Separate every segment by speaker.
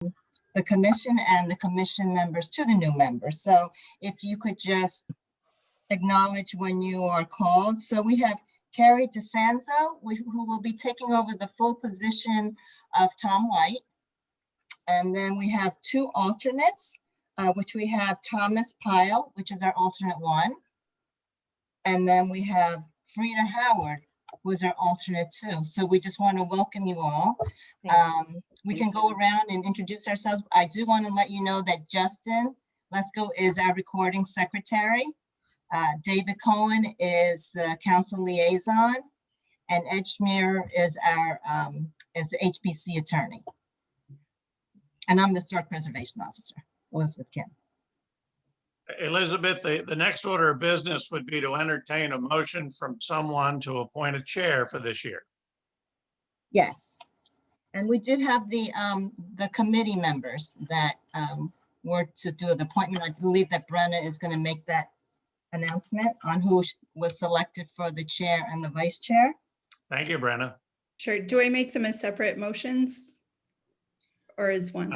Speaker 1: the commission and the commission members to the new members. So if you could just acknowledge when you are called. So we have Carrie DeSanzo, who will be taking over the full position of Tom White. And then we have two alternates, which we have Thomas Pyle, which is our alternate one. And then we have Frida Howard, who is our alternate two. So we just want to welcome you all. We can go around and introduce ourselves. I do want to let you know that Dustin Lesko is our recording secretary. David Cohen is the council liaison, and Ed Schmier is our is the HBC attorney. And I'm the historic preservation officer, Elizabeth Kim.
Speaker 2: Elizabeth, the next order of business would be to entertain a motion from someone to appoint a chair for this year.
Speaker 1: Yes, and we did have the committee members that were to do the appointment. I believe that Brenna is going to make that announcement on who was selected for the chair and the vice chair.
Speaker 2: Thank you, Brenna.
Speaker 3: Sure. Do I make them as separate motions or as one?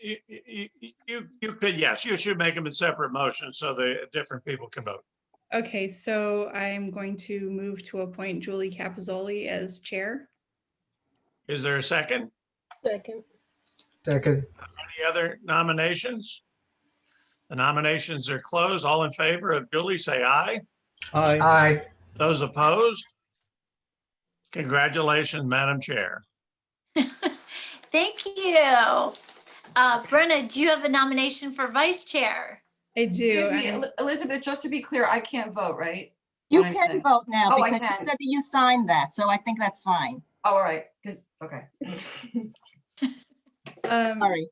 Speaker 2: You could, yes, you should make them in separate motions so the different people can vote.
Speaker 3: Okay, so I'm going to move to appoint Julie Capizzoli as chair.
Speaker 2: Is there a second?
Speaker 4: Second.
Speaker 5: Second.
Speaker 2: Any other nominations? The nominations are closed. All in favor of Julie, say aye.
Speaker 5: Aye. Aye.
Speaker 2: Those opposed? Congratulations, Madam Chair.
Speaker 6: Thank you. Brenna, do you have a nomination for vice chair?
Speaker 3: I do.
Speaker 4: Excuse me, Elizabeth, just to be clear, I can't vote, right?
Speaker 1: You
Speaker 4: Fine,
Speaker 1: can
Speaker 4: thanks.
Speaker 1: vote now
Speaker 4: Oh, I
Speaker 1: because you
Speaker 4: can.
Speaker 1: said that you signed that, so I think that's fine.
Speaker 4: Oh, all right, because, okay.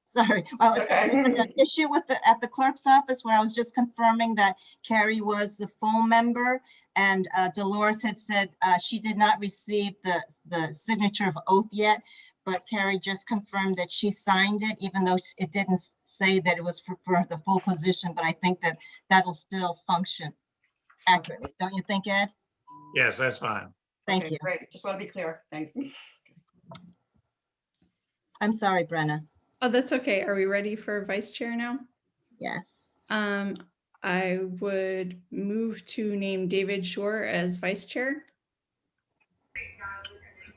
Speaker 1: Sorry.
Speaker 4: Okay.
Speaker 1: An issue with at the clerk's office where I was just confirming that Carrie was the full member, and Dolores had said she did not receive the signature of oath yet, but Carrie just confirmed that she signed it, even though it didn't say that it was for the full position, but I think that that'll still function accurately. Don't you think, Ed?
Speaker 2: Yes, that's fine.
Speaker 1: Thank
Speaker 4: Okay,
Speaker 1: you.
Speaker 4: great, just want to be clear, thanks.
Speaker 1: I'm sorry, Brenna.
Speaker 3: Oh, that's okay. Are we ready for vice chair now?
Speaker 1: Yes.
Speaker 3: I would move to name David Shore as vice chair.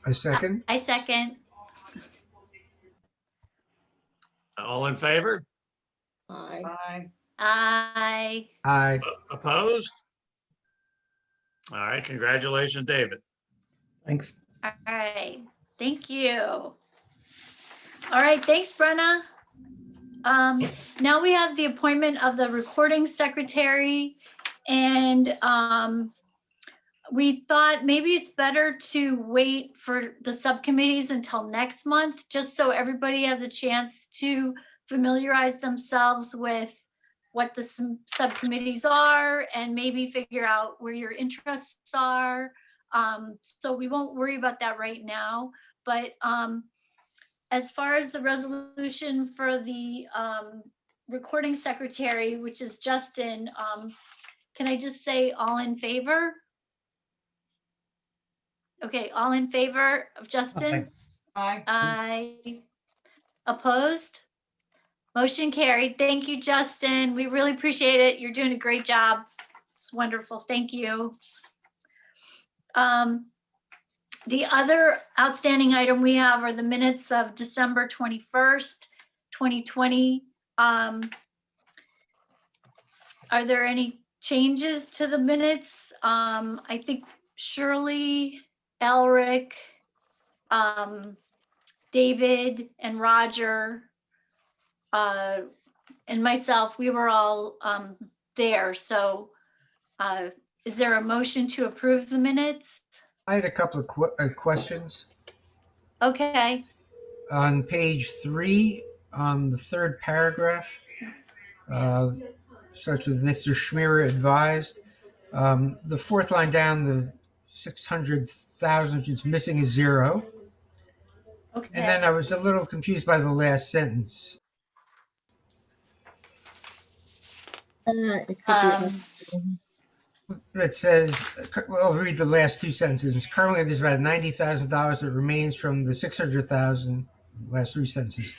Speaker 5: A second.
Speaker 6: I second.
Speaker 2: All in favor?
Speaker 1: Aye.
Speaker 4: Bye.
Speaker 6: Aye.
Speaker 5: Aye.
Speaker 2: Opposed? All right, congratulations, David.
Speaker 5: Thanks.
Speaker 6: All right. Thank you. All right. Thanks, Brenna. Now we have the appointment of the recording secretary, and we thought maybe it's better to wait for the subcommittees until next month, just so everybody has a chance to familiarize themselves with what the subcommittees are and maybe figure out where your interests are. So we won't worry about that right now, but as far as the resolution for the recording secretary, which is Justin, can I just say all in favor? Okay, all in favor of Justin?
Speaker 4: Bye.
Speaker 6: Aye. Opposed? Motion carried. Thank you, Justin. We really appreciate it. You're doing a great job. It's wonderful. Thank you. The other outstanding item we have are the minutes of December 21st, 2020. Are there any changes to the minutes? I think Shirley, Elric, David, and Roger, and myself, we were all there. So is there a motion to approve the minutes?
Speaker 5: I had a couple of questions.
Speaker 6: Okay.
Speaker 5: On page 3, on the third paragraph, starts with Mr. Schmier advised. The fourth line down, the 600,000 is missing a zero.
Speaker 6: Okay.
Speaker 5: And then I was a little confused by the last sentence.
Speaker 1: It could be
Speaker 5: That says, well, I'll read the last two sentences. Currently, there's about $90,000 that remains from the 600,000, last three sentences.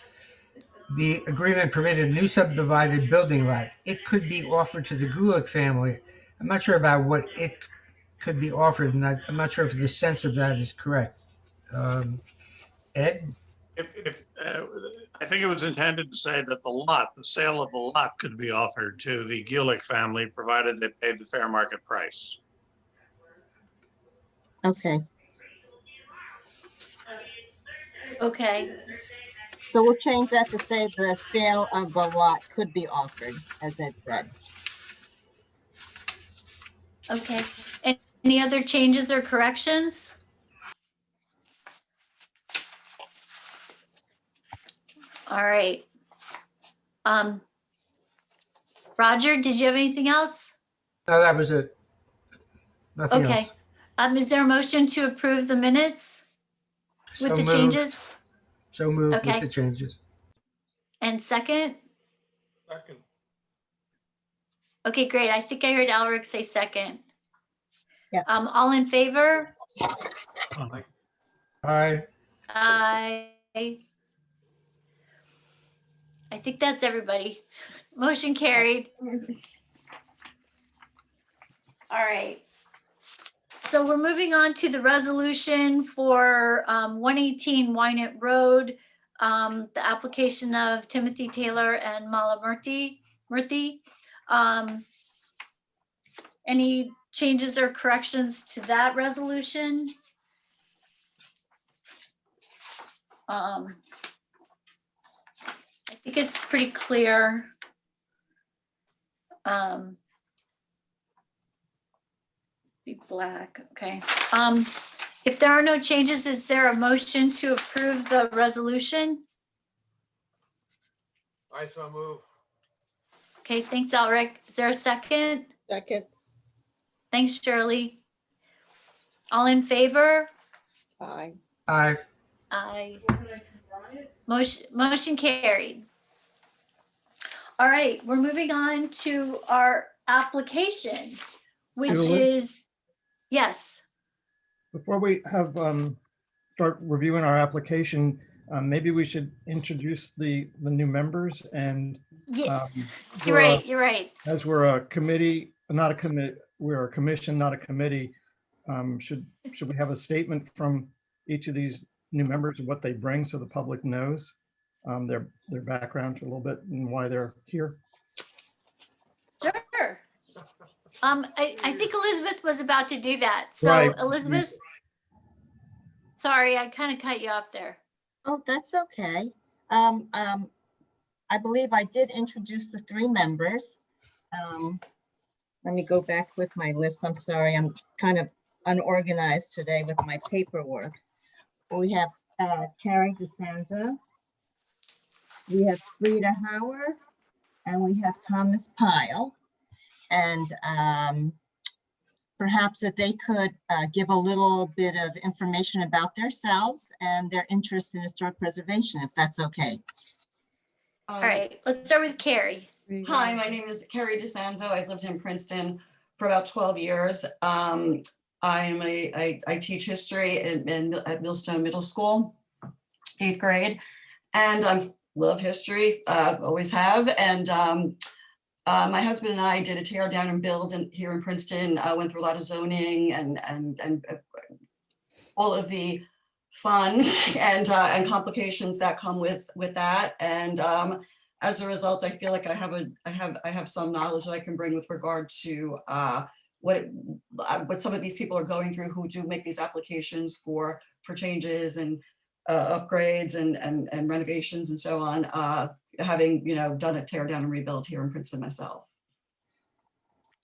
Speaker 5: the agreement permitted a new subdivided building lot. It could be offered to the Gulick family. I'm not sure about what it could be offered, and I'm not sure if the sense of that is correct. Ed?
Speaker 2: I think it was intended to say that the sale of the lot could be offered to the Gulick family, provided they paid the fair market price.
Speaker 1: Okay,
Speaker 6: Okay,
Speaker 1: so we'll change that to say the sale of the lot could be offered, as Ed said.
Speaker 6: okay. Any other changes or corrections? All right. Roger, did you have anything else?
Speaker 5: No, that was it. Nothing
Speaker 6: Okay.
Speaker 5: else.
Speaker 6: Is there a motion to approve the minutes with
Speaker 5: So
Speaker 6: the
Speaker 5: moved.
Speaker 6: changes?
Speaker 5: So moved
Speaker 6: Okay.
Speaker 5: with the changes.
Speaker 6: And second?
Speaker 2: Second.
Speaker 6: Okay, great. I think I heard Alric say second.
Speaker 1: Yeah.
Speaker 6: All in favor?
Speaker 5: Aye.
Speaker 6: I think that's everybody. Motion carried. All right. So we're moving on to the resolution for 118 Wynett Road, the application of Timothy Taylor and Mala Murthy. Any changes or corrections to that resolution? I think it's pretty clear. Be black, okay. If there are no changes, is there a motion to approve the resolution?
Speaker 7: I so move.
Speaker 6: Okay, thanks, Alric. Is there a second?
Speaker 1: Second.
Speaker 6: Thanks, Shirley. All in favor?
Speaker 1: Aye.
Speaker 5: Aye.
Speaker 6: Aye. Motion carried. All right, we're moving on to our application, which
Speaker 7: Julie?
Speaker 6: is, yes,
Speaker 7: Before we have, start reviewing our application, maybe we should introduce the new members and.
Speaker 6: yeah,
Speaker 7: we're a-
Speaker 6: you're right.
Speaker 7: As we're a committee, not a commit, we're a commission, not a committee. Should we have a statement from each of these new members of what they bring so the public knows their background a little bit and why they're here?
Speaker 6: Sure. I think Elizabeth was about to do that. So
Speaker 7: Right.
Speaker 6: Elizabeth, sorry, I kind of cut you off there.
Speaker 1: Oh, that's okay. I believe I did introduce the three members. Let me go back with my list. I'm sorry, I'm kind of unorganized today with my paperwork. We have Carrie DeSanza, we have Frida Howard, and we have Thomas Pyle. And perhaps that they could give a little bit of information about themselves and their interest in historic preservation, if that's okay.
Speaker 6: All right, let's start with Carrie.
Speaker 4: Hi, my name is Carrie DeSanzo. I've lived in Princeton for about 12 years. I teach history at Millstone Middle School, 8th grade, and I love history, always have. And my husband and I did a tear down and build here in Princeton, went through a lot of zoning and all of the fun and complications that come with that. And as a result, I feel like I have some knowledge that I can bring with regard to what some of these people are going through who do make these applications for changes and upgrades and renovations and so on, having done a tear down and rebuild here in Princeton myself.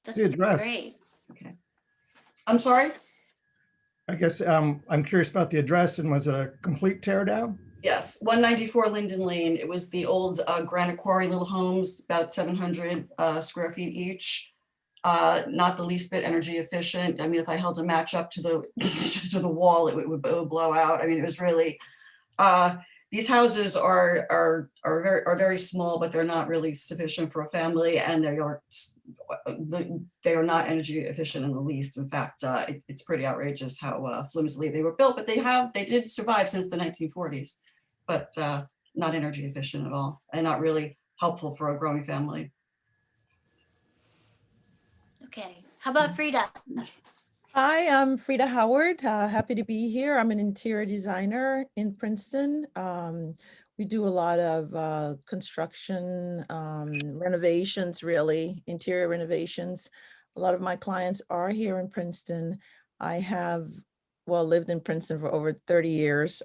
Speaker 6: That's
Speaker 7: The address.
Speaker 6: great.
Speaker 4: Okay. I'm sorry?
Speaker 7: I guess I'm curious about the address, and was it a complete tear down?
Speaker 4: Yes, 194 Linden Lane. It was the old granite quarry little homes, about 700 square feet each. Not the least bit energy efficient. I mean, if I held a match up to the to the wall, it would blow out. I mean, it was really. These houses are very small, but they're not really sufficient for a family, and they are not energy efficient in the least. In fact, it's pretty outrageous how flimsily they were built, but they did survive since the 1940s. But not energy efficient at all and not really helpful for a growing family.
Speaker 6: Okay, how about Frida?
Speaker 8: Hi, I'm Frida Howard. Happy to be here. I'm an interior designer in Princeton. We do a lot of construction, renovations, really, interior renovations. A lot of my clients are here in Princeton. I have, well, lived in Princeton for over 30 years.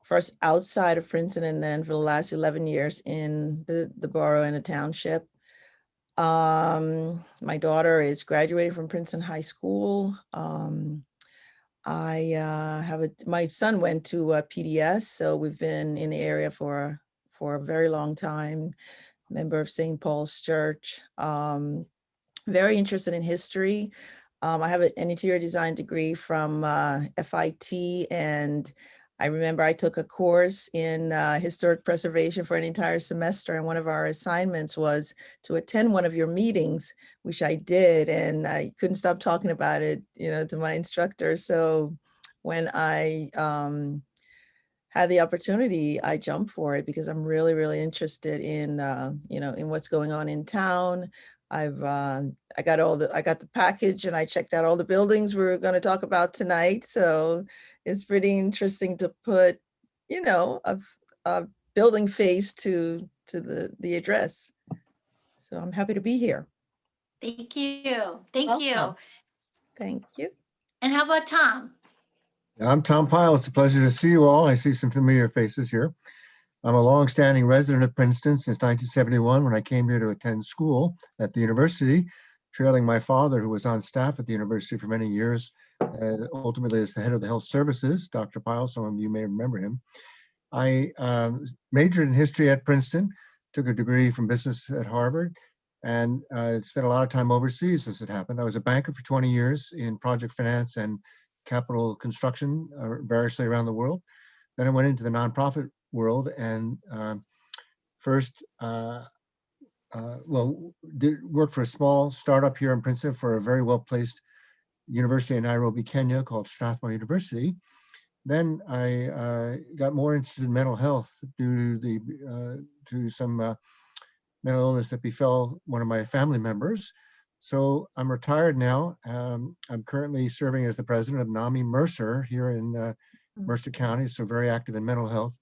Speaker 8: First outside of Princeton, and then for the last 11 years in the borough and the township. My daughter is graduating from Princeton High School. My son went to PDS, so we've been in the area for a very long time. Member of St. Paul's Church. Very interested in history. I have an interior design degree from FIT, and I remember I took a course in historic preservation for an entire semester, and one of our assignments was to attend one of your meetings, which I did, and I couldn't stop talking about it, to my instructor. So when I had the opportunity, I jumped for it because I'm really, really interested in, in what's going on in town. I got the package and I checked out all the buildings we're going to talk about tonight. So it's pretty interesting to put, a building face to the address. So I'm happy to be here.
Speaker 6: Thank you. Thank you.
Speaker 1: Welcome.
Speaker 8: Thank you.
Speaker 6: And how about Tom?
Speaker 9: I'm Tom Pyle. It's a pleasure to see you all. I see some familiar faces here. I'm a longstanding resident of Princeton since 1971 when I came here to attend school at the university, trailing my father, who was on staff at the university for many years, ultimately as the head of the health services, Dr. Pyle. Some of you may remember him. I majored in history at Princeton, took a degree from business at Harvard, and spent a lot of time overseas as it happened. I was a banker for 20 years in project finance and capital construction variously around the world. Then I went into the nonprofit world and first worked for a small startup here in Princeton for a very well-placed university in Nairobi, Kenya called Strathmore University. Then I got more interested in mental health due to some mental illness that befell one of my family members. So I'm retired now. I'm currently serving as the president of NAMI Mercer here in Mercer County, so very active in mental health.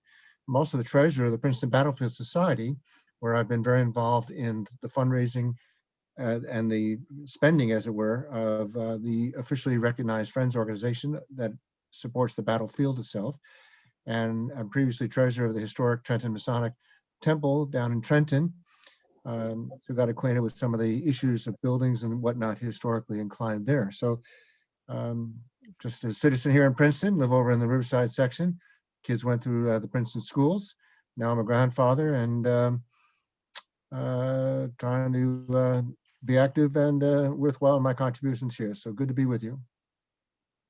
Speaker 9: I'm also the treasurer of the Princeton Battlefield Society, where I've been very involved in the fundraising and the spending, as it were, of the officially recognized Friends organization that supports the battlefield itself. And I'm previously treasurer of the historic Trenton Masonic Temple down in Trenton. So got acquainted with some of the issues of buildings and whatnot historically inclined there. So just a citizen here in Princeton, live over in the Riverside section. Kids went through the Princeton schools. Now I'm a grandfather and trying to be active and worthwhile in my contributions here. So good to be with you.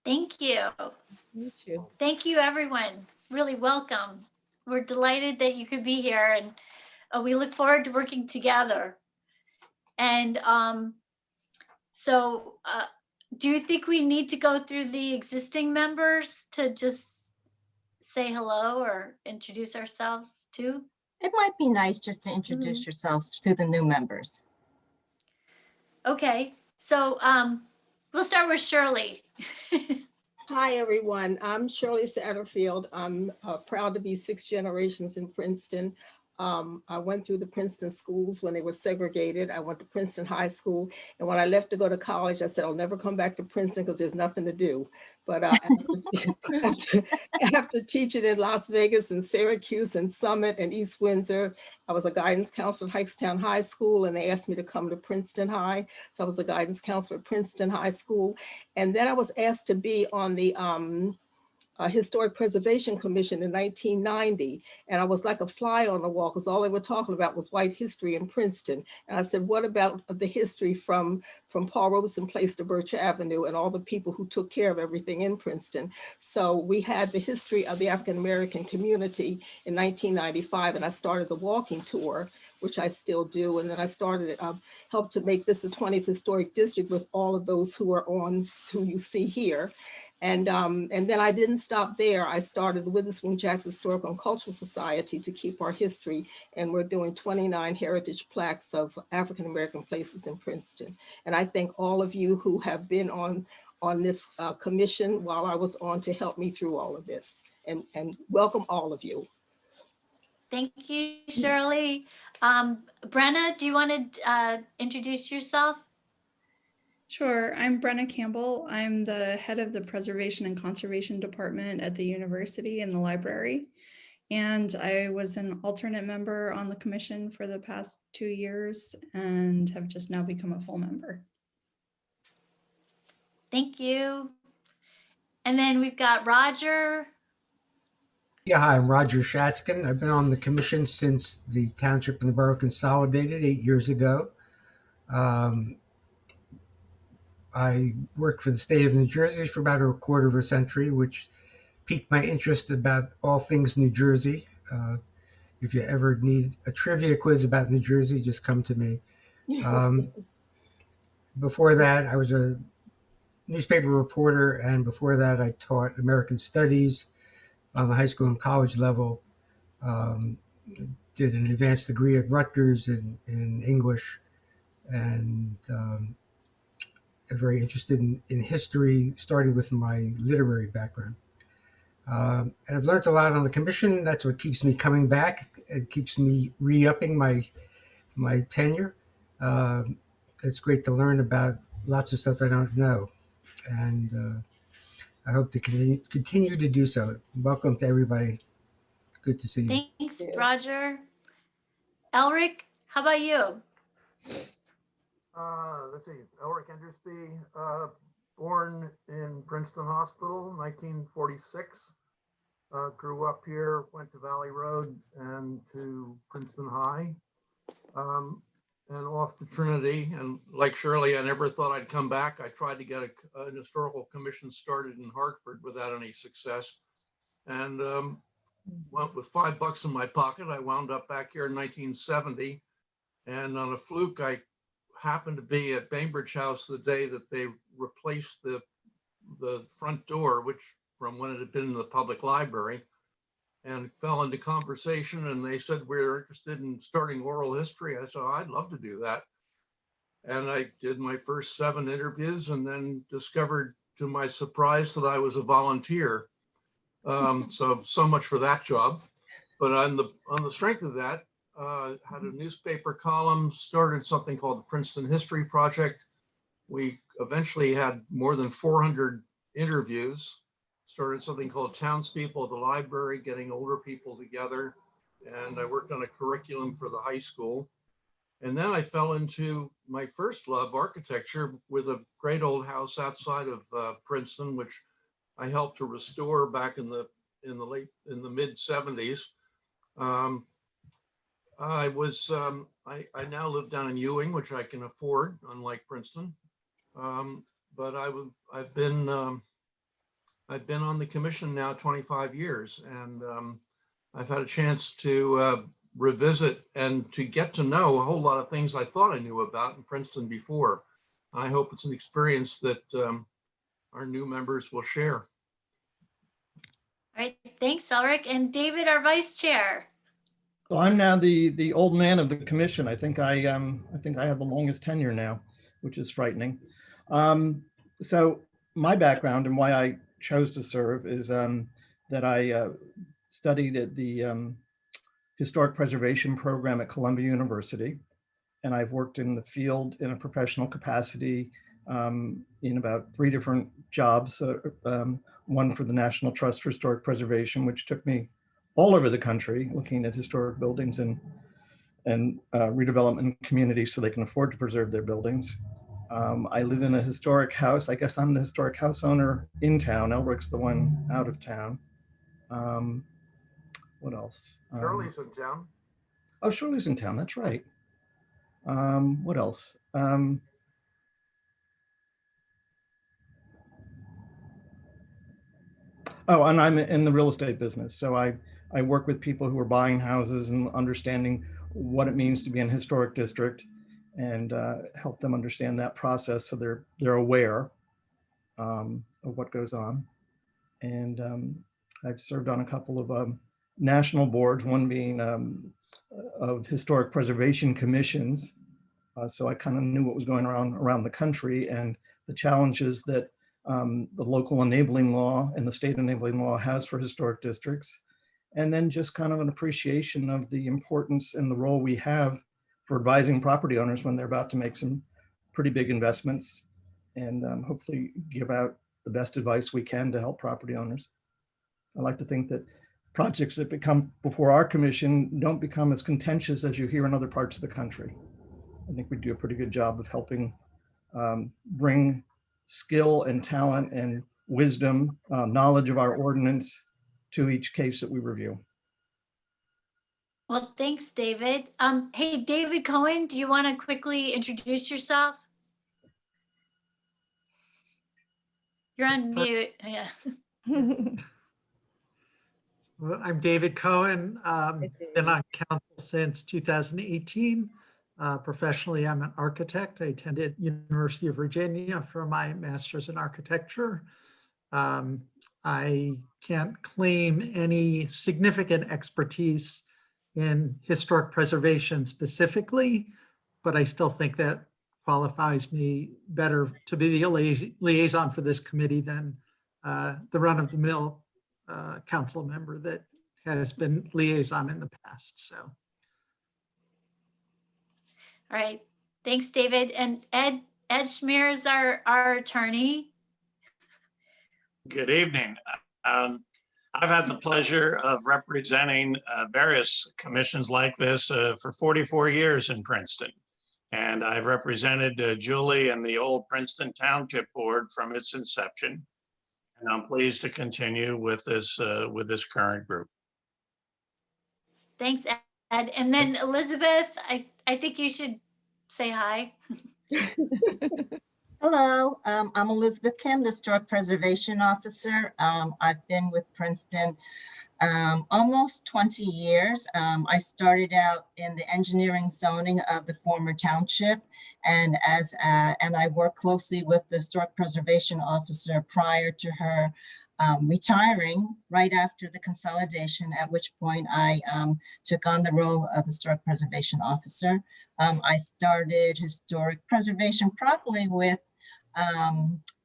Speaker 6: Thank you.
Speaker 8: Nice to meet you.
Speaker 6: Thank you, everyone. Really welcome. We're delighted that you could be here, and we look forward to working together. And so do you think we need to go through the existing members to just say hello or introduce ourselves too?
Speaker 1: It might be nice just to introduce yourselves to the new members.
Speaker 6: Okay, so we'll start with Shirley.
Speaker 10: Hi, everyone. I'm Shirley Satterfield. I'm proud to be 6 generations in Princeton. I went through the Princeton schools when they were segregated. I went to Princeton High School. And when I left to go to college, I said, I'll never come back to Princeton because there's nothing to do. But after teaching in Las Vegas and Syracuse and Summit and East Windsor, I was a guidance counselor at Hikestown High School, and they asked me to come to Princeton High. So I was a guidance counselor at Princeton High School. And then I was asked to be on the Historic Preservation Commission in 1990. And I was like a fly on the wall because all they were talking about was white history in Princeton. And I said, what about the history from Paul Robeson Place to Birch Avenue and all the people who took care of everything in Princeton? So we had the history of the African-American community in 1995, and I started the walking tour, which I still do. And then I started, helped to make this the 20th Historic District with all of those who are on, who you see here. And then I didn't stop there. I started the Witherspoon Jackson Historical and Cultural Society to keep our history. And we're doing 29 heritage plaques of African-American places in Princeton. And I thank all of you who have been on this commission while I was on to help me through all of this. And welcome all of you.
Speaker 6: Thank you, Shirley. Brenna, do you want to introduce yourself?
Speaker 3: Sure, I'm Brenna Campbell. I'm the head of the Preservation and Conservation Department at the university and the library. And I was an alternate member on the commission for the past 2 years and have just now become a full member.
Speaker 6: Thank you. And then we've got Roger.
Speaker 5: Yeah, hi, I'm Roger Shatskin. I've been on the commission since the township and the borough consolidated 8 years ago. I worked for the state of New Jersey for about a quarter of a century, which piqued my interest about all things New Jersey. If you ever need a trivia quiz about New Jersey, just come to me. Before that, I was a newspaper reporter, and before that, I taught American Studies on the high school and college level. Did an advanced degree at Rutgers in English, and very interested in history, starting with my literary background. And I've learned a lot on the commission. That's what keeps me coming back. It keeps me re-upping my tenure. It's great to learn about lots of stuff I don't know. And I hope to continue to do so. Welcome to everybody. Good to see you.
Speaker 6: Thanks, Roger. Elric, how about you?
Speaker 11: Let's see, Elric Endersby, born in Princeton Hospital, 1946. Grew up here, went to Valley Road and to Princeton High, and off to Trinity. And like Shirley, I never thought I'd come back. I tried to get an historical commission started in Hartford without any success. And went with $5 in my pocket. I wound up back here in 1970. And on a fluke, I happened to be at Bainbridge House the day that they replaced the front door, which from when it had been in the public library, and fell into conversation. And they said, we're interested in starting oral history. I said, I'd love to do that. And I did my first 7 interviews and then discovered to my surprise that I was a volunteer. So much for that job. But on the strength of that, had a newspaper column, started something called the Princeton History Project. We eventually had more than 400 interviews, started something called Townspeople at the library, getting older people together. And I worked on a curriculum for the high school. And then I fell into my first love, architecture, with a great old house outside of Princeton, which I helped to restore back in the mid 70s. I now live down in Ewing, which I can afford, unlike Princeton. But I've been on the commission now 25 years, and I've had a chance to revisit and to get to know a whole lot of things I thought I knew about in Princeton before. I hope it's an experience that our new members will share.
Speaker 6: All right, thanks, Elric. And David, our vice chair.
Speaker 7: So I'm now the old man of the commission. I think I have the longest tenure now, which is frightening. So my background and why I chose to serve is that I studied at the Historic Preservation program at Columbia University, and I've worked in the field in a professional capacity in about 3 different jobs. One for the National Trust for Historic Preservation, which took me all over the country looking at historic buildings and redevelopment communities so they can afford to preserve their buildings. I live in a historic house. I guess I'm the historic house owner in town. Elric's the one out of town. What else?
Speaker 11: Shirley's in town.
Speaker 7: Oh, Shirley's in town. That's right. What else? Oh, and I'm in the real estate business. So I work with people who are buying houses and understanding what it means to be in a historic district, and help them understand that process so they're aware of what goes on. And I've served on a couple of national boards, one being of historic preservation commissions. So I kind of knew what was going on around the country and the challenges that the local enabling law and the state enabling law has for historic districts. And then just kind of an appreciation of the importance and the role we have for advising property owners when they're about to make some pretty big investments, and hopefully give out the best advice we can to help property owners. I like to think that projects that become before our commission don't become as contentious as you hear in other parts of the country. I think we do a pretty good job of helping bring skill and talent and wisdom, knowledge of our ordinance to each case that we review.
Speaker 6: Well, thanks, David. Hey, David Cohen, do you want to quickly introduce yourself? You're on mute. Yeah.
Speaker 12: Well, I'm David Cohen. Been on council since 2018. Professionally, I'm an architect. I attended University of Virginia for my master's in architecture. I can't claim any significant expertise in historic preservation specifically, but I still think that qualifies me better to be the liaison for this committee than the run-of-the-mill council member that has been liaison in the past. So.
Speaker 6: All right. Thanks, David. And Ed Schmear is our attorney.
Speaker 2: Good evening. I've had the pleasure of representing various commissions like this for 44 years in Princeton. And I've represented Julie and the old Princeton Township Board from its inception. And I'm pleased to continue with this current group.
Speaker 6: Thanks, Ed. And then Elizabeth, I think you should say hi.
Speaker 1: Hello, I'm Elizabeth Kim, the Historic Preservation Officer. I've been with Princeton almost 20 years. I started out in the engineering zoning of the former township, and I worked closely with the Historic Preservation Officer prior to her retiring right after the consolidation, at which point I took on the role of Historic Preservation Officer. I started historic preservation probably with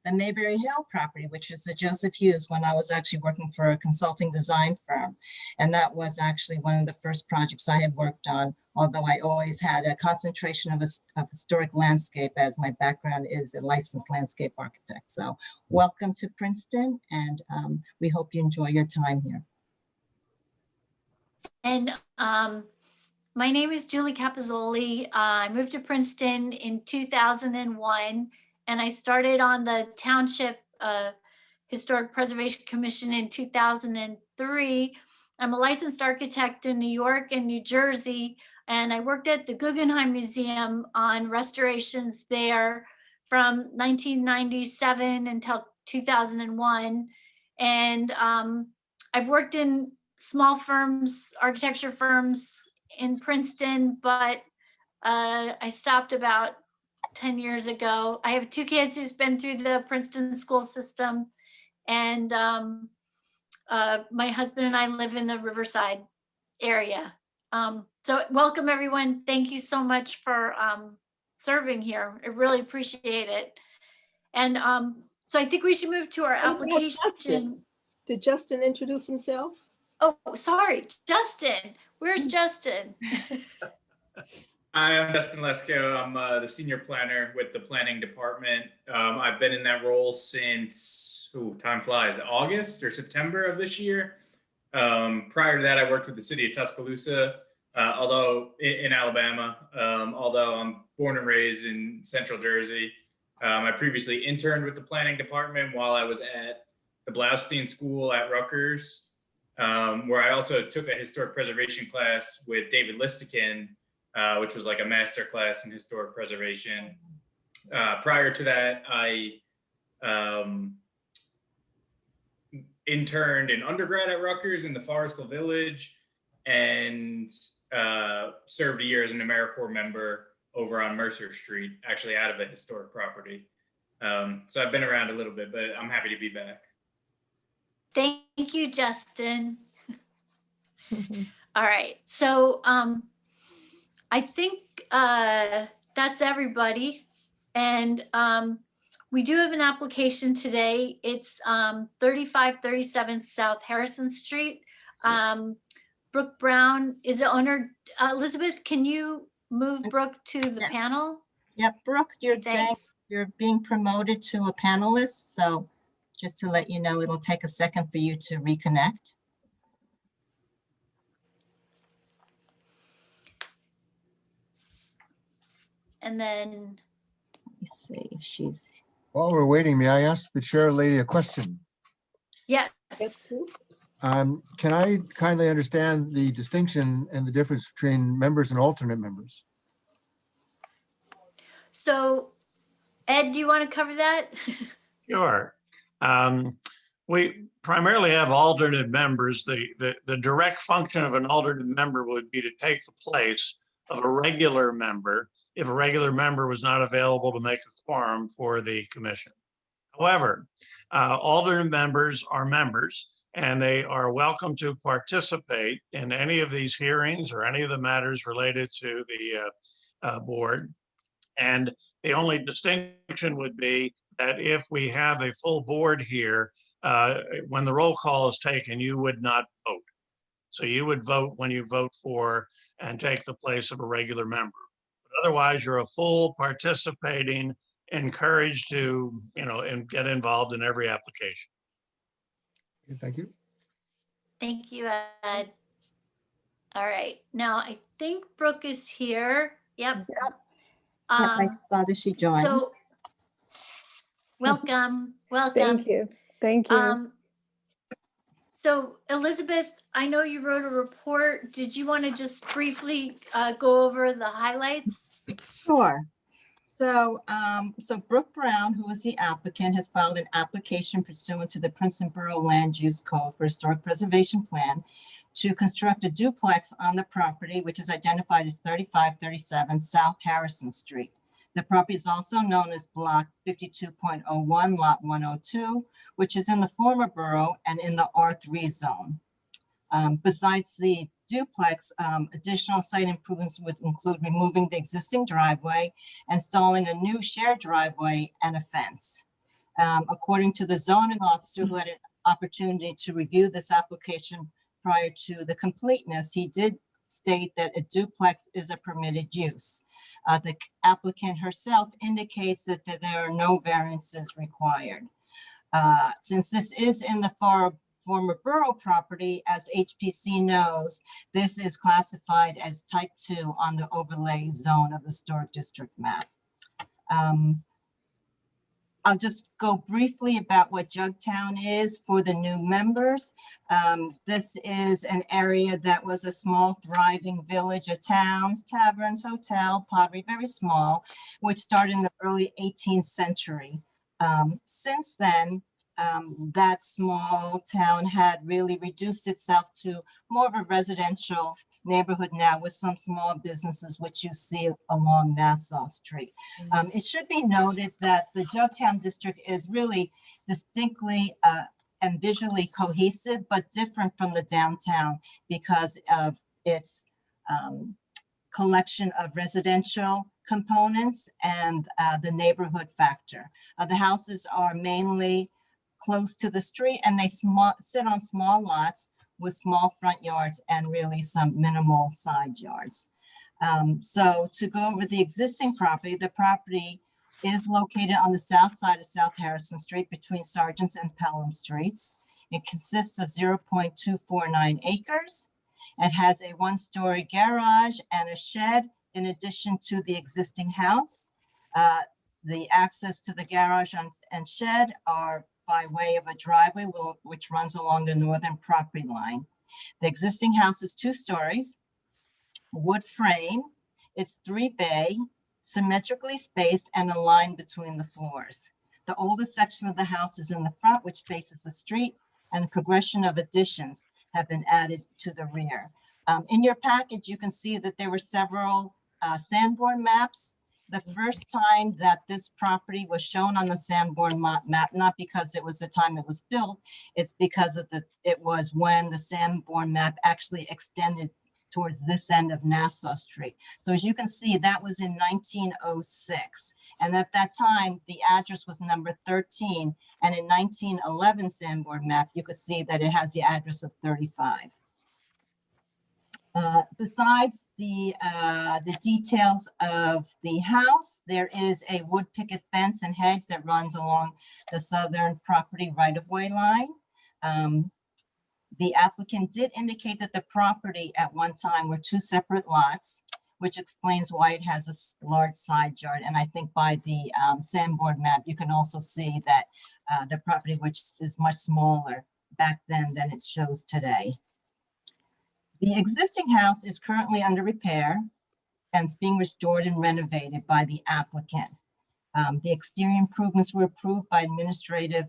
Speaker 1: the Mayberry Hill property, which is the Joseph Hughes, when I was actually working for a consulting design firm. And that was actually one of the first projects I had worked on, although I always had a concentration of historic landscape, as my background is a licensed landscape architect. So welcome to Princeton, and we hope you enjoy your time here.
Speaker 6: And my name is Julie Capizzoli. I moved to Princeton in 2001, and I started on the Township Historic Preservation Commission in 2003. I'm a licensed architect in New York and New Jersey, and I worked at the Guggenheim Museum on restorations there from 1997 until 2001. And I've worked in small firms, architecture firms in Princeton, but I stopped about 10 years ago. I have two kids who's been through the Princeton school system, and my husband and I live in the Riverside area. So welcome everyone. Thank you so much for serving here. I really appreciate it. And so I think we should move to our application.
Speaker 10: Did Justin introduce himself?
Speaker 6: Oh, sorry, Justin. Where's Justin?
Speaker 13: Hi, I'm Dustin Lesko. I'm the senior planner with the planning department. I've been in that role since, time flies, August or September of this year. Prior to that, I worked with the city of Tuscaloosa, although in Alabama, although I'm born and raised in Central Jersey. I previously interned with the planning department while I was at the Blaustein School at Rutgers, where I also took a historic preservation class with David Listikin, which was like a master class in historic preservation. Prior to that, I interned in undergrad at Rutgers in the Forestville Village, and served a year as an AmeriCorps member over on Mercer Street, actually out of a historic property. So I've been around a little bit, but I'm happy to be back.
Speaker 6: Thank you, Justin. All right, so I think that's everybody. And we do have an application today. It's 3537 South Harrison Street. Brooke Brown is the owner. Elizabeth, can you move Brooke to the
Speaker 1: Yes.
Speaker 6: panel?
Speaker 1: Yep, Brooke,
Speaker 6: Thanks.
Speaker 1: you're being promoted to a panelist, so just to let you know, it'll take a second for you to reconnect.
Speaker 6: And then,
Speaker 1: Let me see if she's,
Speaker 9: While we're waiting, may I ask the chair lady a question?
Speaker 6: yes.
Speaker 9: Can I kindly understand the distinction and the difference between members and alternate members?
Speaker 6: So Ed, do you want to cover that?
Speaker 2: Sure. We primarily have alternate members. The direct function of an alternate member would be to take the place of a regular member if a regular member was not available to make a quorum for the commission. However, alternate members are members and they are welcome to participate in any of these hearings or any of the matters related to the board. And the only distinction would be that if we have a full board here, when the roll call is taken, you would not vote. So you would vote when you vote for and take the place of a regular member. But otherwise, you're a full participating, encouraged to, and get involved in every application.
Speaker 9: Okay, thank you.
Speaker 6: Thank you, Ed. All right, now I think Brooke is here. Yep.
Speaker 1: I saw that she joined.
Speaker 6: So welcome.
Speaker 14: Thank you. Thank you.
Speaker 6: So Elizabeth, I know you wrote a report. Did you want to just briefly go over the highlights?
Speaker 1: Sure. So, Brooke Brown, who is the applicant, has filed an application pursuant to the Princeton Borough Land Use Code for Historic Preservation Plan to construct a duplex on the property, which is identified as 3537 South Harrison Street. The property is also known as Block 52.01, Lot 102, which is in the former borough and in the R3 zone. Besides the duplex, additional site improvements would include removing the existing driveway, installing a new shared driveway, and a fence. According to the zoning officer who had an opportunity to review this application prior to the completeness, he did state that a duplex is a permitted use. The applicant herself indicates that there are no variances required. Since this is in the former borough property, as HPC knows, this is classified as type 2 on the overlay zone of the historic district map. I'll just go briefly about what Jugtown is for the new members. This is an area that was a small, thriving village of towns, taverns, hotel, pottery, very small, which started in the early 18th century. Since then, that small town had really reduced itself to more of a residential neighborhood now with some small businesses, which you see along Nassau Street. It should be noted that the Jugtown district is really distinctly and visually cohesive, but different from the downtown because of its collection of residential components and the neighborhood factor. The houses are mainly close to the street and they sit on small lots with small front yards and really some minimal side yards. So to go over the existing property, the property is located on the south side of South Harrison Street between Sargent's and Pelham Streets. It consists of 0.249 acres. It has a one-story garage and a shed in addition to the existing house. The access to the garage and shed are by way of a driveway which runs along the northern property line. The existing house is 2 stories, wood frame. It's 3-bay, symmetrically spaced and a line between the floors. The oldest section of the house is in the front, which faces the street, and a progression of additions have been added to the rear. In your package, you can see that there were several Sanborn maps the first time that this property was shown on the Sanborn map, not because it was the time it was built, it's because of it was when the Sanborn map actually extended towards this end of Nassau Street. So as you can see, that was in 1906. And at that time, the address was number 13. And in 1911 Sanborn map, you could see that it has the address of 35. Besides the details of the house, there is a wood picket fence and hedge that runs along the southern property right-of-way line. The applicant did indicate that the property at one time were two separate lots, which explains why it has a large side yard. And I think by the Sanborn map, you can also see that the property, which is much smaller back then than it shows today. The existing house is currently under repair and it's being restored and renovated by the applicant. The exterior improvements were approved by administrative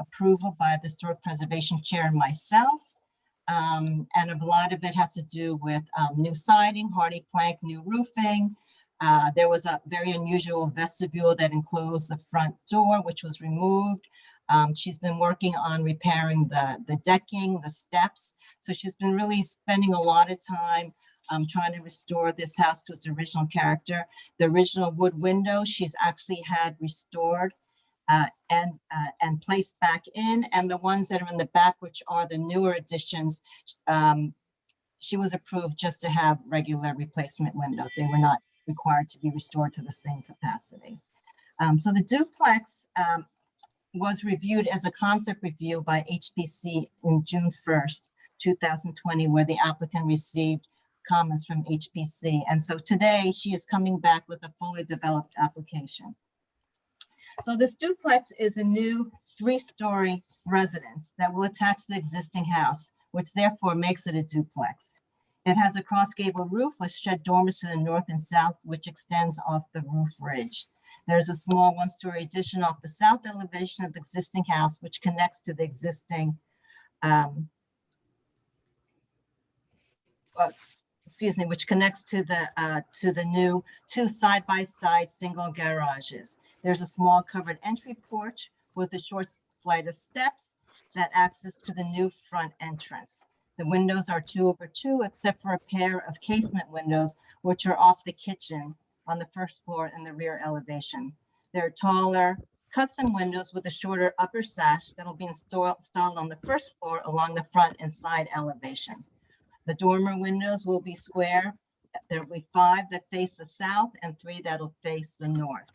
Speaker 1: approval by the Historic Preservation Chair and myself. And a lot of it has to do with new siding, hardy plank, new roofing. There was a very unusual vestibule that enclosed the front door, which was removed. She's been working on repairing the decking, the steps. So she's been really spending a lot of time trying to restore this house to its original character. The original wood window, she's actually had restored and placed back in. And the ones that are in the back, which are the newer additions, she was approved just to have regular replacement windows. They were not required to be restored to the same capacity. So the duplex was reviewed as a concept review by HPC in June 1st, 2020, where the applicant received comments from HPC. And so today she is coming back with a fully developed application. So this duplex is a new 3-story residence that will attach to the existing house, which therefore makes it a duplex. It has a cross gable roof with shed dormers to the north and south, which extends off the roof ridge. There's a small 1-story addition off the south elevation of the existing house, which connects to the existing, which connects to the new 2 side-by-side single garages. There's a small covered entry porch with a short flight of steps that access to the new front entrance. The windows are 2/2, except for a pair of casement windows, which are off the kitchen on the first floor in the rear elevation. There are taller custom windows with a shorter upper sash that'll be installed on the first floor along the front and side elevation. The dormer windows will be square. There will be 5 that face the south and 3 that'll face the north.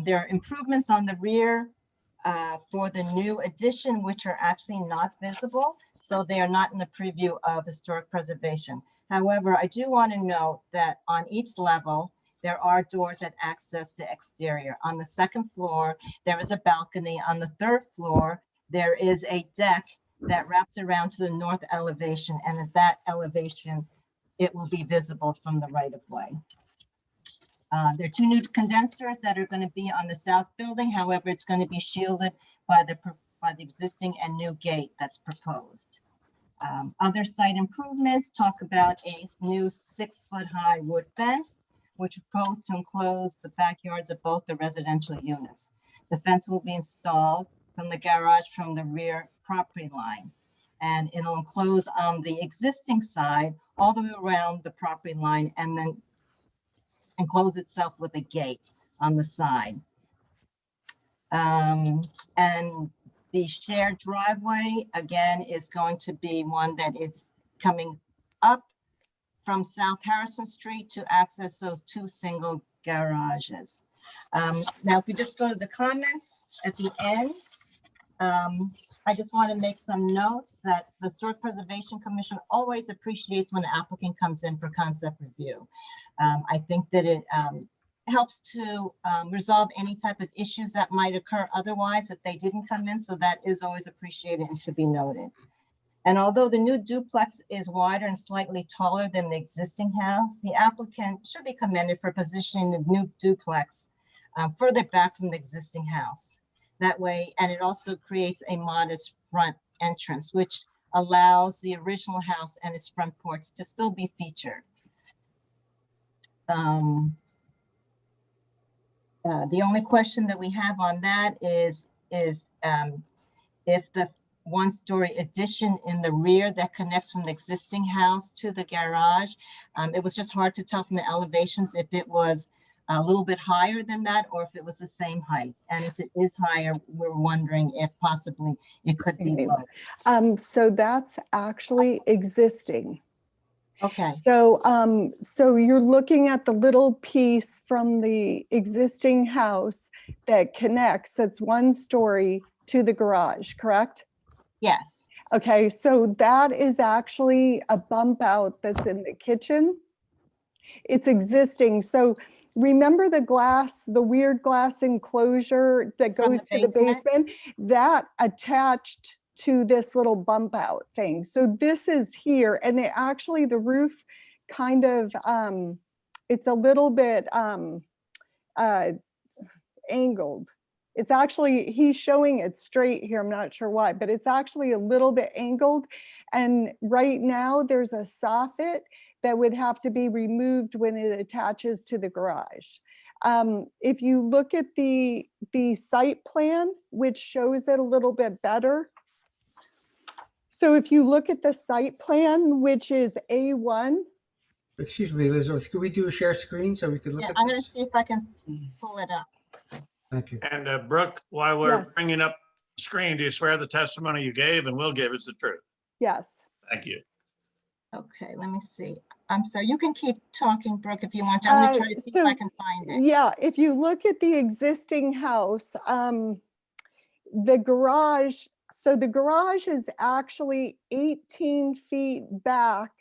Speaker 1: There are improvements on the rear for the new addition, which are actually not visible. So they are not in the preview of historic preservation. However, I do want to note that on each level, there are doors that access the exterior. On the second floor, there is a balcony. On the third floor, there is a deck that wraps around to the north elevation. And at that elevation, it will be visible from the right of way. There are 2 new condensers that are going to be on the south building. However, it's going to be shielded by the existing and new gate that's proposed. Other site improvements talk about a new 6-foot-high wood fence, which is proposed to enclose the backyards of both the residential units. The fence will be installed from the garage from the rear property line, and it'll enclose on the existing side all the way around the property line and then enclose itself with a gate on the side. And the shared driveway, again, is going to be one that is coming up from South Harrison Street to access those 2 single garages. Now, if we just go to the comments at the end, I just want to make some notes that the Historic Preservation Commission always appreciates when an applicant comes in for concept review. I think that it helps to resolve any type of issues that might occur otherwise if they didn't come in. So that is always appreciated and should be noted. And although the new duplex is wider and slightly taller than the existing house, the applicant should be commended for positioning the new duplex further back from the existing house. That way, and it also creates a modest front entrance, which allows the original house and its front porch to still be featured. The only question that we have on that is if the one-story addition in the rear that connects from the existing house to the garage, it was just hard to tell from the elevations if it was a little bit higher than that or if it was the same height. And if it is higher, we're wondering if possibly it could be lower.
Speaker 14: So that's actually existing.
Speaker 1: Okay.
Speaker 14: So you're looking at the little piece from the existing house that connects, that's one story to the garage, correct?
Speaker 1: Yes.
Speaker 14: Okay, so that is actually a bump out that's in the kitchen. It's existing. So remember the glass, the weird glass enclosure that goes to the basement? That attached to this little bump out thing. So this is here, and it actually, the roof kind of, it's a little bit angled. It's actually, he's showing it straight here. I'm not sure why, but it's actually a little bit angled. And right now there's a soffit that would have to be removed when it attaches to the garage. If you look at the site plan, which shows it a little bit better. So if you look at the site plan, which is A1.
Speaker 5: Excuse me, Elizabeth, could we do a share screen so we could look at
Speaker 1: I'm going to
Speaker 5: this?
Speaker 1: see if I can pull it up.
Speaker 5: Thank you.
Speaker 2: And Brooke, while we're
Speaker 14: Yes.
Speaker 2: bringing up the screen, do you swear the testimony you gave and will give is the truth?
Speaker 14: Yes.
Speaker 2: Thank you.
Speaker 1: Okay, let me see. I'm sorry, you can keep talking, Brooke, if you want to. I'm going to try to see if I can find it.
Speaker 14: Yeah, if you look at the existing house, the garage, so the garage is actually 18 feet back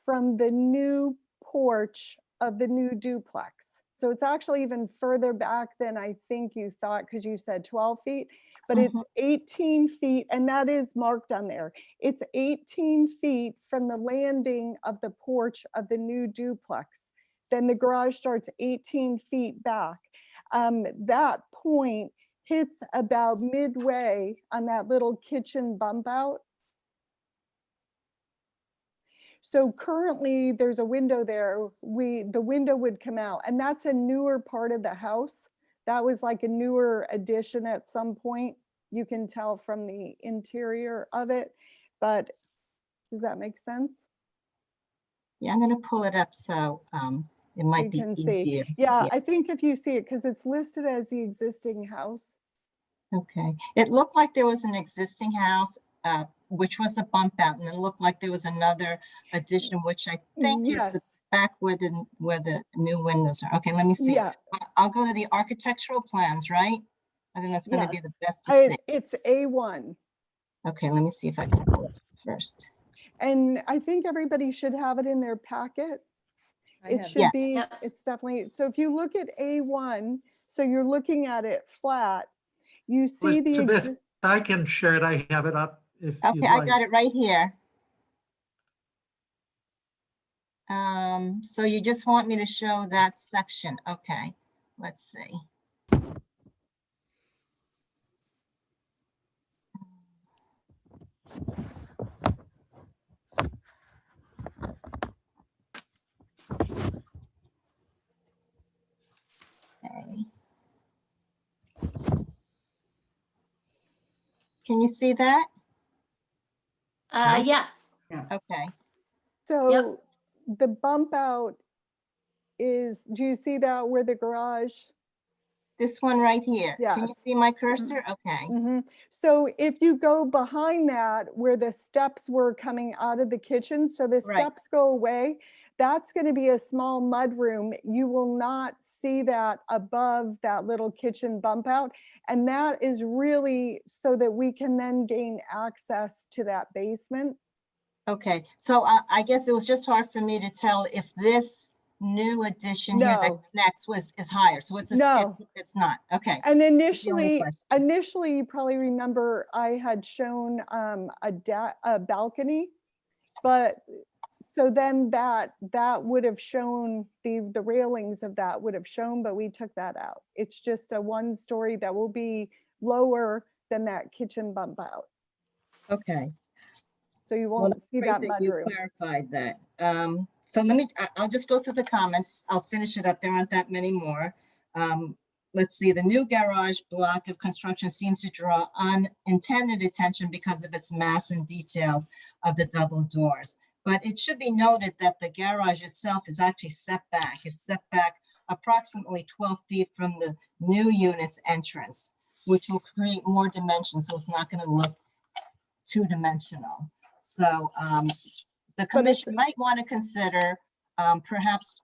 Speaker 14: from the new porch of the new duplex. So it's actually even further back than I think you thought, because you said 12 feet, but it's 18 feet, and that is marked on there. It's 18 feet from the landing of the porch of the new duplex. Then the garage starts 18 feet back. That point hits about midway on that little kitchen bump out. So currently there's a window there. The window would come out, and that's a newer part of the house. That was like a newer addition at some point. You can tell from the interior of it, but does that make sense?
Speaker 1: Yeah, I'm going to pull it up so it might be easier.
Speaker 14: Yeah, I think if you see it, because it's listed as the existing house.
Speaker 1: Okay, it looked like there was an existing house, which was a bump out, and it looked like there was another addition, which I think is the back where the new windows are. Okay, let me see.
Speaker 14: Yeah.
Speaker 1: I'll go to the architectural plans, right? I think that's going to be the best to see.
Speaker 14: It's A1.
Speaker 1: Okay, let me see if I can pull it first.
Speaker 14: And I think everybody should have it in their packet. It should be, it's definitely, so if you look at A1, so you're looking at it flat, you see
Speaker 12: Elizabeth, I can share it. I have it up if you'd
Speaker 1: Okay, I
Speaker 12: like.
Speaker 1: got it right here. So you just want me to show that section. Okay, let's see. Okay. Can you see that?
Speaker 6: Yeah.
Speaker 1: Okay.
Speaker 14: So the bump out is, do you see that where the garage?
Speaker 1: This one right here.
Speaker 14: Yes.
Speaker 1: Can you see my cursor? Okay.
Speaker 14: So if you go behind that where the steps were coming out of the kitchen, so the steps go away, that's going to be a small mud room. You will not see that above that little kitchen bump out. And that is really so that we can then gain access to that basement.
Speaker 1: Okay, so I guess it was just hard for me to tell if this new addition here that connects is higher. So it's it's not. Okay.
Speaker 14: And initially you probably remember I had shown a balcony, but so then that would have shown the railings of that would have shown, but we took that out. It's just a one story that will be lower than that kitchen bump out.
Speaker 1: Okay.
Speaker 14: So you won't see that mudroom.
Speaker 1: You clarified that. So I'll just go through the comments. I'll finish it up. There aren't that many more. let's see, the new garage block of construction seems to draw unintended attention because of its mass and details of the double doors. But it should be noted that the garage itself is actually set back. It's set back approximately 12 feet from the new unit's entrance, which will create more dimension, so it's not going to look two-dimensional. So the commission might want to consider perhaps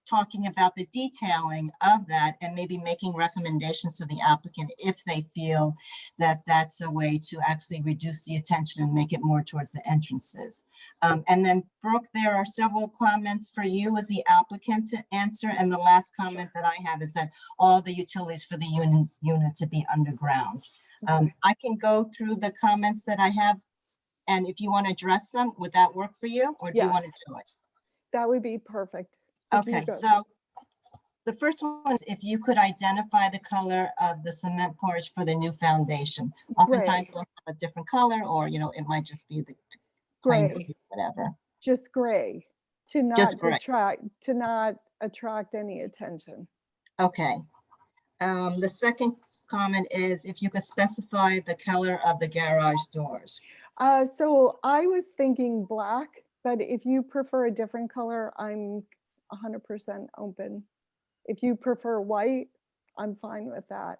Speaker 1: talking about the detailing of that and maybe making recommendations to the applicant if they feel that that's a way to actually reduce the attention and make it more towards the entrances. And then Brooke, there are several comments for you as the applicant to answer. And the last comment that I have is that all the utilities for the unit to be underground. I can go through the comments that I have, and if you want to address them, would that work for you, or do you want to do it?
Speaker 14: That would be perfect.
Speaker 1: Okay, so the first one is if you could identify the color of the cement porch for the new foundation. Oftentimes we'll have a different color, or it might just be the plain blue, whatever.
Speaker 14: Just gray, to not
Speaker 1: Just gray.
Speaker 14: attract any attention.
Speaker 1: Okay. The second comment is if you could specify the color of the garage doors.
Speaker 14: So I was thinking black, but if you prefer a different color, I'm 100% open. If you prefer white, I'm fine with that.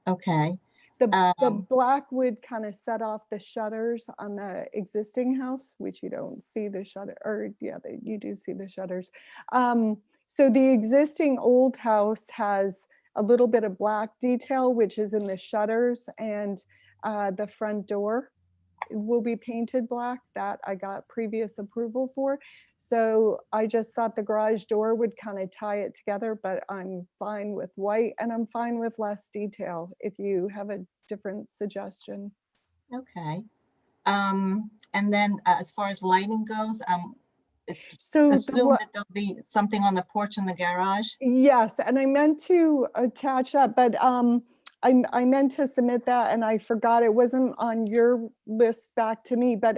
Speaker 1: Okay.
Speaker 14: The black would kind of set off the shutters on the existing house, which you don't see the shutter, or yeah, you do see the shutters. So the existing old house has a little bit of black detail, which is in the shutters, and the front door will be painted black. That I got previous approval for. So I just thought the garage door would kind of tie it together, but I'm fine with white, and I'm fine with less detail if you have a different suggestion.
Speaker 1: Okay. And then as far as lighting goes, it's
Speaker 14: so
Speaker 1: assume that there'll be something on the porch in the garage.
Speaker 14: Yes, and I meant to attach that, but I meant to submit that and I forgot. It wasn't on your list back to me, but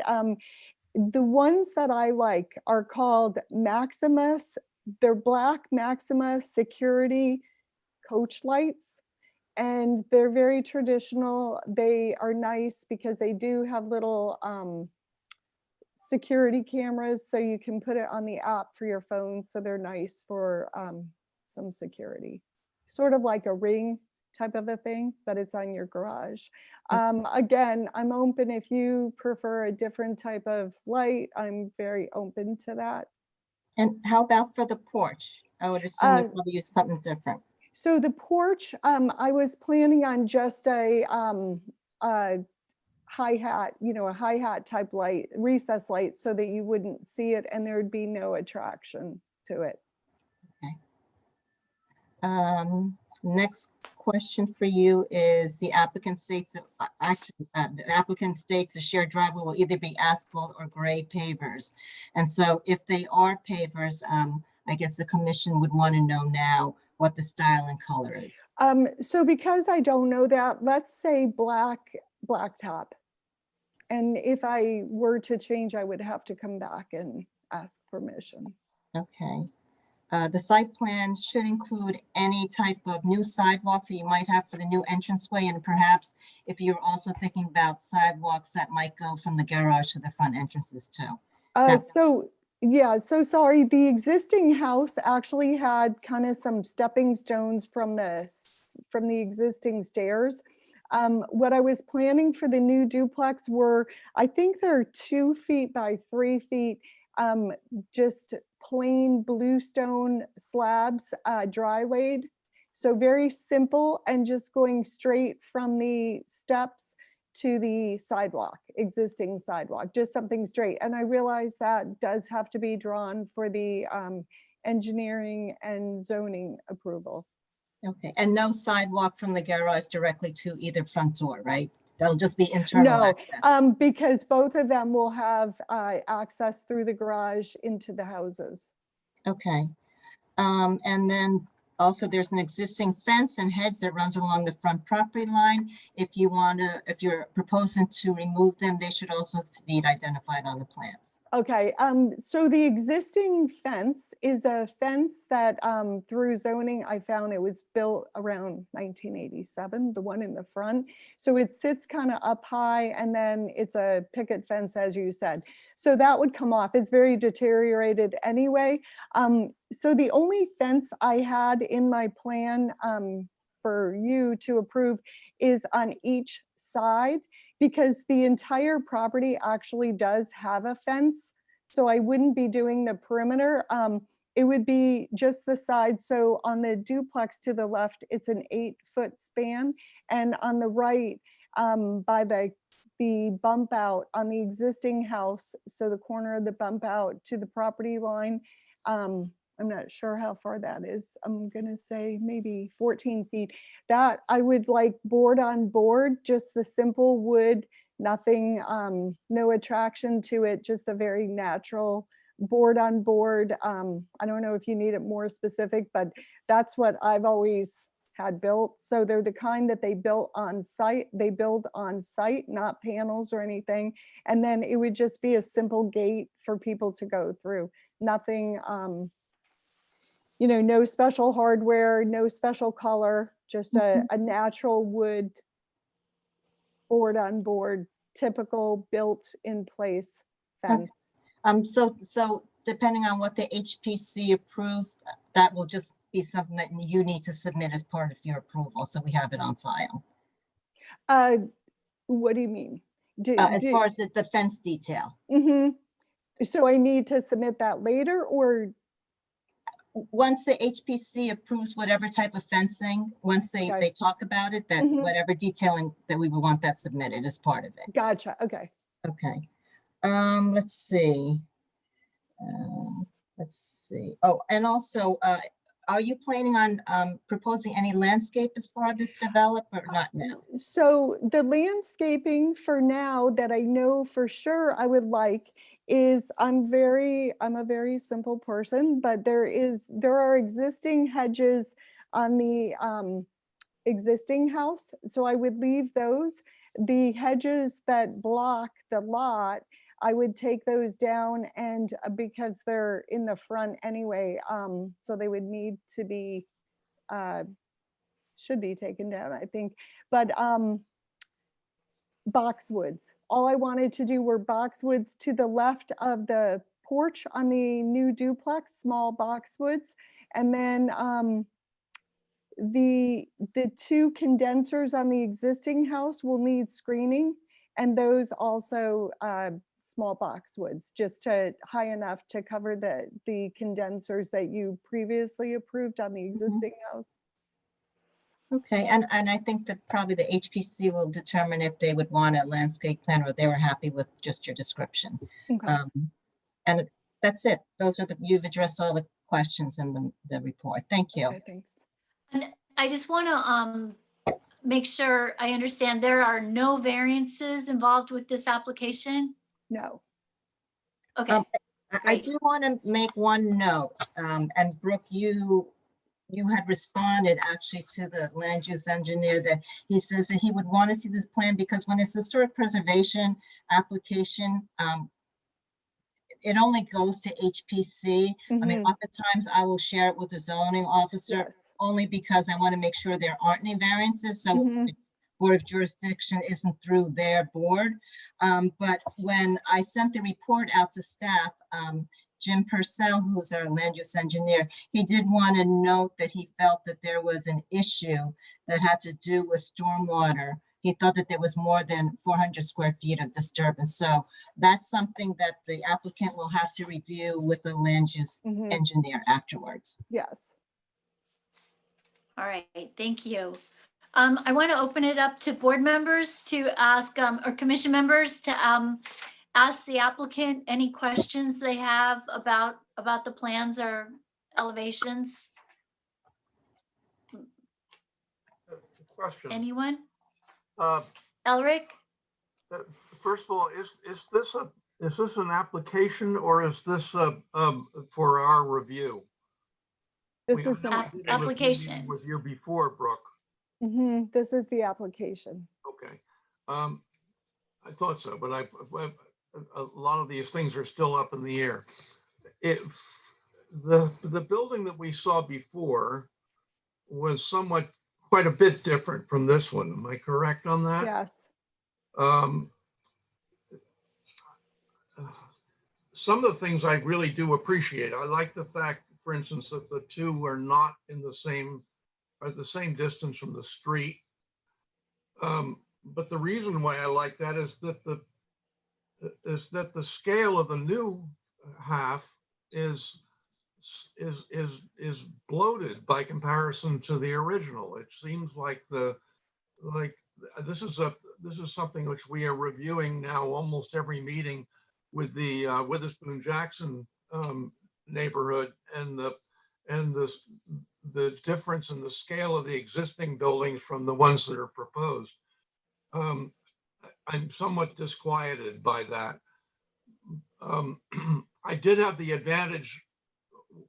Speaker 14: the ones that I like are called Maximus. They're black Maximus security coach lights, and they're very traditional. They are nice because they do have little security cameras, so you can put it on the app for your phone. So they're nice for some security, sort of like a Ring type of a thing, but it's on your garage. Again, I'm open. If you prefer a different type of light, I'm very open to that.
Speaker 1: And how about for the porch? I would assume you'd probably use something different.
Speaker 14: So the porch, I was planning on just a hi-hat, a hi-hat type light, recess light, so that you wouldn't see it and there would be no attraction to it.
Speaker 1: Okay. Next question for you is the applicant states the shared driveway will either be asphalt or gray pavers. And so if they are pavers, I guess the commission would want to know now what the style and color is.
Speaker 14: So because I don't know that, let's say blacktop. And if I were to change, I would have to come back and ask permission.
Speaker 1: Okay. The site plan should include any type of new sidewalks that you might have for the new entranceway, and perhaps if you're also thinking about sidewalks that might go from the garage to the front entrances too.
Speaker 14: So sorry, the existing house actually had kind of some stepping stones from the existing stairs. What I was planning for the new duplex were, I think they're 2 feet by 3 feet, just plain bluestone slabs, dry laid. So very simple, and just going straight from the steps to the sidewalk, existing sidewalk, just something straight. And I realize that does have to be drawn for the engineering and zoning approval.
Speaker 1: Okay, and no sidewalk from the garage directly to either front door, right? They'll just be internal access.
Speaker 14: Because both of them will have access through the garage into the houses.
Speaker 1: Okay, and then Also, there's an existing fence and hedge that runs along the front property line. If you're proposing to remove them, they should also be identified on the plans.
Speaker 14: Okay, so the existing fence is a fence that through zoning, I found it was built around 1987, the one in the front. So it sits kind of up high, and then it's a picket fence, as you said. So that would come off. It's very deteriorated anyway. So the only fence I had in my plan for you to approve is on each side, because the entire property actually does have a fence. So I wouldn't be doing the perimeter. It would be just the side. So on the duplex to the left, it's an 8-foot span. And on the right, by the bump out on the existing house, so the corner of the bump out to the property line, I'm not sure how far that is. I'm gonna say maybe 14 feet. That I would like board on board, just the simple wood, nothing, no attraction to it, just a very natural board on board. I don't know if you need it more specific, but that's what I've always had built. So they're the kind that they built on site. They build on site, not panels or anything. And then it would just be a simple gate for people to go through. Nothing, you know, no special hardware, no special color, just a natural wood board on board, typical built in place fence.
Speaker 1: So depending on what the HPC approves, that will just be something that you need to submit as part of your approval, so we have it on file.
Speaker 14: What do you mean?
Speaker 1: As far as the fence detail.
Speaker 14: So I need to submit that later, or?
Speaker 1: Once the HPC approves whatever type of fencing, once they talk about it, that whatever detailing that we would want that submitted as part of it.
Speaker 14: Gotcha, okay.
Speaker 1: Okay. Let's see. Oh, and also, are you planning on proposing any landscape as part of this develop or not now?
Speaker 14: So the landscaping for now that I know for sure I would like is, I'm a very simple person, but there are existing hedges on the existing house. So I would leave those. The hedges that block the lot, I would take those down, and because they're in the front anyway, so they would need to be, should be taken down, I think. But boxwoods, all I wanted to do were boxwoods to the left of the porch on the new duplex, small boxwoods. And then the two condensers on the existing house will need screening, and those also small boxwoods, just to high enough to cover the condensers that you previously approved on the existing house.
Speaker 1: Okay, and I think that probably the HPC will determine if they would want a landscape plan or they were happy with just your description.
Speaker 14: Okay.
Speaker 1: And that's it. You've addressed all the questions in the report. Thank you.
Speaker 14: Okay, thanks.
Speaker 6: And I just want to make sure I understand there are no variances involved with this application?
Speaker 14: No.
Speaker 6: Okay.
Speaker 1: I do want to make one note, and Brooke, you had responded actually to the land use engineer that he says that he would want to see this plan because when it's a historic preservation application, it only goes to HPC. I mean, oftentimes I will share it with the zoning officer only because I want to make sure there aren't any variances. So the Board of Jurisdiction isn't through their board. But when I sent the report out to staff, Jim Purcell, who's our land use engineer, he did want to note that he felt that there was an issue that had to do with stormwater. He thought that there was more than 400 square feet of disturbance. So that's something that the applicant will have to review with the land use engineer afterwards.
Speaker 14: Yes.
Speaker 6: All right, thank you. I want to open it up to board members to ask, or commission members to ask the applicant any questions they have about the plans or elevations.
Speaker 11: Question.
Speaker 6: Anyone? Elric?
Speaker 11: First of all, is this an application or is this for our review?
Speaker 14: This
Speaker 11: We
Speaker 14: is
Speaker 11: have
Speaker 14: the,
Speaker 11: never did a review
Speaker 6: Application.
Speaker 11: meeting with you before, Brooke.
Speaker 14: this is the application.
Speaker 11: Okay. I thought so, but a lot of these things are still up in the air. If the building that we saw before was somewhat quite a bit different from this one. Am I correct on that?
Speaker 14: Yes.
Speaker 11: Um, some of the things I really do appreciate. I like the fact, for instance, that the two are not in the same, are the same distance from the street. But the reason why I like that is that the scale of the new half is bloated by comparison to the original. It seems like this is something which we are reviewing now almost every meeting with the Witherspoon Jackson neighborhood, and the difference in the scale of the existing buildings from the ones that are proposed. I'm somewhat disquieted by that. I did have the advantage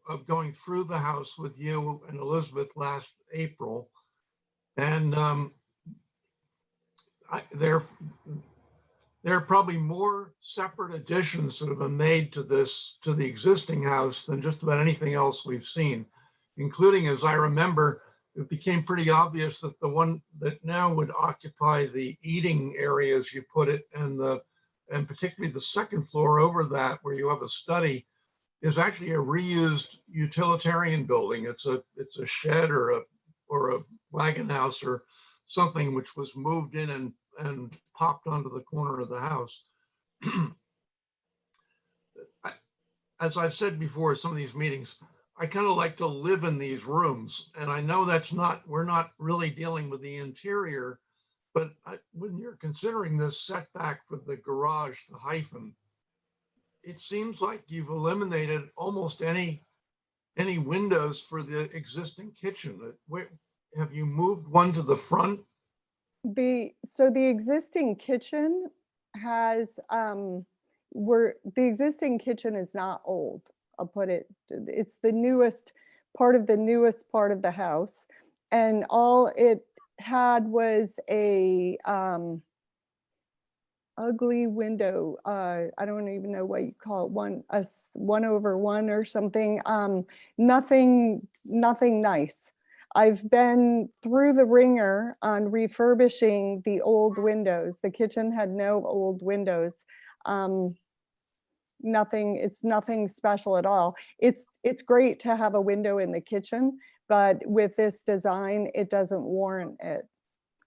Speaker 11: of going through the house with you and Elizabeth last April, and there are probably more separate additions that have been made to the existing house than just about anything else we've seen, including, as I remember, it became pretty obvious that the one that now would occupy the eating area, as you put it, and particularly the second floor over that, where you have a study, is actually a reused utilitarian building. It's a shed or a wagon house or something which was moved in and popped onto the corner of the house. As I've said before, some of these meetings, I kind of like to live in these rooms, and I know we're not really dealing with the interior, but when you're considering this setback for the garage, the hyphen, it seems like you've eliminated almost any windows for the existing kitchen. Have you moved one to the front?
Speaker 14: So the existing kitchen has, the existing kitchen is not old. I'll put it, it's the newest part of the house. And all it had was a ugly window. I don't even know what you call it, a 1/1 or something. Nothing nice. I've been through the ringer on refurbishing the old windows. The kitchen had no old windows. It's nothing special at all. It's great to have a window in the kitchen, but with this design, it doesn't warrant it.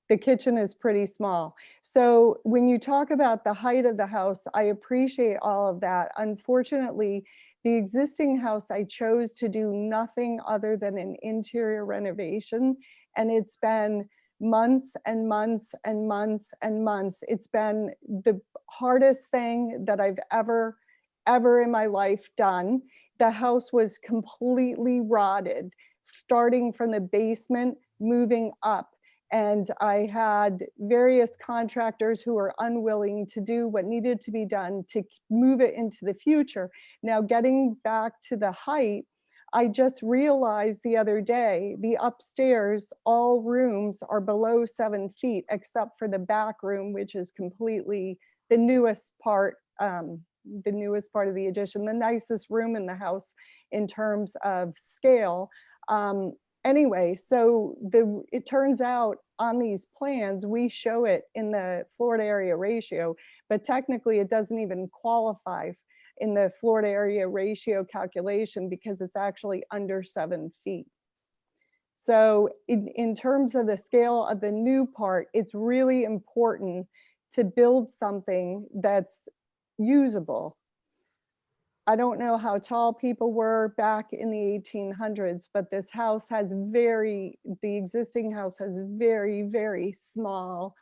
Speaker 14: The kitchen is pretty small. So when you talk about the height of the house, I appreciate all of that. Unfortunately, the existing house, I chose to do nothing other than an interior renovation. And it's been months and months and months and months. It's been the hardest thing that I've ever in my life done. The house was completely rotted, starting from the basement, moving up. And I had various contractors who were unwilling to do what needed to be done to move it into the future. Now, getting back to the height, I just realized the other day, the upstairs, all rooms are below 7 feet, except for the back room, which is completely the newest part of the addition, the nicest room in the house in terms of scale. Anyway, so it turns out on these plans, we show it in the Florida area ratio, but technically it doesn't even qualify in the Florida area ratio calculation because it's actually under 7 feet. So in terms of the scale of the new part, it's really important to build something that's usable. I don't know how tall people were back in the 1800s, but this house has the existing house has very, very small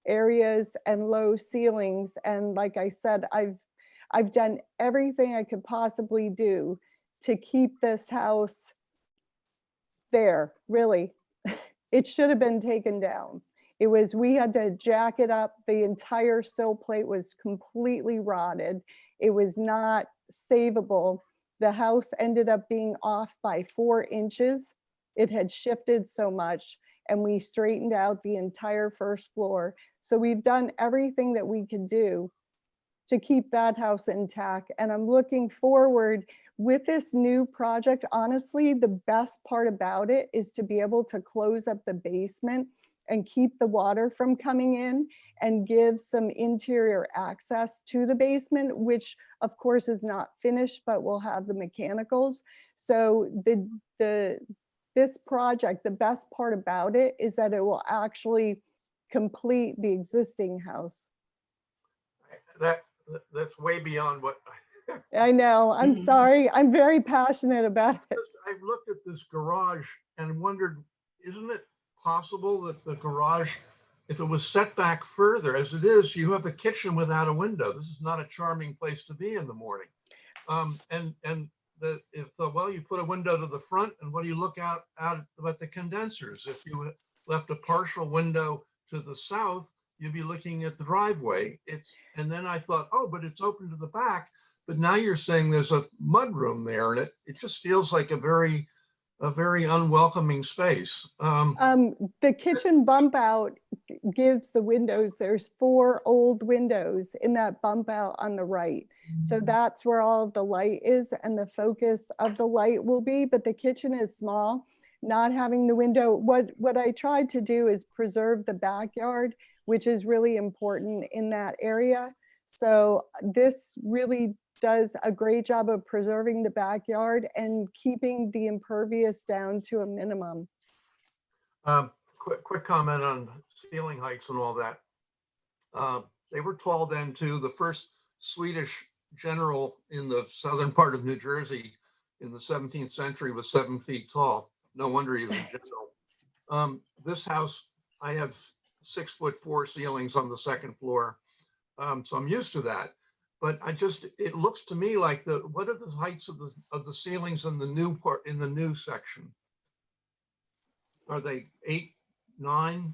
Speaker 14: areas and low ceilings. And like I said, I've done everything I could possibly do to keep this house there, really. It should have been taken down. We had to jack it up. The entire sill plate was completely rotted. It was not savable. The house ended up being off by 4 inches. It had shifted so much, and we straightened out the entire first floor. So we've done everything that we could do to keep that house intact. And I'm looking forward with this new project. Honestly, the best part about it is to be able to close up the basement and keep the water from coming in and give some interior access to the basement, which of course is not finished, but we'll have the mechanicals. So this project, the best part about it is that it will actually complete the existing house.
Speaker 11: That's way beyond what.
Speaker 14: I know, I'm sorry. I'm very passionate about it.
Speaker 11: I've looked at this garage and wondered, isn't it possible that the garage, if it was set back further, as it is, you have a kitchen without a window. This is not a charming place to be in the morning. Well, you put a window to the front, and what do you look out about the condensers? If you left a partial window to the south, you'd be looking at the driveway. And then I thought, oh, but it's open to the back. But now you're saying there's a mudroom there, and it just feels like a very unwelcoming space.
Speaker 14: The kitchen bump out gives the windows, there's 4 old windows in that bump out on the right. So that's where all of the light is and the focus of the light will be, but the kitchen is small. Not having the window, what I tried to do is preserve the backyard, which is really important in that area. So this really does a great job of preserving the backyard and keeping the impervious down to a minimum.
Speaker 11: Quick comment on ceiling heights and all that. They were tall then too. The first Swedish general in the southern part of New Jersey in the 17th century was 7 feet tall. No wonder he was a general. This house, I have 6'4" ceilings on the second floor. So I'm used to that. But it looks to me like what are the heights of the ceilings in the new part, in the new section? Are they 8, 9?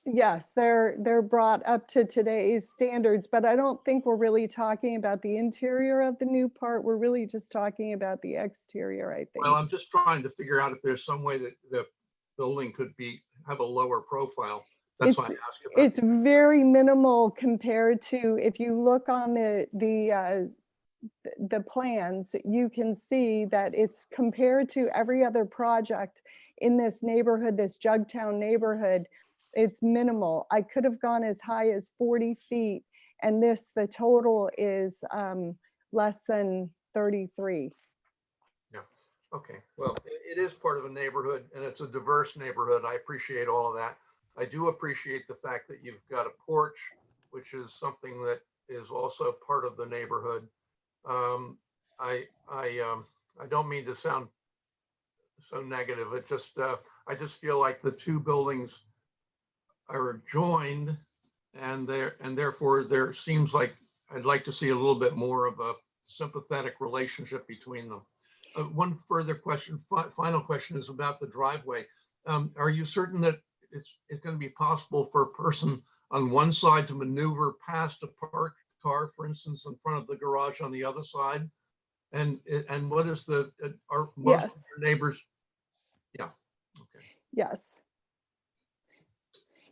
Speaker 14: Yes, they're brought up to today's standards, but I don't think we're really talking about the interior of the new part. We're really just talking about the exterior, I think.
Speaker 11: Well, I'm just trying to figure out if there's some way that the building could have a lower profile. That's why I asked you about
Speaker 14: it's very minimal compared to, if you look on the plans, you can see that it's compared to every other project in this neighborhood, this Jugtown neighborhood, it's minimal. I could have gone as high as 40 feet, and the total is less than 33.
Speaker 11: Yeah, okay. Well, it is part of a neighborhood, and it's a diverse neighborhood. I appreciate all of that. I do appreciate the fact that you've got a porch, which is something that is also part of the neighborhood. I don't mean to sound so negative. I just feel like the two buildings are joined, and therefore there seems like I'd like to see a little bit more of a sympathetic relationship between them. One further question, final question, is about the driveway. Are you certain that it's going to be possible for a person on one side to maneuver past a parked car, for instance, in front of the garage on the other side? And what is are most of your neighbors? Yeah. Okay.
Speaker 14: Yes.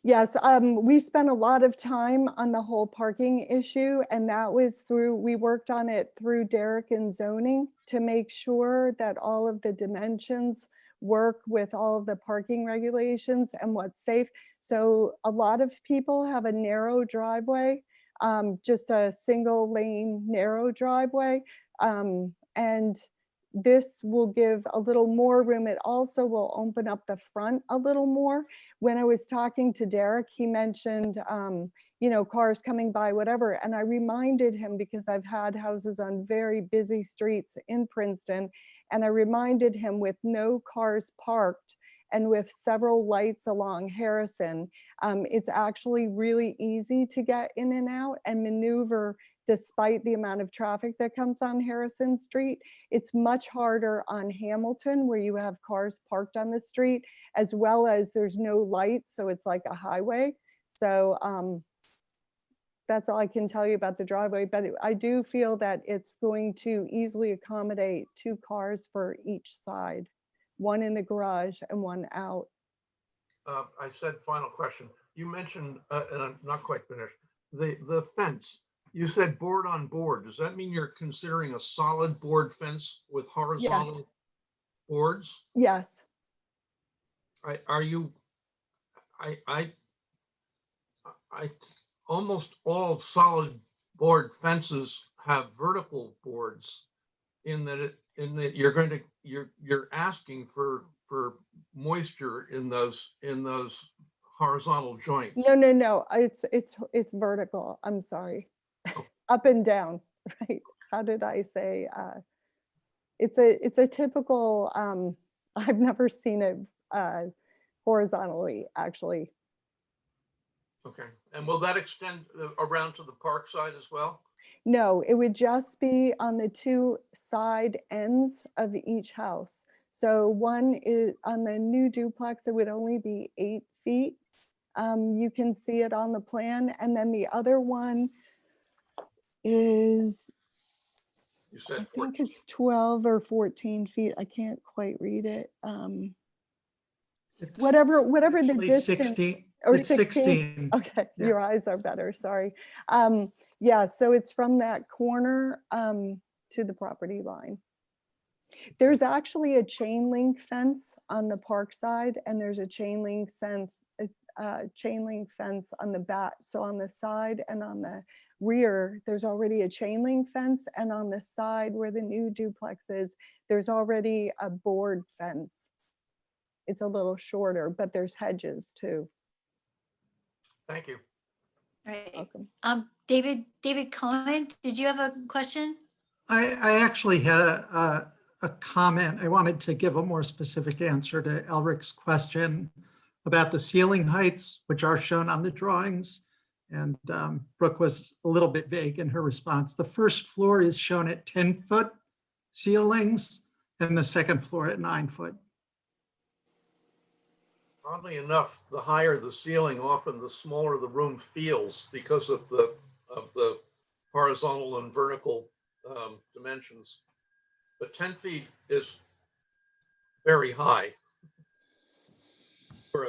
Speaker 14: Yes, we spent a lot of time on the whole parking issue, and that was we worked on it through Derek and zoning to make sure that all of the dimensions work with all of the parking regulations and what's safe. So a lot of people have a narrow driveway, just a single lane narrow driveway. And this will give a little more room. It also will open up the front a little more. When I was talking to Derek, he mentioned, cars coming by, whatever. And I reminded him, because I've had houses on very busy streets in Princeton, and I reminded him, with no cars parked and with several lights along Harrison, it's actually really easy to get in and out and maneuver despite the amount of traffic that comes on Harrison Street. It's much harder on Hamilton, where you have cars parked on the street, as well as there's no lights, so it's like a highway. So That's all I can tell you about the driveway, but I do feel that it's going to easily accommodate 2 cars for each side, one in the garage and one out.
Speaker 11: I said final question. You mentioned, and I'm not quite finished, the fence. You said board on board. Does that mean you're considering a solid board fence with horizontal boards?
Speaker 14: Yes,
Speaker 11: Are you, almost all solid board fences have vertical boards in that you're asking for moisture in those horizontal joints.
Speaker 14: no, it's vertical. I'm sorry. Up and down, right? How did I say? It's a typical, I've never seen it horizontally, actually.
Speaker 11: Okay, and will that extend around to the park side as well?
Speaker 14: No, it would just be on the 2 side ends of each house. So one is on the new duplex, it would only be 8 feet. You can see it on the plan. And then the other one is,
Speaker 11: You
Speaker 14: I
Speaker 11: said
Speaker 14: think
Speaker 11: 14.
Speaker 14: it's 12 or 14 feet. I can't quite read it.
Speaker 12: It's
Speaker 14: Whatever the
Speaker 12: actually
Speaker 14: distance.
Speaker 12: 16.
Speaker 14: Or
Speaker 12: It's 16.
Speaker 14: Okay,
Speaker 12: Yeah.
Speaker 14: your eyes are better, sorry. Yeah, so it's from that corner to the property line. There's actually a chain link fence on the park side, and there's a chain link fence on the back. So on the side and on the rear, there's already a chain link fence, and on the side where the new duplex is, there's already a board fence. It's a little shorter, but there's hedges too.
Speaker 11: Thank you.
Speaker 6: Right.
Speaker 14: Welcome.
Speaker 6: David Cohen, did you have a question?
Speaker 12: I actually had a comment. I wanted to give a more specific answer to Elric's question about the ceiling heights, which are shown on the drawings. And Brooke was a little bit vague in her response. The first floor is shown at 10-foot ceilings and the second floor at 9-foot.
Speaker 11: Oddly enough, the higher the ceiling, often the smaller the room feels because of the horizontal and vertical dimensions. But 10 feet is very high for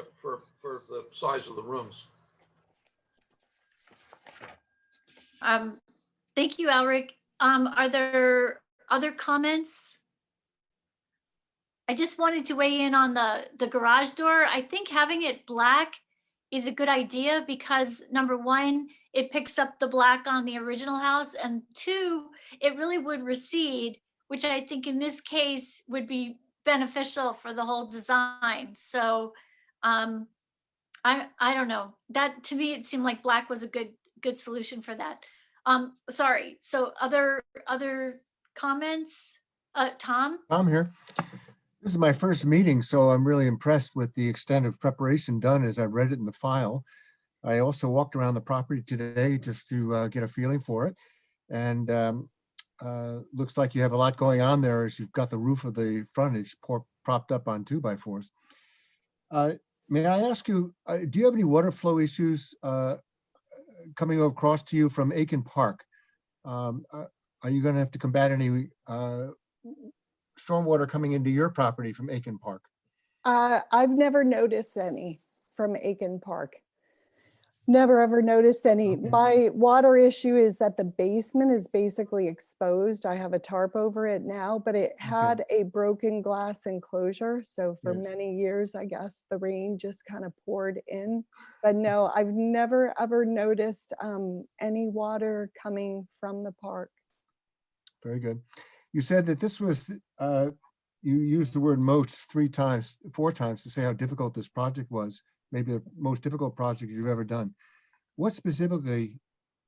Speaker 11: the size of the rooms.
Speaker 6: Thank you, Alric. Are there other comments? I just wanted to weigh in on the garage door. I think having it black is a good idea because number one, it picks up the black on the original house, and 2, it really would recede, which I think in this case would be beneficial for the whole design. So I don't know. That to me, it seemed like black was a good solution for that. Sorry. So other comments? Tom?
Speaker 9: I'm here. This is my first meeting, so I'm really impressed with the extent of preparation done as I read it in the file. I also walked around the property today just to get a feeling for it. And looks like you have a lot going on there as you've got the roof of the frontage propped up on 2x4s. May I ask you, do you have any water flow issues coming across to you from Aiken Park? Are you going to have to combat any stormwater coming into your property from Aiken Park?
Speaker 14: I've never noticed any from Aiken Park. Never ever noticed any.
Speaker 9: Okay.
Speaker 14: My water issue is that the basement is basically exposed. I have a tarp over it now, but it had a broken glass enclosure. So for
Speaker 9: Yes.
Speaker 14: many years, I guess the rain just kind of poured in. But no, I've never ever noticed any water coming from the park.
Speaker 9: Very good. You said that this was, you used the word most 4 times to say how difficult this project was, maybe the most difficult project you've ever done. What specifically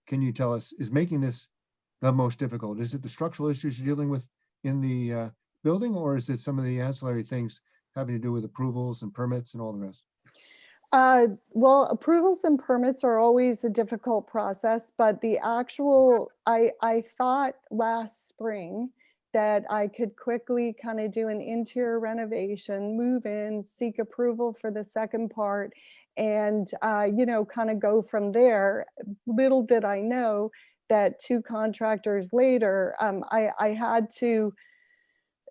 Speaker 9: can you tell us is making this the most difficult? Is it the structural issues you're dealing with in the building, or is it some of the ancillary things having to do with approvals and permits and all the rest?
Speaker 14: Well, approvals and permits are always a difficult process, but the actual, I thought last spring that I could quickly kind of do an interior renovation, move in, seek approval for the second part, and, you know, kind of go from there. Little did I know that 2 contractors later, I had to,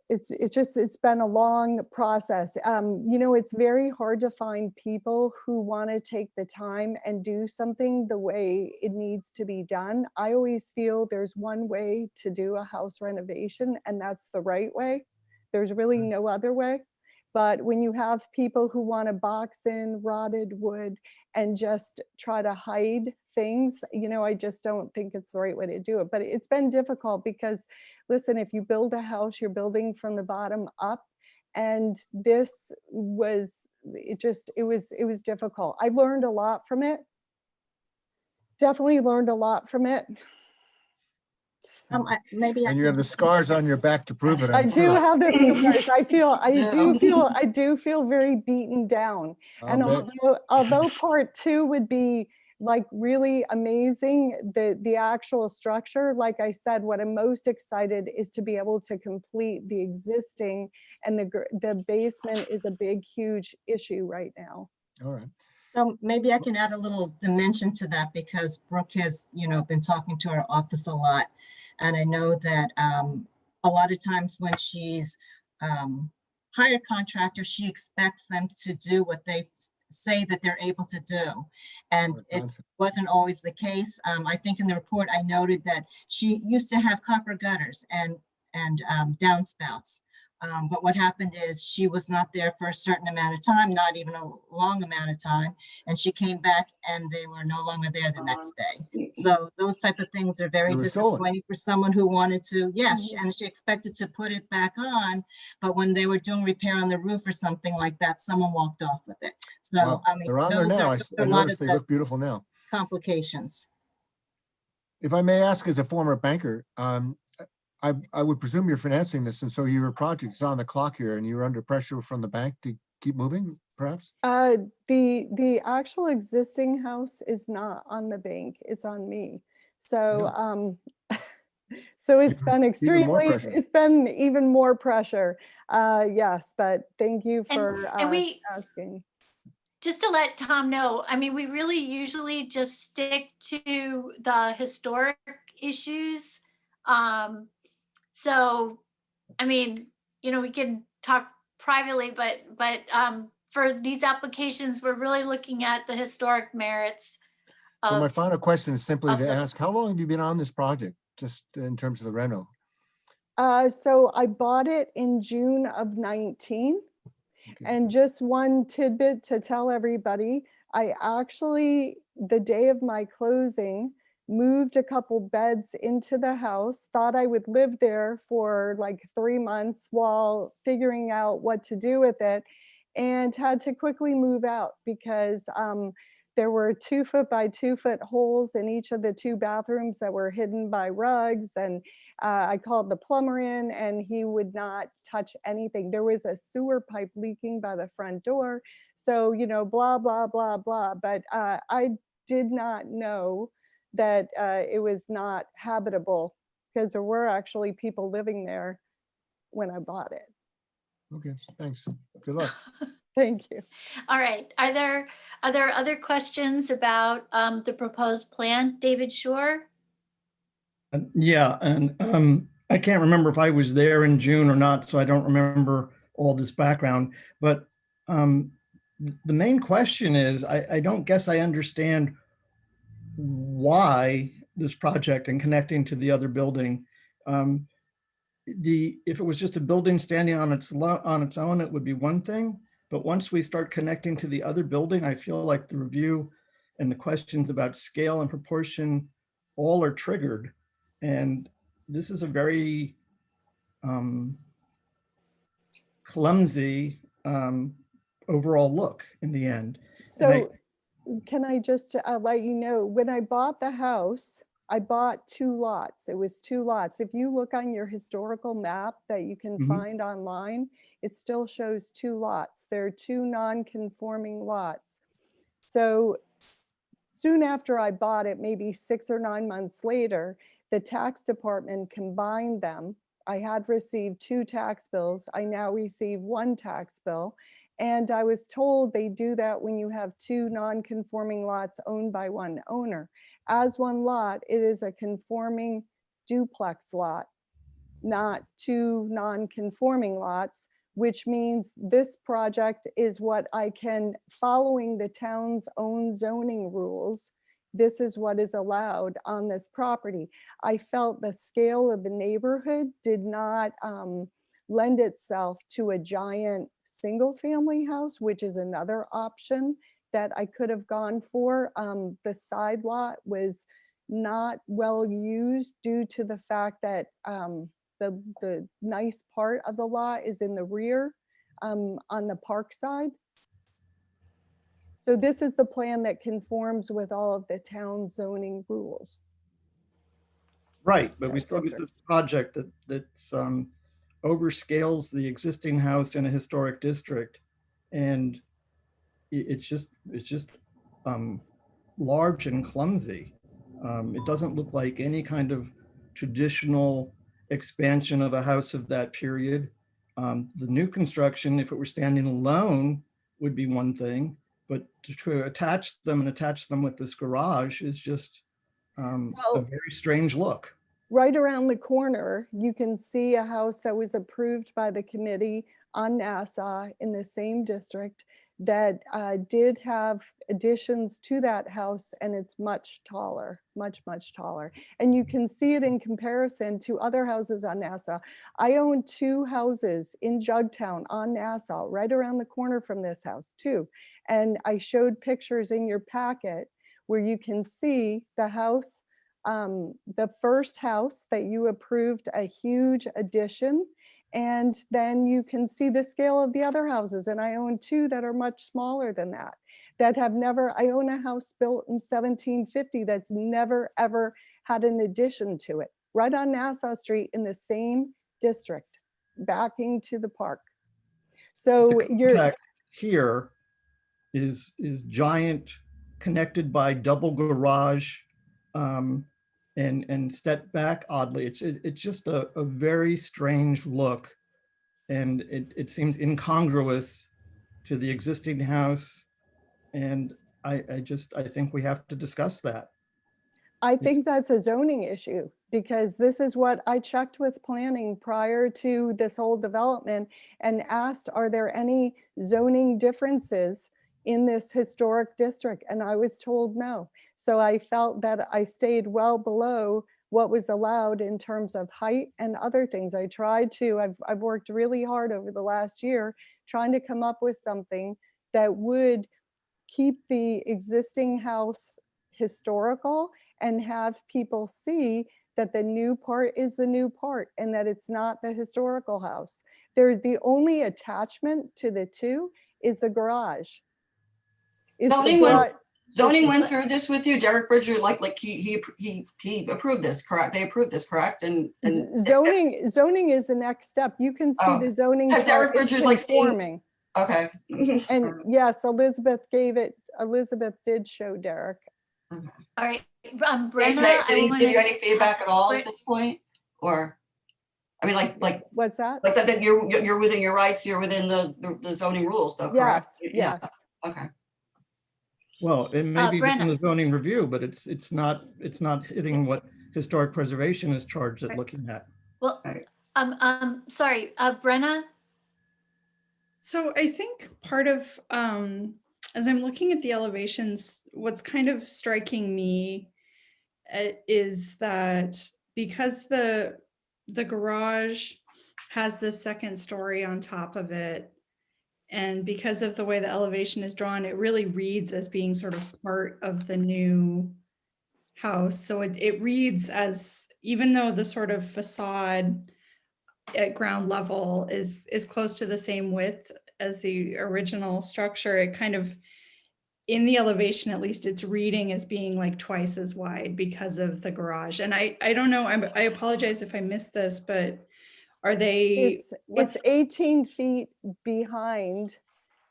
Speaker 14: it's been a long process. You know, it's very hard to find people who want to take the time and do something the way it needs to be done. I always feel there's one way to do a house renovation, and that's the right way. There's really no other way. But when you have people who want to box in rotted wood and just try to hide things, you know, I just don't think it's the right way to do it. But it's been difficult because, listen, if you build a house, you're building from the bottom up. And this was, it was difficult. I learned a lot from it. Definitely learned a lot from it.
Speaker 1: Maybe I
Speaker 9: And you
Speaker 1: could
Speaker 9: have the
Speaker 1: just-
Speaker 9: scars on your back to prove it.
Speaker 14: I
Speaker 9: I'm
Speaker 14: do
Speaker 9: sure.
Speaker 14: have the scars. I do feel very beaten down.
Speaker 9: I'll
Speaker 14: And
Speaker 9: bet.
Speaker 14: although part 2 would be like really amazing, the actual structure, like I said, what I'm most excited is to be able to complete the existing, and the basement is a big, huge issue right now.
Speaker 9: All right.
Speaker 1: So maybe I can add a little dimension to that, because Brooke has, you know, been talking to our office a lot. And I know that a lot of times when she's hired contractors, she expects them to do what they say that they're able to do. And it wasn't always the case. I think in the report, I noted that she used to have copper gutters and downspouts. But what happened is she was not there for a certain amount of time, not even a long amount of time. And she came back and they were no longer there the next day. So those type of things are very disappointing for someone who wanted to, yes, and she expected to put it back on. But when they were doing repair on the roof or something like that, someone walked off with it. So,
Speaker 9: Well,
Speaker 1: I mean,
Speaker 9: they're on there
Speaker 1: those
Speaker 9: now.
Speaker 1: are
Speaker 9: I
Speaker 1: a lot
Speaker 9: noticed
Speaker 1: of
Speaker 9: they
Speaker 1: the
Speaker 9: look beautiful now.
Speaker 1: complications.
Speaker 9: If I may ask, as a former banker, I would presume you're financing this, and so your project is on the clock here, and you're under pressure from the bank to keep moving, perhaps?
Speaker 14: The actual existing house is not on the bank, it's on me. So so it's been extremely, it's been even more pressure. Yes, but thank you for asking.
Speaker 6: Just to let Tom know, I mean, we really usually just stick to the historic issues. So, I mean, you know, we can talk privately, but for these applications, we're really looking at the historic merits.
Speaker 9: So my final question is simply to ask, how long have you been on this project, just in terms of the reno?
Speaker 14: So I bought it in June of 19. Okay. And just one tidbit to tell everybody, I actually, the day of my closing, moved a couple beds into the house, thought I would live there for like 3 months while figuring out what to do with it, and had to quickly move out because there were 2 foot by 2 foot holes in each of the 2 bathrooms that were hidden by rugs. And I called the plumber in and he would not touch anything. There was a sewer pipe leaking by the front door. So, you know, blah, blah, blah, blah. But I did not know that it was not habitable, because there were actually people living there when I bought it.
Speaker 9: Okay, thanks. Good luck.
Speaker 14: Thank you.
Speaker 6: All right. Are there other questions about the proposed plan? David Shore?
Speaker 7: Yeah, and I can't remember if I was there in June or not, so I don't remember all this background. But the main question is, I don't guess I understand why this project and connecting to the other building. If it was just a building standing on its own, it would be one thing. But once we start connecting to the other building, I feel like the review and the questions about scale and proportion all are triggered. And this is a very clumsy overall look in the end.
Speaker 14: So can I just let you know, when I bought the house, I bought 2 lots. It was 2 lots. If you look on your historical map that you can find online, it still shows 2 lots. There are 2 non-conforming lots. So soon after I bought it, maybe 6 or 9 months later, the tax department combined them. I had received 2 tax bills. I now receive 1 tax bill. And I was told they do that when you have two non-conforming lots owned by one owner. As one lot, it is a conforming duplex lot, not two non-conforming lots, which means this project is what I can, following the town's own zoning rules, this is what is allowed on this property. I felt the scale of the neighborhood did not lend itself to a giant single family house, which is another option that I could have gone for. The side lot was not well used due to the fact that the nice part of the lot is in the rear on the park side. So this is the plan that conforms with all of the town zoning rules.
Speaker 7: Right, but we
Speaker 14: That
Speaker 7: still get
Speaker 14: district.
Speaker 7: this project that's overscales the existing house in a historic district. And it's just large and clumsy. It doesn't look like any kind of traditional expansion of a house of that period. The new construction, if it were standing alone, would be one thing, but to attach them with this garage is just a very strange look.
Speaker 14: Right around the corner, you can see a house that was approved by the committee on Nassau in the same district that did have additions to that house, and it's much taller, much taller. And you can see it in comparison to other houses on Nassau. I own two houses in Jugtown on Nassau, right around the corner from this house too. And I showed pictures in your packet where you can see the house, the first house that you approved, a huge addition. And then you can see the scale of the other houses. And I own two that are much smaller than that have never, I own a house built in 1750 that's never, ever had an addition to it, right on Nassau Street in the same district, backing to the park. So
Speaker 7: The here is giant, connected by double garage, and step back oddly. It's just a very strange look, and it seems incongruous to the existing house. And I think we have to discuss that.
Speaker 14: I think that's a zoning issue, because this is what I checked with planning prior to this whole development and asked, are there any zoning differences in this historic district? And I was told no. So I felt that I stayed well below what was allowed in terms of height and other things. I tried to, I've worked really hard over the last year trying to come up with something that would keep the existing house historical and have people see that the new part is the new part and that it's not the historical house. The only attachment to the two is the garage.
Speaker 4: Zoning went through this with you, Derek Bridger, like he approved this, correct? They approved this, correct? And
Speaker 14: zoning is the next step. You can see the zoning chart.
Speaker 4: Derek Bridger like
Speaker 14: forming.
Speaker 4: Okay.
Speaker 14: And yes, Elizabeth did show Derek.
Speaker 6: All right,
Speaker 4: Brenna,
Speaker 6: Brenna,
Speaker 4: did he give you any feedback at all at this point? Or, I mean, like
Speaker 14: what's that?
Speaker 4: Like that you're within your rights, you're within the zoning rules, though, correct?
Speaker 14: Yes.
Speaker 4: Okay.
Speaker 7: Well, it may be
Speaker 6: Brenna.
Speaker 7: in the zoning review, but it's not hitting what historic preservation is charged at looking at.
Speaker 6: Well, sorry, Brenna.
Speaker 3: So I think part of, as I'm looking at the elevations, what's kind of striking me is that because the garage has the second story on top of it, and because of the way the elevation is drawn, it really reads as being sort of part of the new house. So it reads as, even though the sort of facade at ground level is close to the same width as the original structure, it kind of, in the elevation at least, it's reading as being like twice as wide because of the garage. And I don't know, I apologize if I missed this, but are they?
Speaker 14: It's 18 feet behind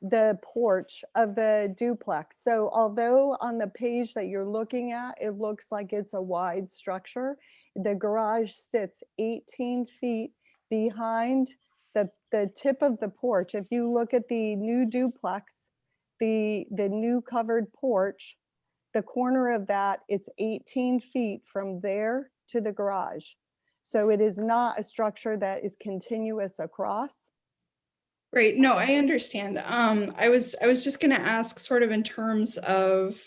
Speaker 14: the porch of the duplex. So although on the page that you're looking at, it looks like it's a wide structure, the garage sits 18 feet behind the tip of the porch, if you look at the new duplex, the new covered porch, the corner of that, it's 18 feet from there to the garage. So it is not a structure that is continuous across.
Speaker 3: Right, no, I understand. I was just gonna ask sort of in terms of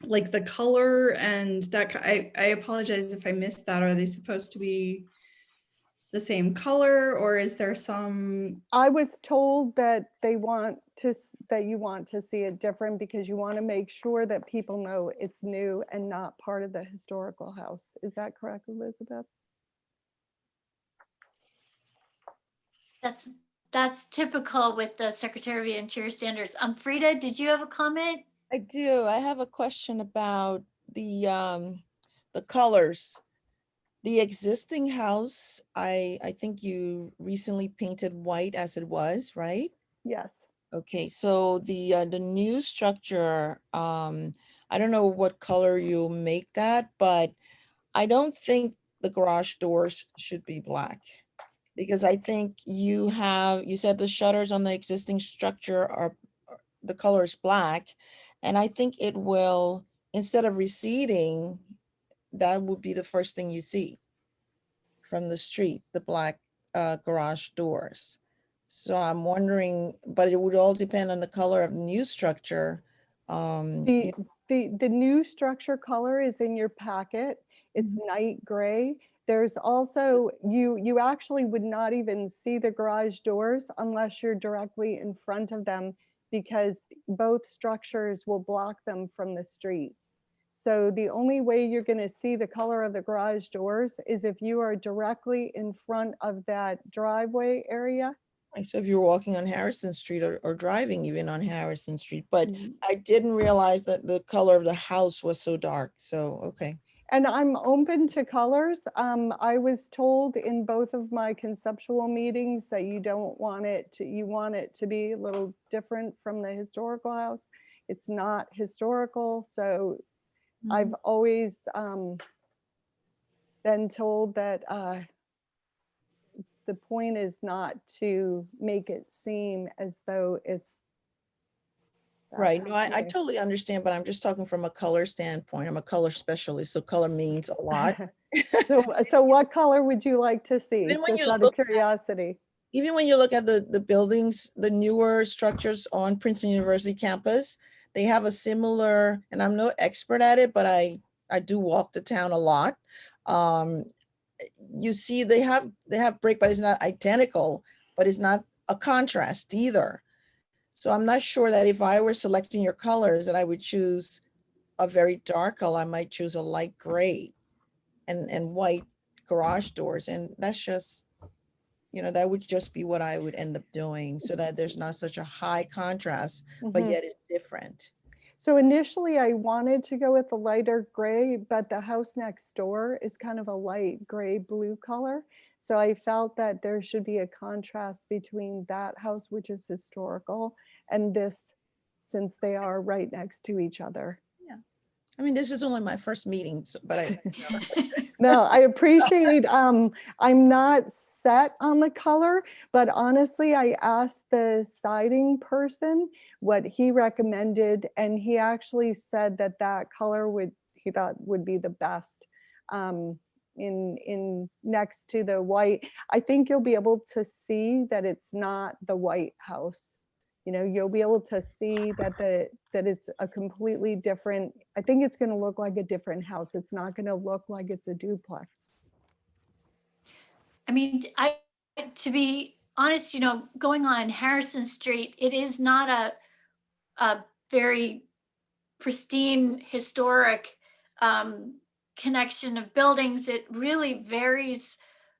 Speaker 3: like the color and that, I apologize if I missed that. Are they supposed to be the same color, or is there some?
Speaker 14: I was told that they want to, that you want to see it different because you want to make sure that people know it's new and not part of the historical house. Is that correct, Elizabeth?
Speaker 6: That's typical with the Secretary of the Interior Standards. Frida, did you have a comment?
Speaker 8: I do. I have a question about the colors. The existing house, I think you recently painted white as it was, right?
Speaker 14: Yes.
Speaker 8: Okay, so the new structure, I don't know what color you'll make that, but I don't think the garage doors should be black. Because I think you said the shutters on the existing structure are, the color is black. And I think it will, instead of receding, that would be the first thing you see from the street, the black garage doors. So I'm wondering, but it would all depend on the color of the new structure.
Speaker 14: The new structure color is in your packet. It's night gray. There's also, you actually would not even see the garage doors unless you're directly in front of them, because both structures will block them from the street. So the only way you're going to see the color of the garage doors is if you are directly in front of that driveway area.
Speaker 8: So if you're walking on Harrison Street or driving even on Harrison Street, but I didn't realize that the color of the house was so dark. So, okay.
Speaker 14: And I'm open to colors. I was told in both of my conceptual meetings that you don't want it to, you want it to be a little different from the historical house. It's not historical. So I've always been told that the point is not to make it seem as though it's
Speaker 8: right. No, I totally understand, but I'm just talking from a color standpoint. I'm a color specialist, so color means a lot.
Speaker 14: So what color would you like to see? Just out of curiosity.
Speaker 8: Even when you look at the buildings, the newer structures on Princeton University campus, they have a similar, and I'm no expert at it, but I do walk the town a lot. You see they have brick, but it's not identical, but it's not a contrast either. So I'm not sure that if I were selecting your colors that I would choose a very dark color. I might choose a light gray and white garage doors. And that's just, that would just be what I would end up doing, so that there's not such a high contrast, but yet it's different.
Speaker 14: So initially I wanted to go with the lighter gray, but the house next door is kind of a light gray blue color. So I felt that there should be a contrast between that house, which is historical, and this, since they are right next to each other.
Speaker 8: Yeah. I mean, this is only my first meeting, so, but
Speaker 14: No, I appreciate, I'm not set on the color, but honestly, I asked the siding person what he recommended, and he actually said that that color he thought would be the best in next to the white. I think you'll be able to see that it's not the white house. You'll be able to see that that it's a completely different, I think it's going to look like a different house. It's not going to look like it's a duplex.
Speaker 6: I mean, to be honest, going on Harrison Street, it is not a very pristine historic connection of buildings. It really varies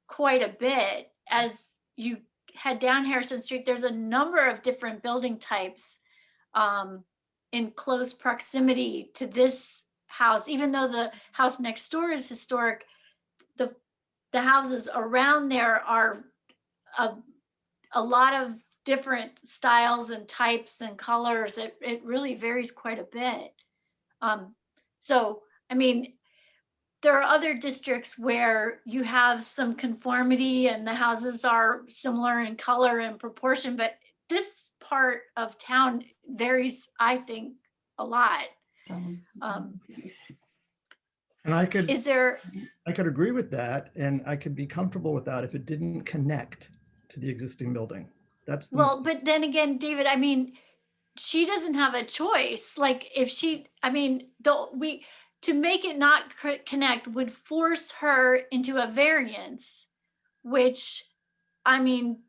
Speaker 6: quite a bit as you head down Harrison Street. There's a number of different building types in close proximity to this house. Even though the house next door is historic, the houses around there are a lot of different styles and types and colors. It really varies quite a bit. So, I mean, there are other districts where you have some conformity and the houses are similar in color and proportion, but this part of town varies, I think, a lot.
Speaker 7: And I could,
Speaker 6: Is there,
Speaker 7: I could agree with that, and I could be comfortable with that if it didn't connect to the existing building. That's the
Speaker 6: well,
Speaker 7: mistake.
Speaker 6: but then again, David, I mean, she doesn't have a choice. Like if she, I mean, to make it not connect would force her into a variance, which, I mean,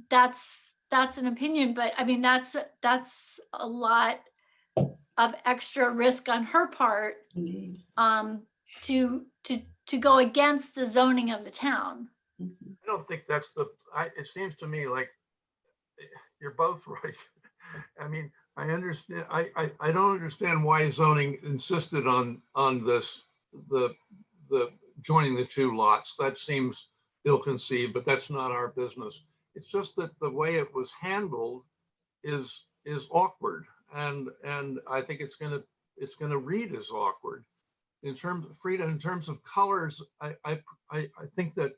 Speaker 6: that's an opinion, but I mean, that's a lot of extra risk on her part,
Speaker 4: Indeed.
Speaker 6: to go against the zoning of the town.
Speaker 11: I don't think that's it seems to me like you're both right. I mean, I understand, I don't understand why zoning insisted on this, the joining the two lots. That seems ill-conceived, but that's not our business. It's just that the way it was handled is awkward. And I think it's gonna read as awkward. In terms of Frida, in terms of colors, I think that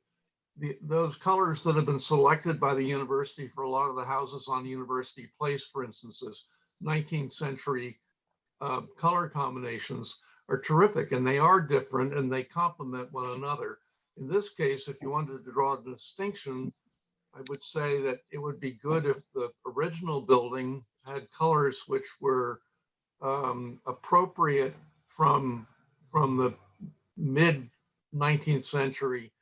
Speaker 11: those colors that have been selected by the university for a lot of the houses on University Place, for instance, as 19th century color combinations are terrific, and they are different and they complement one another. In this case, if you wanted to draw a distinction, I would say that it would be good if the original building had colors which were appropriate from the mid 19th century,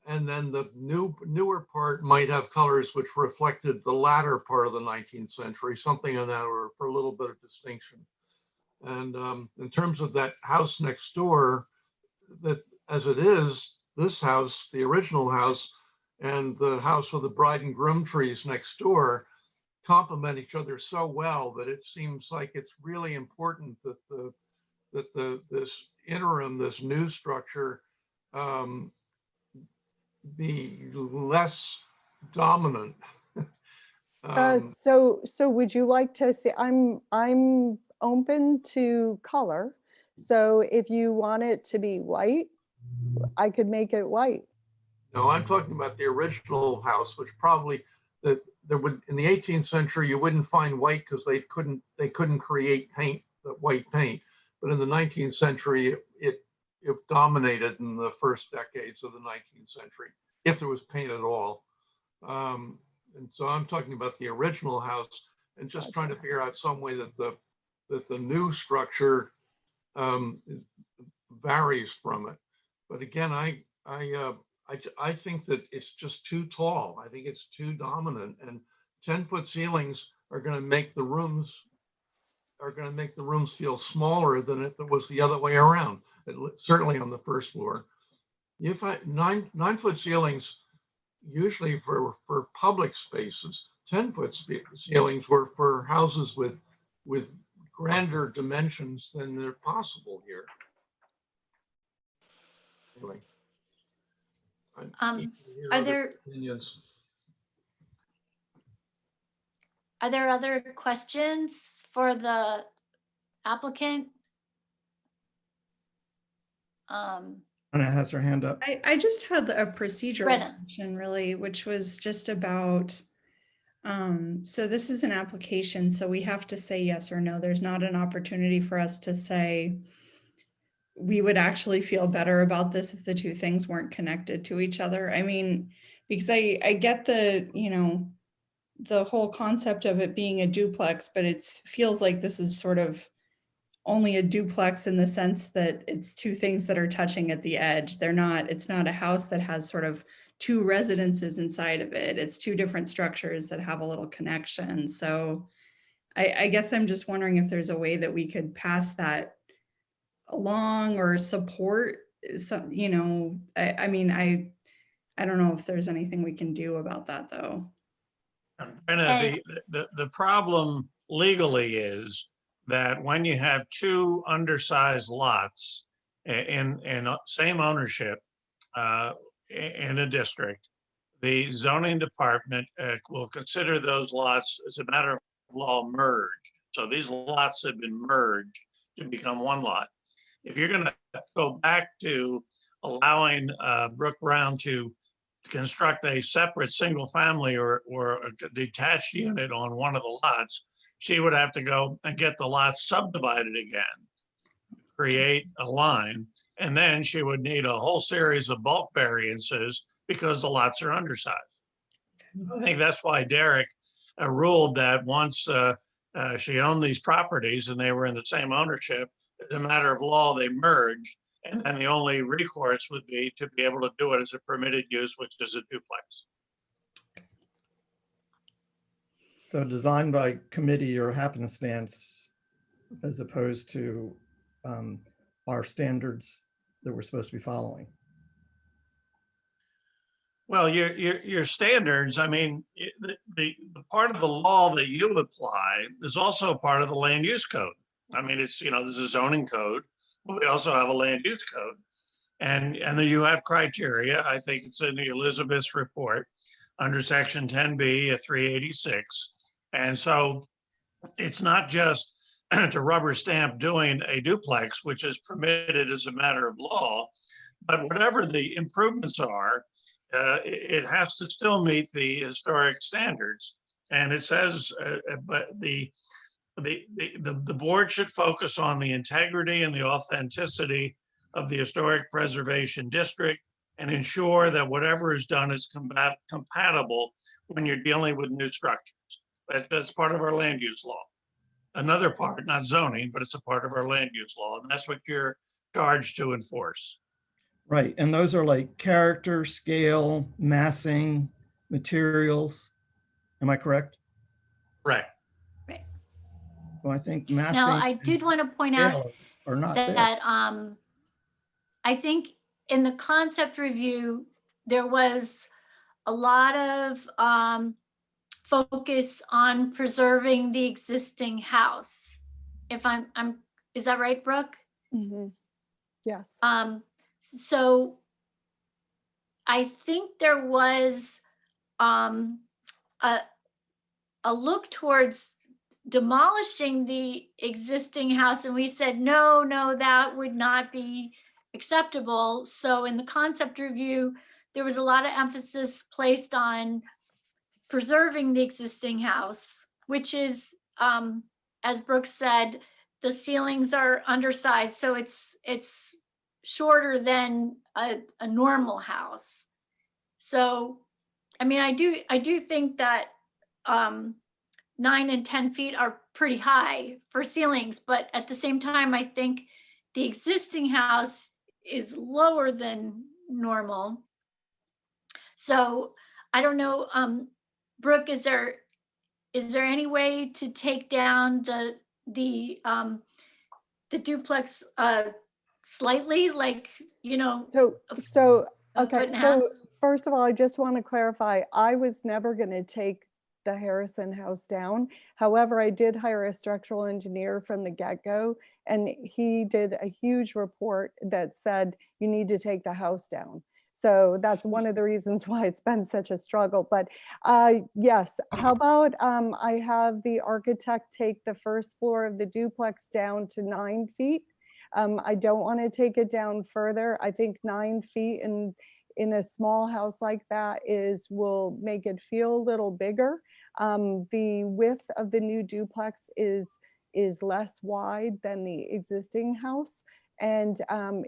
Speaker 11: and then the newer part might have colors which reflected the latter part of the 19th century, something on that, or for a little bit of distinction. And in terms of that house next door, that as it is, this house, the original house, and the house with the bride and groom trees next door complement each other so well that it seems like it's really important that this interim, this new structure, be less dominant.
Speaker 14: So would you like to see, I'm open to color. So if you want it to be white, I could make it white.
Speaker 11: No, I'm talking about the original house, which probably that there would, in the 18th century, you wouldn't find white because they couldn't create paint, white paint. But in the 19th century, it dominated in the first decades of the 19th century, if there was paint at all. And so I'm talking about the original house and just trying to figure out some way that the new structure varies from it. But again, I think that it's just too tall. I think it's too dominant, and 10-foot ceilings are going to make the rooms feel smaller than if it was the other way around. Certainly on the first floor. If 9-foot ceilings, usually for public spaces, 10-foot ceilings were for houses with grander dimensions than they're possible here. Anyway.
Speaker 6: Are there other questions for the applicant?
Speaker 7: Anna has her hand up.
Speaker 3: I just had a procedural
Speaker 6: Brenna.
Speaker 3: question really, which was just about, so this is an application, so we have to say yes or no. There's not an opportunity for us to say, we would actually feel better about this if the two things weren't connected to each other. I mean, because I get the, the whole concept of it being a duplex, but it feels like this is sort of only a duplex in the sense that it's two things that are touching at the edge. It's not a house that has sort of two residences inside of it. It's two different structures that have a little connection. So I guess I'm just wondering if there's a way that we could pass that along or support some, I mean, I don't know if there's anything we can do about that though.
Speaker 2: And the problem legally is that when you have two undersized lots in same ownership in a district, the zoning department will consider those lots as a matter of law merged. So these lots have been merged to become one lot. if you're going to go back to allowing Brooke Brown to construct a separate single family or a detached unit on one of the lots, she would have to go and get the lots subdivided again, create a line, and then she would need a whole series of bulk variances because the lots are undersized. I think that's why Derek ruled that once she owned these properties and they were in the same ownership, as a matter of law, they merged. And then the only recourse would be to be able to do it as a permitted use, which is a duplex.
Speaker 7: So designed by committee or happenstance, as opposed to our standards that we're supposed to be following.
Speaker 2: Well, your standards, I mean, the part of the law that you apply is also part of the land use code. I mean, it's, you know, there's a zoning code, but we also have a land use code. And then you have criteria. I think it's in the Elizabeth's report under section 10B of 386. And so it's not just to rubber stamp doing a duplex, which is permitted as a matter of law, but whatever the improvements are, it has to still meet the historic standards. And it says, but the board should focus on the integrity and the authenticity of the historic preservation district and ensure that whatever is done is compatible when you're dealing with new structures. That's part of our land use law. Another part, not zoning, but it's a part of our land use law, and that's what you're charged to enforce.
Speaker 7: Right, and those are like character, scale, massing, materials. Am I correct?
Speaker 2: Right.
Speaker 6: Right.
Speaker 7: Well, I think massing.
Speaker 6: Now, I did want to point out
Speaker 7: are not there.
Speaker 6: that I think in the concept review, there was a lot of focus on preserving the existing house. If is that right, Brooke?
Speaker 14: Mm-hmm. Yes.
Speaker 6: So I think there was a look towards demolishing the existing house, and we said, no, that would not be acceptable. So in the concept review, there was a lot of emphasis placed on preserving the existing house, which is, as Brooke said, the ceilings are undersized, so it's shorter than a normal house. So, I mean, I do think that 9 and 10 feet are pretty high for ceilings, but at the same time, I think the existing house is lower than normal. So I don't know, Brooke, is there any way to take down the duplex slightly, like, you know?
Speaker 14: So okay, so first of all, I just want to clarify, I was never going to take the Harrison house down. However, I did hire a structural engineer from the get-go, and he did a huge report that said you need to take the house down. So that's one of the reasons why it's been such a struggle. But yes, how about I have the architect take the first floor of the duplex down to 9 feet. I don't want to take it down further. I think 9 feet in a small house like that will make it feel a little bigger. The width of the new duplex is less wide than the existing house. And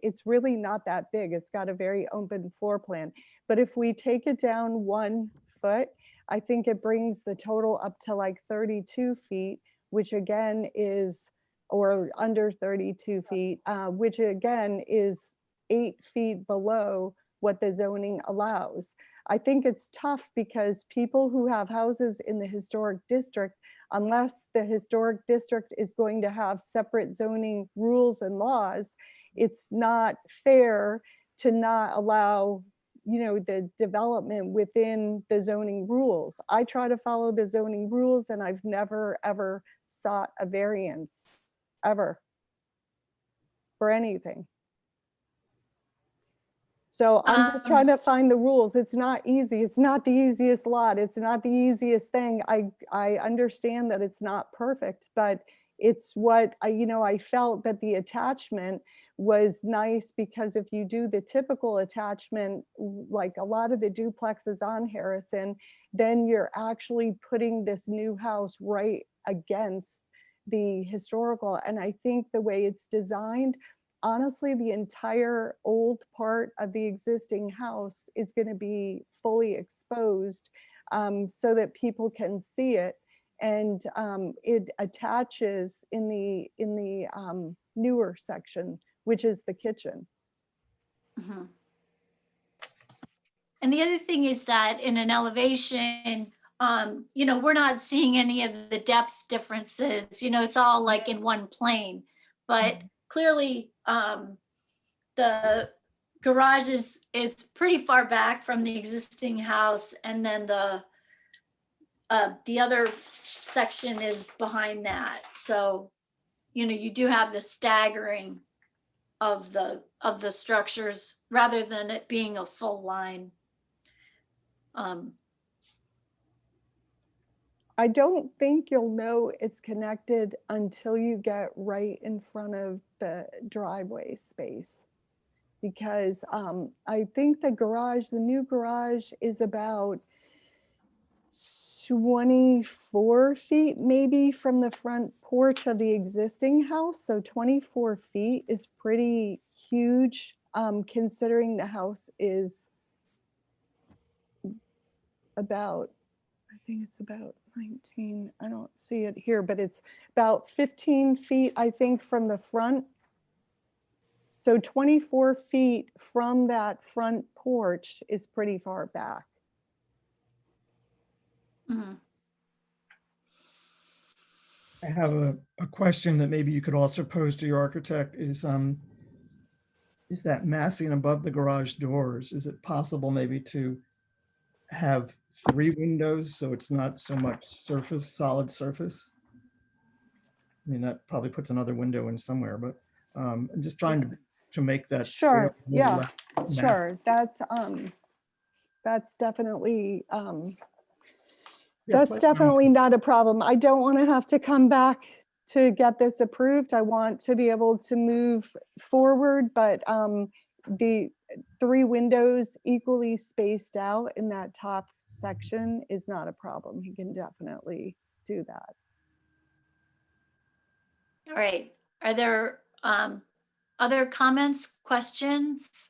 Speaker 14: it's really not that big. It's got a very open floor plan. But if we take it down 1 foot, I think it brings the total up to like 32 feet, which again is, or under 32 feet, which again is 8 feet below what the zoning allows. I think it's tough because people who have houses in the historic district, unless the historic district is going to have separate zoning rules and laws, it's not fair to not allow, you know, the development within the zoning rules. I try to follow the zoning rules, and I've never ever sought a variance ever for anything. So I'm just trying to find the rules. It's not easy. It's not the easiest lot. It's not the easiest thing. I understand that it's not perfect, but it's what I felt that the attachment was nice, because if you do the typical attachment, like a lot of the duplexes on Harrison, then you're actually putting this new house right against the historical. And I think the way it's designed, honestly, the entire old part of the existing house is going to be fully exposed, so that people can see it. And it attaches in the newer section, which is the kitchen.
Speaker 6: Mhm. And the other thing is that in an elevation, we're not seeing any of the depth differences. It's all like in one plane. But clearly, the garage is pretty far back from the existing house, and then the other section is behind that. So, you do have the staggering of the structures rather than it being a full line.
Speaker 14: I don't think you'll know it's connected until you get right in front of the driveway space, because I think the new garage is about 24 feet maybe from the front porch of the existing house. So 24 feet is pretty huge, considering the house is about, I think it's about 19, I don't see it here, but it's about 15 feet, I think, from the front. So 24 feet from that front porch is pretty far back.
Speaker 6: Mhm.
Speaker 7: I have a question that maybe you could also pose to your architect is that massing above the garage doors, is it possible maybe to have 3 windows so it's not so much solid surface? I mean, that probably puts another window in somewhere, but I'm just trying to make that.
Speaker 14: Sure,
Speaker 7: stair a little
Speaker 14: yeah,
Speaker 7: less
Speaker 14: sure. That's definitely,
Speaker 7: Yeah,
Speaker 14: that's
Speaker 7: play around.
Speaker 14: definitely not a problem. I don't want to have to come back to get this approved. I want to be able to move forward, but the 3 windows equally spaced out in that top section is not a problem. He can definitely do that.
Speaker 6: All right. Are there other comments, questions?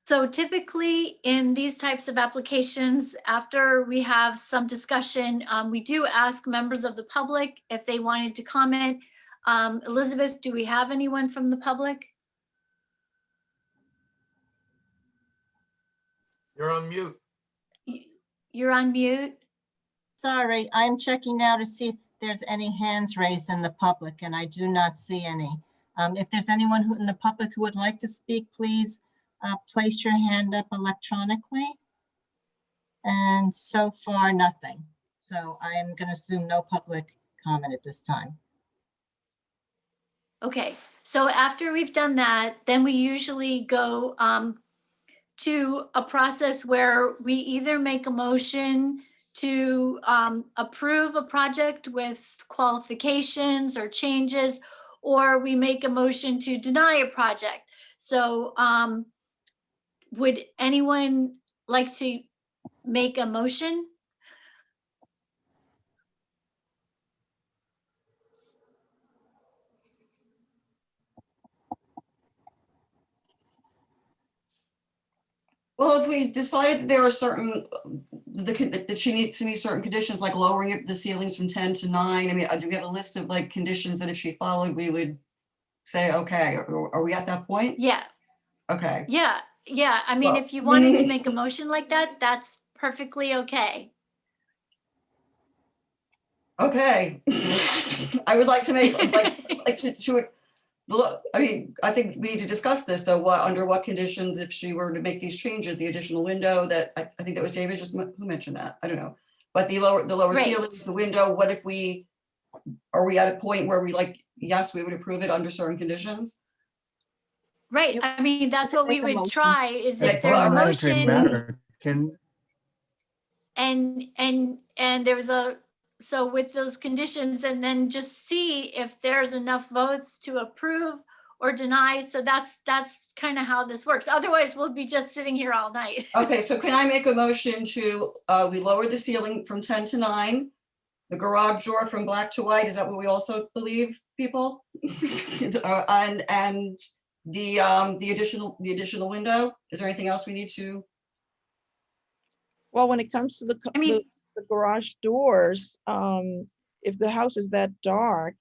Speaker 6: So typically in these types of applications, after we have some discussion, we do ask members of the public if they wanted to comment. Elizabeth, do we have anyone from the public?
Speaker 11: You're on mute.
Speaker 6: You're on mute.
Speaker 1: Sorry, I'm checking now to see if there's any hands raised in the public, and I do not see any. If there's anyone who in the public who would like to speak, please place your hand up electronically. And so far, nothing. So I am going to assume no public comment at this time.
Speaker 6: Okay, so after we've done that, then we usually go to a process where we either make a motion to approve a project with qualifications or changes, or we make a motion to deny a project. So would anyone like to make a motion?
Speaker 4: Well, if we decide that there are certain, that she needs to meet certain conditions, like lowering the ceilings from 10 to 9, I mean, do we have a list of like conditions that if she followed, we would say, okay, are we at that point?
Speaker 6: Yeah.
Speaker 4: Okay.
Speaker 6: Yeah. I mean,
Speaker 4: Well-
Speaker 6: if you wanted to make a motion like that, that's perfectly okay.
Speaker 4: Okay. I would like to make, I mean, I think we need to discuss this though, under what conditions, if she were to make these changes, the additional window that, I think that was David who mentioned that, I don't know. But the lower
Speaker 6: Right.
Speaker 4: ceilings, the window, what if are we at a point where we yes, we would approve it under certain conditions?
Speaker 6: Right. I mean, that's what we
Speaker 1: Make a
Speaker 6: would
Speaker 1: motion.
Speaker 6: try is
Speaker 9: As
Speaker 6: if there's a
Speaker 9: parliamentary
Speaker 6: motion
Speaker 9: matter, can,
Speaker 6: and there was a So with those conditions, and then just see if there's enough votes to approve or deny. So that's kind of how this works. Otherwise, we'll be just sitting here all night.
Speaker 4: Okay, so can I make a motion to, we lower the ceiling from 10 to 9? The garage door from black to white, is that what we also believe, people? And the additional window, is there anything else we need to?
Speaker 8: Well, when it comes to
Speaker 6: I mean,
Speaker 8: the garage doors, if the house is that dark,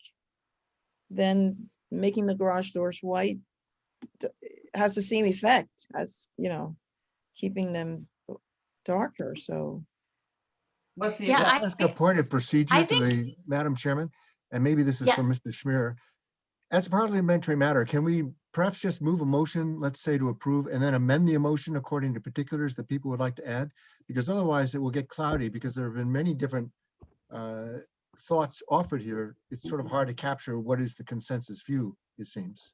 Speaker 8: then making the garage doors white has the same effect as, keeping them darker, so.
Speaker 4: What's the?
Speaker 6: Yeah,
Speaker 9: Ask a point of procedure
Speaker 6: I
Speaker 9: to the Madam Chairman, and maybe this is for
Speaker 6: Yes.
Speaker 9: Mr. Schmier. As a parliamentary matter, can we perhaps just move a motion, let's say to approve, and then amend the motion according to particulars that people would like to add? Because otherwise it will get cloudy, because there have been many different thoughts offered here. It's sort of hard to capture what is the consensus view, it seems.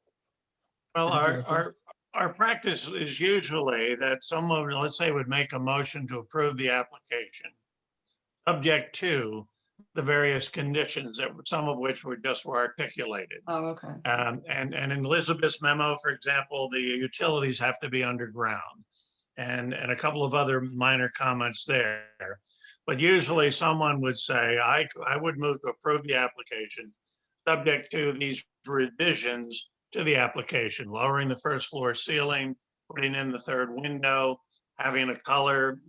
Speaker 2: Well,
Speaker 9: Anything like
Speaker 2: our practice is usually that someone, let's say, would make a motion to approve the application, subject to the various conditions, that some of which were articulated.
Speaker 4: Oh, okay.
Speaker 2: And in Elizabeth's memo, for example, the utilities have to be underground, and a couple of other minor comments there. But usually someone would say, I would move to approve the application, subject to these revisions to the application, lowering the first floor ceiling, putting in the third window, having a color,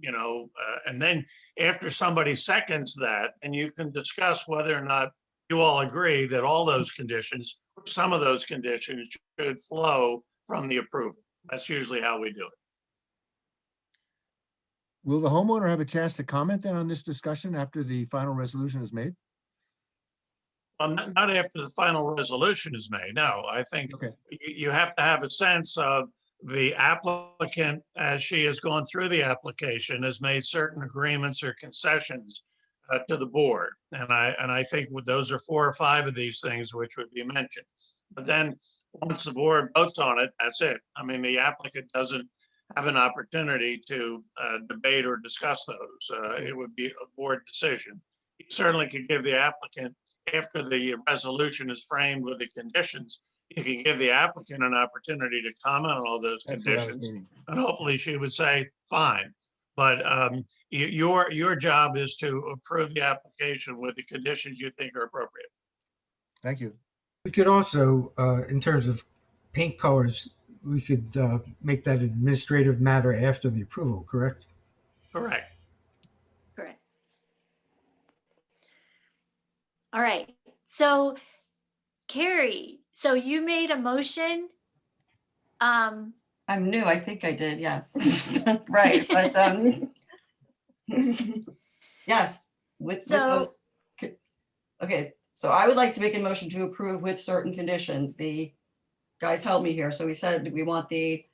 Speaker 2: and then after somebody seconds that, and you can discuss whether or not you all agree that all those conditions, some of those conditions should flow from the approval. That's usually how we do it.
Speaker 9: Will the homeowner have a chance to comment then on this discussion after the final resolution is made?
Speaker 2: Well, not after the final resolution is made. No, I think
Speaker 9: Okay.
Speaker 2: you have to have a sense of the applicant, as she has gone through the application, has made certain agreements or concessions to the board. And I think those are 4 or 5 of these things which would be mentioned. But then once the board votes on it, that's it. I mean, the applicant doesn't have an opportunity to debate or discuss those. It would be a board decision. You certainly could give the applicant, after the resolution is framed with the conditions, you can give the applicant an opportunity to comment on all those
Speaker 9: That's what I was
Speaker 2: conditions,
Speaker 9: meaning.
Speaker 2: and hopefully she would say, fine. But your job is to approve the application with the conditions you think are appropriate.
Speaker 9: Thank you.
Speaker 5: We could also, in terms of paint colors, we could make that an administrative matter after the approval, correct?
Speaker 2: Correct.
Speaker 6: correct. All right. So Carrie, so you made a motion.
Speaker 4: I'm new, I think I did, yes. Right, but yes, with those. Okay, so I would like to make a motion to approve with certain conditions. The guys helped me here. So we said we want the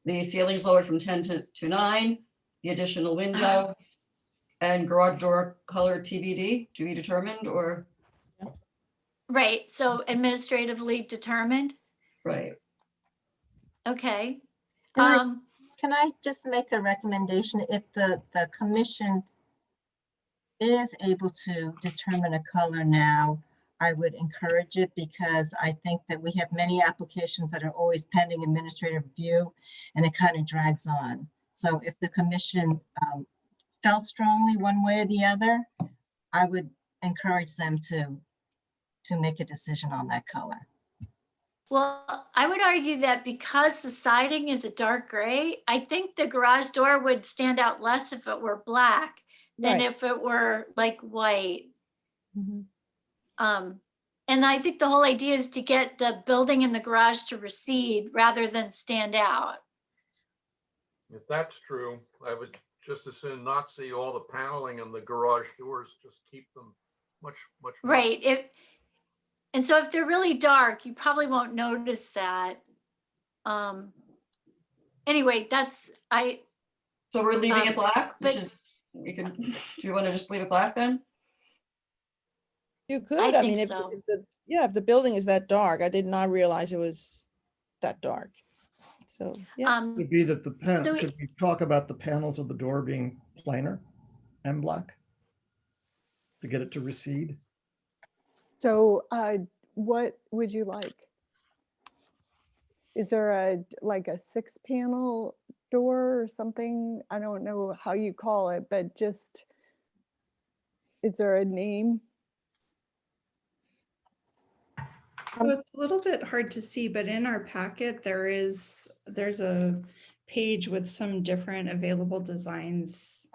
Speaker 4: ceilings lowered from 10 to 9, the additional window, and garage door color TBD, to be determined, or?
Speaker 6: Right. So administratively determined.
Speaker 4: Right.
Speaker 6: Okay.
Speaker 1: Can I just make a recommendation? If the commission is able to determine a color now, I would encourage it, because I think that we have many applications that are always pending administrative review, and it kind of drags on. So if the commission felt strongly one way or the other, I would encourage them to make a decision on that color.
Speaker 6: Well, I would argue that because the siding is a dark gray, I think the garage door would stand out less if it were black than
Speaker 8: Right.
Speaker 6: if it were like white.
Speaker 8: Mhm.
Speaker 6: And I think the whole idea is to get the building and the garage to recede rather than stand out.
Speaker 11: If that's true, I would just as soon not see all the paneling and the garage doors, just keep them much more.
Speaker 6: Right. And so if they're really dark, you probably won't notice that. Anyway,
Speaker 4: So we're leaving it black, which
Speaker 6: but-
Speaker 4: is, do you want to just leave it black then?
Speaker 8: You could,
Speaker 6: I
Speaker 8: I
Speaker 6: think
Speaker 8: mean,
Speaker 6: so.
Speaker 8: if the building is that dark, I did not realize it was that dark. So, yeah.
Speaker 7: Would be that the panel,
Speaker 6: So
Speaker 7: could we talk about the panels of the door being plainer and black? to get it to recede.
Speaker 14: So what would you like? Is there like a 6-panel door or something? I don't know how you call it, but just, is there a name?
Speaker 3: So it's a little bit hard to see, but in our packet, there's a page with some different available designs,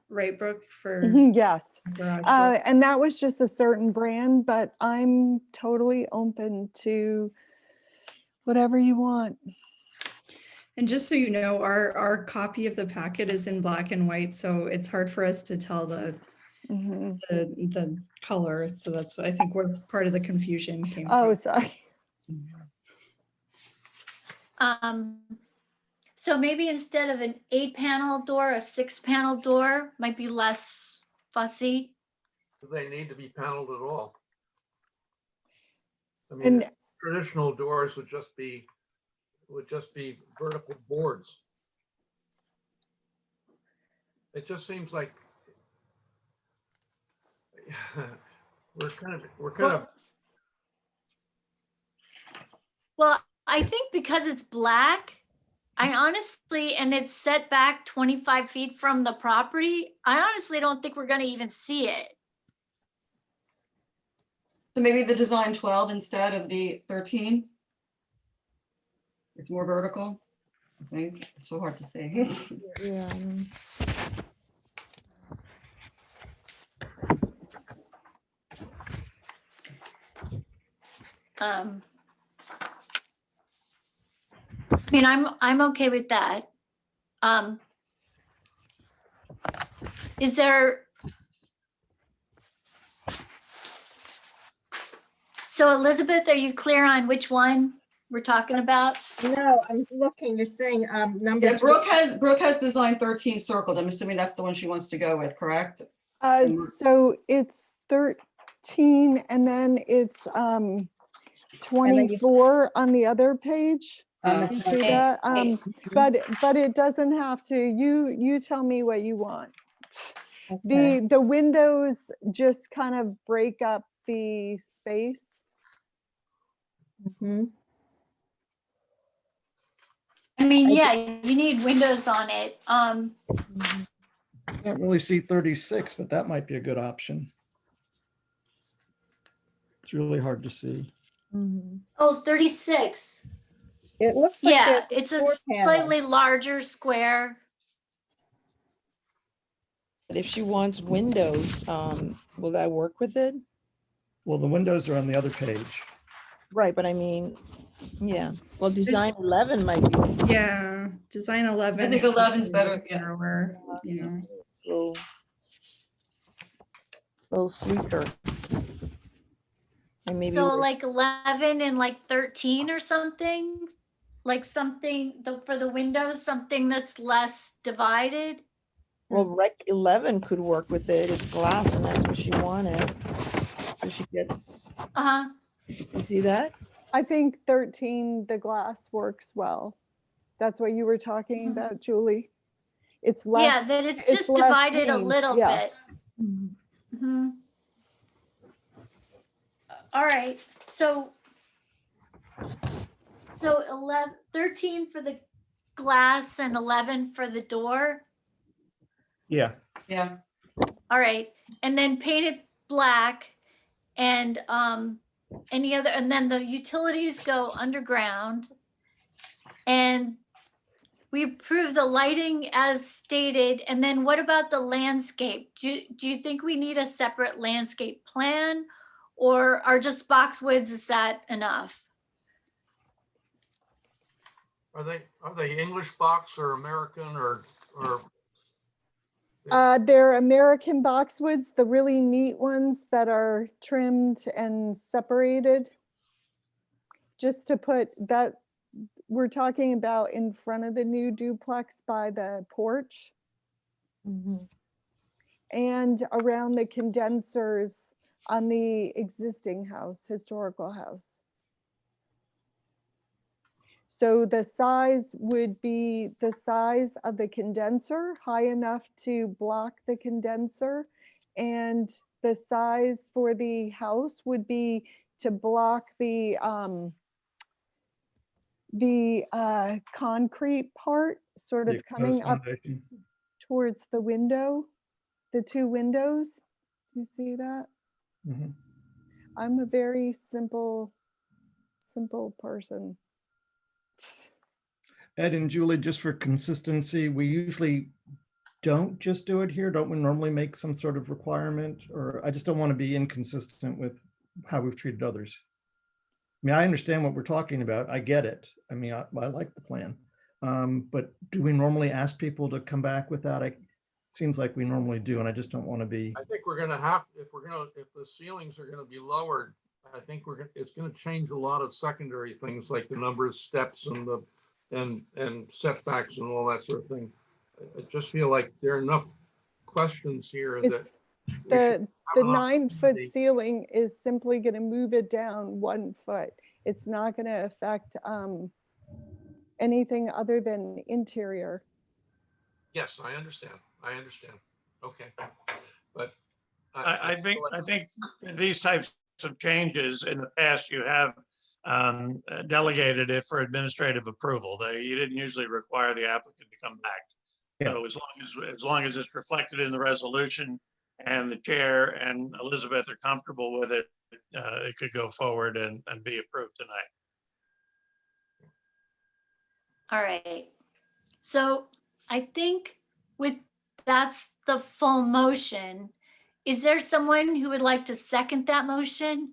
Speaker 3: right, Brooke, for
Speaker 14: Yes.
Speaker 3: garage door?
Speaker 14: And that was just a certain brand, but I'm totally open to whatever you want.
Speaker 3: And just so you know, our copy of the packet is in black and white, so it's hard for us to tell the color. So that's what I think where part of the confusion came
Speaker 14: Oh,
Speaker 3: from.
Speaker 14: sorry.
Speaker 6: So maybe instead of an 8-panel door, a 6-panel door might be less fussy.
Speaker 11: Do they need to be paneled at all? I mean,
Speaker 14: And
Speaker 11: traditional doors would just be vertical boards. It just seems like we're kind of
Speaker 6: Well, I think because it's black, I honestly, and it's set back 25 feet from the property, I honestly don't think we're gonna even see it.
Speaker 4: So maybe the design 12 instead of the 13? It's more vertical, I think. It's so hard to say.
Speaker 14: yeah.
Speaker 6: I mean, I'm okay with that. Is there? So Elizabeth, are you clear on which one we're talking about?
Speaker 1: No, I'm looking, you're saying number
Speaker 4: Yeah,
Speaker 1: two.
Speaker 4: Brooke has design 13 circles. I'm assuming that's the one she wants to go with, correct?
Speaker 14: So it's 13 and then it's 24 on the other page. You see that? But it doesn't have to. You tell me what you want.
Speaker 1: Okay.
Speaker 14: The windows just kind of break up the space.
Speaker 1: Mhm.
Speaker 6: I mean, yeah, you need windows on it.
Speaker 7: Can't really see 36, but that might be a good option. It's really hard to see.
Speaker 6: Oh, 36.
Speaker 1: It looks like
Speaker 6: Yeah,
Speaker 1: there's
Speaker 6: it's a
Speaker 1: 4 panels.
Speaker 6: slightly larger square.
Speaker 8: But if she wants windows, will that work with it?
Speaker 7: Well, the windows are on the other page.
Speaker 8: Right, but I mean, yeah. Well, design 11 might be.
Speaker 3: Yeah, design 11.
Speaker 4: I think 11's better, yeah.
Speaker 3: Narrower, you know.
Speaker 8: So, a little sleeker. And maybe
Speaker 6: So
Speaker 8: with-
Speaker 6: like 11 and like 13 or something, like something for the windows, something that's less divided.
Speaker 8: well, rec 11 could work with it. It's glass and that's what she wanted. So she gets,
Speaker 6: Uh-huh.
Speaker 8: you see that?
Speaker 14: I think 13, the glass works well. That's what you were talking about, Julie. It's less.
Speaker 6: Yeah, that it's
Speaker 14: it's
Speaker 6: just
Speaker 14: less
Speaker 6: divided a
Speaker 14: paint,
Speaker 6: little
Speaker 14: yeah.
Speaker 6: bit. Mhm. All right, so 13 for the glass and 11 for the door.
Speaker 7: Yeah.
Speaker 4: Yeah.
Speaker 6: All right, and then paint it black and any other, and then the utilities go underground. And we approve the lighting as stated, and then what about the landscape? Do you think we need a separate landscape plan? Or are just boxwoods, is that enough?
Speaker 11: Are they English box or American or
Speaker 14: They're American boxwoods, the really neat ones that are trimmed and separated. Just to put that, we're talking about in front of the new duplex by the porch. And around the condensers on the existing house, historical house. So the size would be the size of the condenser, high enough to block the condenser, And the size for the house would be to block the concrete part sort
Speaker 7: The
Speaker 14: of
Speaker 7: exposed
Speaker 14: coming up
Speaker 7: foundation.
Speaker 14: towards the window, the two windows. Do you see that?
Speaker 7: Mhm.
Speaker 14: I'm a very simple person.
Speaker 7: Ed and Julie, just for consistency, we usually don't just do it here. Don't we normally make some sort of requirement? Or I just don't want to be inconsistent with how we've treated others. I mean, I understand what we're talking about. I get it. I mean, I like the plan. But do we normally ask people to come back with that? Seems like we normally do, and I just don't want to be.
Speaker 11: I think we're gonna have, if the ceilings are gonna be lowered, I think it's gonna change a lot of secondary things like the number of steps and and setbacks and all that sort of thing. I just feel like there are enough questions here that
Speaker 14: It's
Speaker 11: we should
Speaker 14: the
Speaker 11: have an
Speaker 14: 9-foot
Speaker 11: opportunity.
Speaker 14: ceiling is simply going to move it down 1 foot. It's not going to affect anything other than interior.
Speaker 11: Yes, I understand. Okay. But
Speaker 2: I think these types of changes in the past, you have delegated it for administrative approval. You didn't usually require the applicant to come back.
Speaker 7: Yeah.
Speaker 2: So as long as it's reflected in the resolution and the chair and Elizabeth are comfortable with it, it could go forward and be approved tonight.
Speaker 6: All right. So I think that's the full motion. Is there someone who would like to second that motion?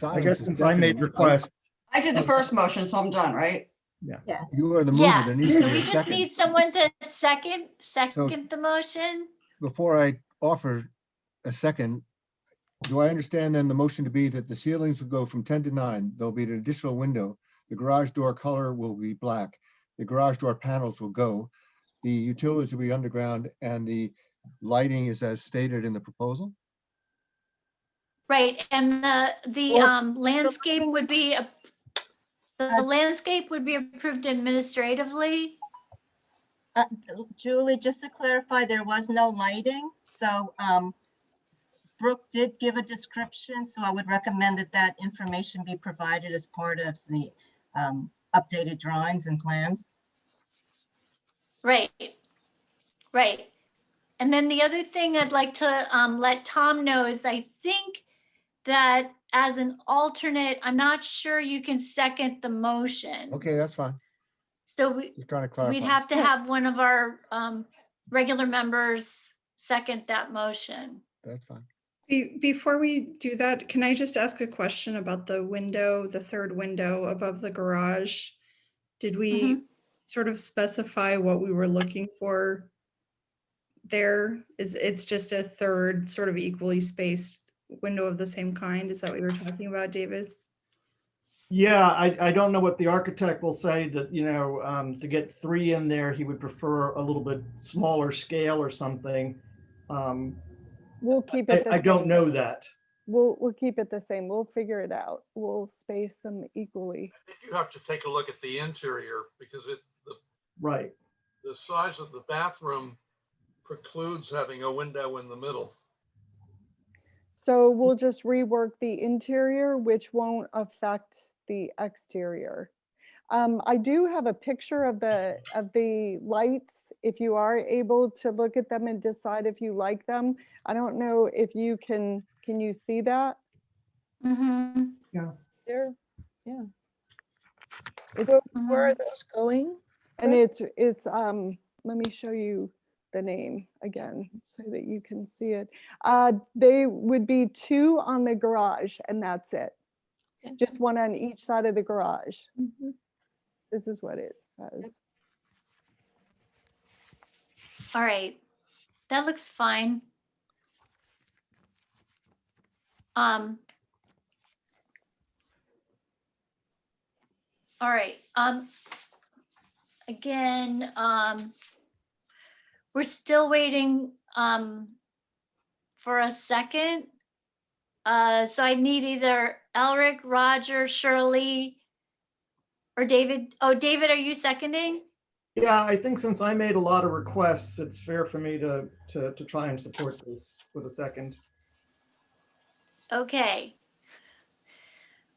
Speaker 7: I guess since I made requests.
Speaker 4: I did the first motion, so I'm done, right?
Speaker 7: Yeah.
Speaker 1: Yes.
Speaker 9: You are the mover.
Speaker 6: Yeah,
Speaker 9: There needs
Speaker 6: so
Speaker 9: to be
Speaker 6: we
Speaker 9: a
Speaker 6: just
Speaker 9: second.
Speaker 6: need someone to second the motion.
Speaker 9: Before I offer a second, do I understand then the motion to be that the ceilings will go from 10 to 9? There'll be an additional window. The garage door color will be black. The garage door panels will go. The utilities will be underground, and the lighting is as stated in the proposal?
Speaker 6: Right, and the
Speaker 14: Well,
Speaker 6: landscape would be, the landscape would be approved administratively.
Speaker 1: Julie, just to clarify, there was no lighting. So Brooke did give a description, so I would recommend that information be provided as part of the updated drawings and plans.
Speaker 6: Right, right. And then the other thing I'd like to let Tom know is I think that as an alternate, I'm not sure you can second the motion.
Speaker 9: Okay, that's fine.
Speaker 6: So
Speaker 9: Just trying to clarify.
Speaker 6: we'd have to have one of our regular members second that motion.
Speaker 9: That's fine.
Speaker 3: Before we do that, can I just ask a question about the window, the third window above the garage? Did we sort of specify what we were looking for there? It's just a third sort of equally spaced window of the same kind? Is that what you were talking about, David?
Speaker 7: Yeah, I don't know what the architect will say that, you know, to get 3 in there, he would prefer a little bit smaller scale or something.
Speaker 14: We'll keep it the same.
Speaker 7: I don't know that.
Speaker 14: We'll keep it the same. We'll figure it out. We'll space them equally.
Speaker 11: I think you have to take a look at the interior because
Speaker 7: Right.
Speaker 11: the size of the bathroom precludes having a window in the middle.
Speaker 14: So we'll just rework the interior, which won't affect the exterior. I do have a picture of the lights, if you are able to look at them and decide if you like them. I don't know if you can you see that?
Speaker 6: Mm-hmm.
Speaker 7: Yeah.
Speaker 8: There, yeah. Where are those going?
Speaker 14: And it's let me show you the name again so that you can see it. They would be 2 on the garage and that's it. Just 1 on each side of the garage. This is what it says.
Speaker 6: All right, that looks fine. All right, again, we're still waiting for a second. So I need either Elric, Roger, Shirley, or David. Oh, David, are you seconding?
Speaker 7: Yeah, I think since I made a lot of requests, it's fair for me to try and support this with a second.
Speaker 6: Okay.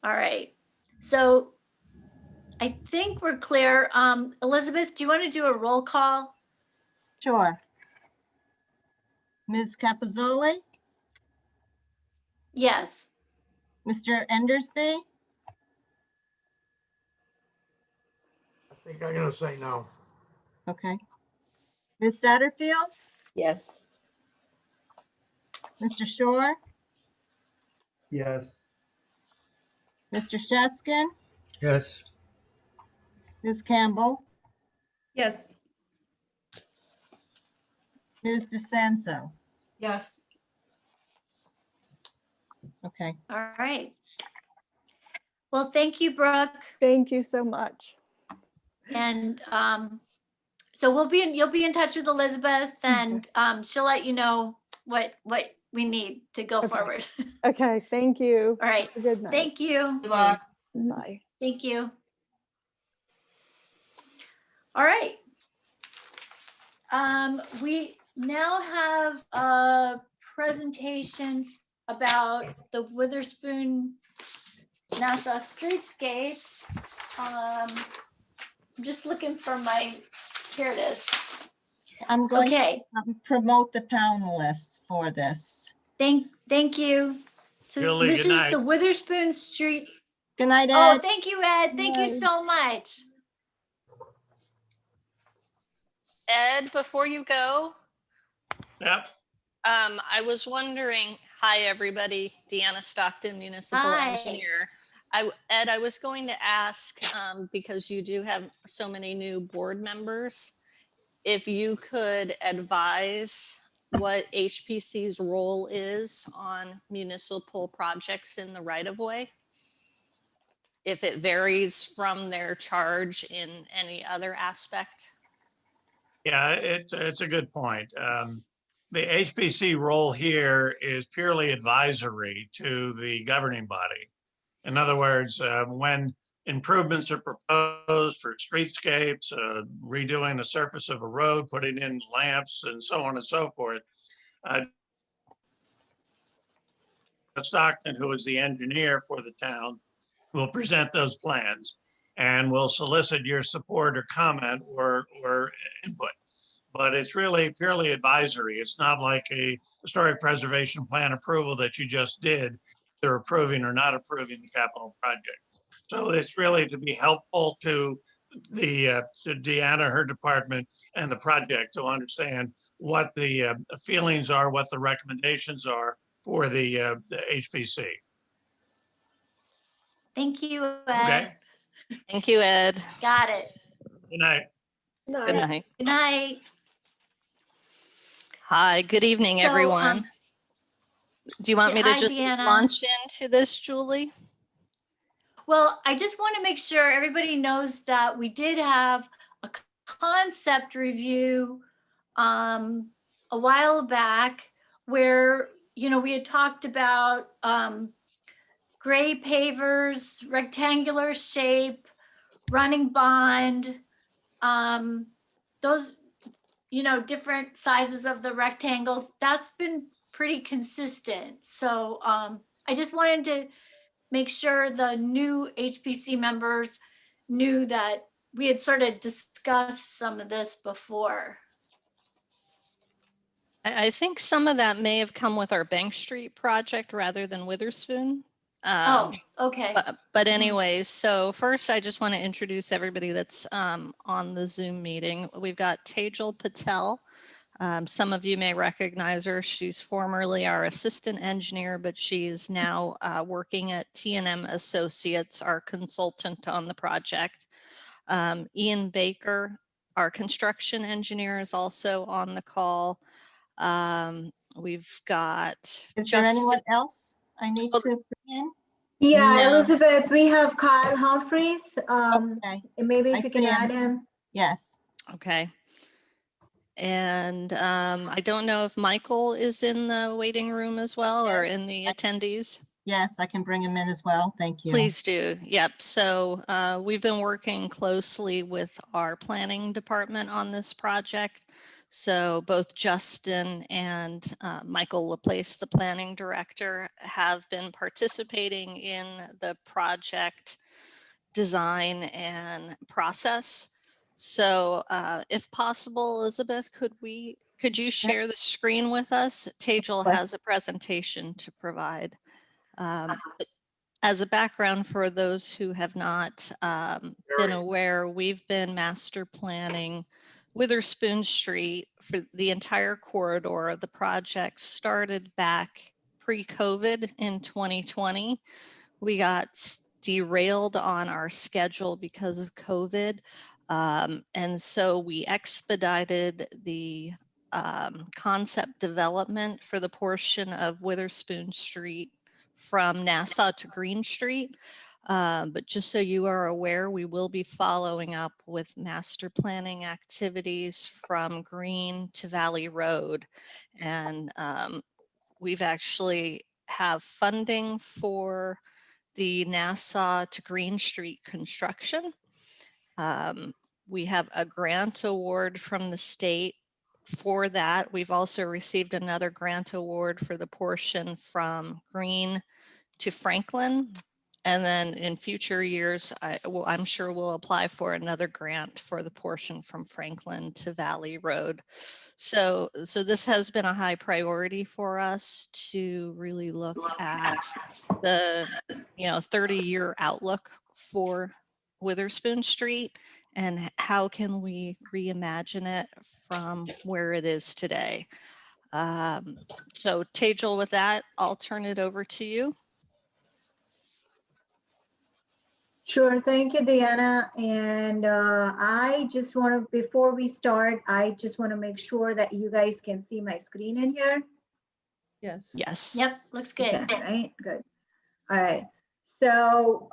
Speaker 6: All right. So I think we're clear. Elizabeth, do you want to do a roll call?
Speaker 1: Sure. Ms. Capizzoli,
Speaker 6: Yes.
Speaker 1: Mr. Endersby,
Speaker 11: I think I'm gonna say no.
Speaker 1: okay. Ms. Satterfield,
Speaker 10: Yes.
Speaker 1: Mr. Shore,
Speaker 7: Yes.
Speaker 1: Mr. Shatskin,
Speaker 5: Yes.
Speaker 1: Ms. Campbell,
Speaker 3: Yes.
Speaker 1: Ms. DeSanzo.
Speaker 4: Yes.
Speaker 1: Okay,
Speaker 6: All right. Well, thank you, Brooke.
Speaker 14: Thank you so much.
Speaker 6: And so you'll be in touch with Elizabeth, and she'll let you know what we need to go
Speaker 14: Okay.
Speaker 6: forward.
Speaker 14: Okay, thank you.
Speaker 6: All right.
Speaker 14: Have a good night.
Speaker 6: Thank you.
Speaker 4: Good luck.
Speaker 14: Bye.
Speaker 6: Thank you. All right. We now have a presentation about the Witherspoon Nassau streetscape. I'm just looking for here it is.
Speaker 1: I'm going
Speaker 6: Okay.
Speaker 1: to promote the panelists for this.
Speaker 6: Thank you. So
Speaker 2: Julie,
Speaker 6: this
Speaker 2: good
Speaker 6: is
Speaker 2: night.
Speaker 6: the Witherspoon Street.
Speaker 1: Good night,
Speaker 6: Oh,
Speaker 1: Ed.
Speaker 6: thank you, Ed. Thank you
Speaker 14: Night.
Speaker 6: so much.
Speaker 15: Ed, before you go,
Speaker 2: Yep.
Speaker 15: I was wondering, hi, everybody, Deanna Stockton, Municipal
Speaker 6: Hi.
Speaker 15: Engineer. Ed, I was going to ask, because you do have so many new board members, if you could advise what HPC's role is on municipal projects in the right-of-way? If it varies from their charge in any other aspect?
Speaker 2: Yeah, it's a good point. The HPC role here is purely advisory to the governing body. In other words, when improvements are proposed for streetscapes, redoing the surface of a road, putting in lamps and so on and so forth, Stockton, who is the engineer for the town, will present those plans and will solicit your support or comment or input. But it's really purely advisory. It's not like a historic preservation plan approval that you just did. They're approving or not approving the capital project. So it's really to be helpful to to Deanna, her department, and the project to understand what the feelings are, what the recommendations are for the HPC.
Speaker 6: Thank you, Ed.
Speaker 2: Okay.
Speaker 15: Thank you, Ed.
Speaker 6: Got it.
Speaker 2: Good night.
Speaker 15: Good night.
Speaker 6: Good night.
Speaker 15: Hi, good evening,
Speaker 6: So,
Speaker 15: everyone. Do you want me to
Speaker 6: hi,
Speaker 15: just
Speaker 6: Deanna.
Speaker 15: launch into this, Julie?
Speaker 6: Well, I just want to make sure everybody knows that we did have a concept review a while back where, we had talked about gray pavers, rectangular shape, running bond, those, different sizes of the rectangles. That's been pretty consistent. So I just wanted to make sure the new HPC members knew that we had sort of discussed some of this before.
Speaker 15: I think some of that may have come with our Bank Street project rather than Witherspoon.
Speaker 6: Oh, okay.
Speaker 15: But anyways, so first I just want to introduce everybody that's on the Zoom meeting. We've got Tejal Patel. Some of you may recognize her. She's formerly our assistant engineer, but she is now working at T&M Associates, our consultant on the project. Ian Baker, our construction engineer, is also on the call. We've got
Speaker 1: Is there anyone else I need to bring in?
Speaker 16: Yeah,
Speaker 1: No.
Speaker 16: Elizabeth, we have Kyle Humphreys.
Speaker 1: Okay.
Speaker 16: And maybe
Speaker 1: I
Speaker 16: if you can
Speaker 1: see
Speaker 16: add him.
Speaker 1: Yes.
Speaker 15: Okay. And I don't know if Michael is in the waiting room as well or in the attendees.
Speaker 1: Yes, I can bring him in as well. Thank you.
Speaker 15: Please do. Yep. So we've been working closely with our planning department on this project. So both Justin and Michael Laplace, the planning director, have been participating in the project design and process. So if possible, Elizabeth, could you share the screen with us? Tejal has a presentation to provide. But as a background for those who have not been aware, we've been master planning Witherspoon Street for the entire corridor. The project started back pre-COVID in 2020. We got derailed on our schedule because of COVID. And so we expedited the concept development for the portion of Witherspoon Street from Nassau to Green Street. But just so you are aware, we will be following up with master planning activities from Green to Valley Road. And we've actually have funding for the Nassau to Green Street construction. We have a grant award from the state for that. We've also received another grant award for the portion from Green to Franklin. And then in future years, I'm sure we'll apply for another grant for the portion from Franklin to Valley Road. So this has been a high priority for us to really look at the 30-year outlook for Witherspoon Street and how can we reimagine it from where it is today. So Tejal, with that, I'll turn it over to you.
Speaker 16: Sure, thank you, Deanna. And I just want to, before we start, I just want to make sure that you guys can see my screen in here.
Speaker 8: Yes.
Speaker 15: Yes.
Speaker 6: Yep, looks good.
Speaker 16: Okay, right, good. All right, so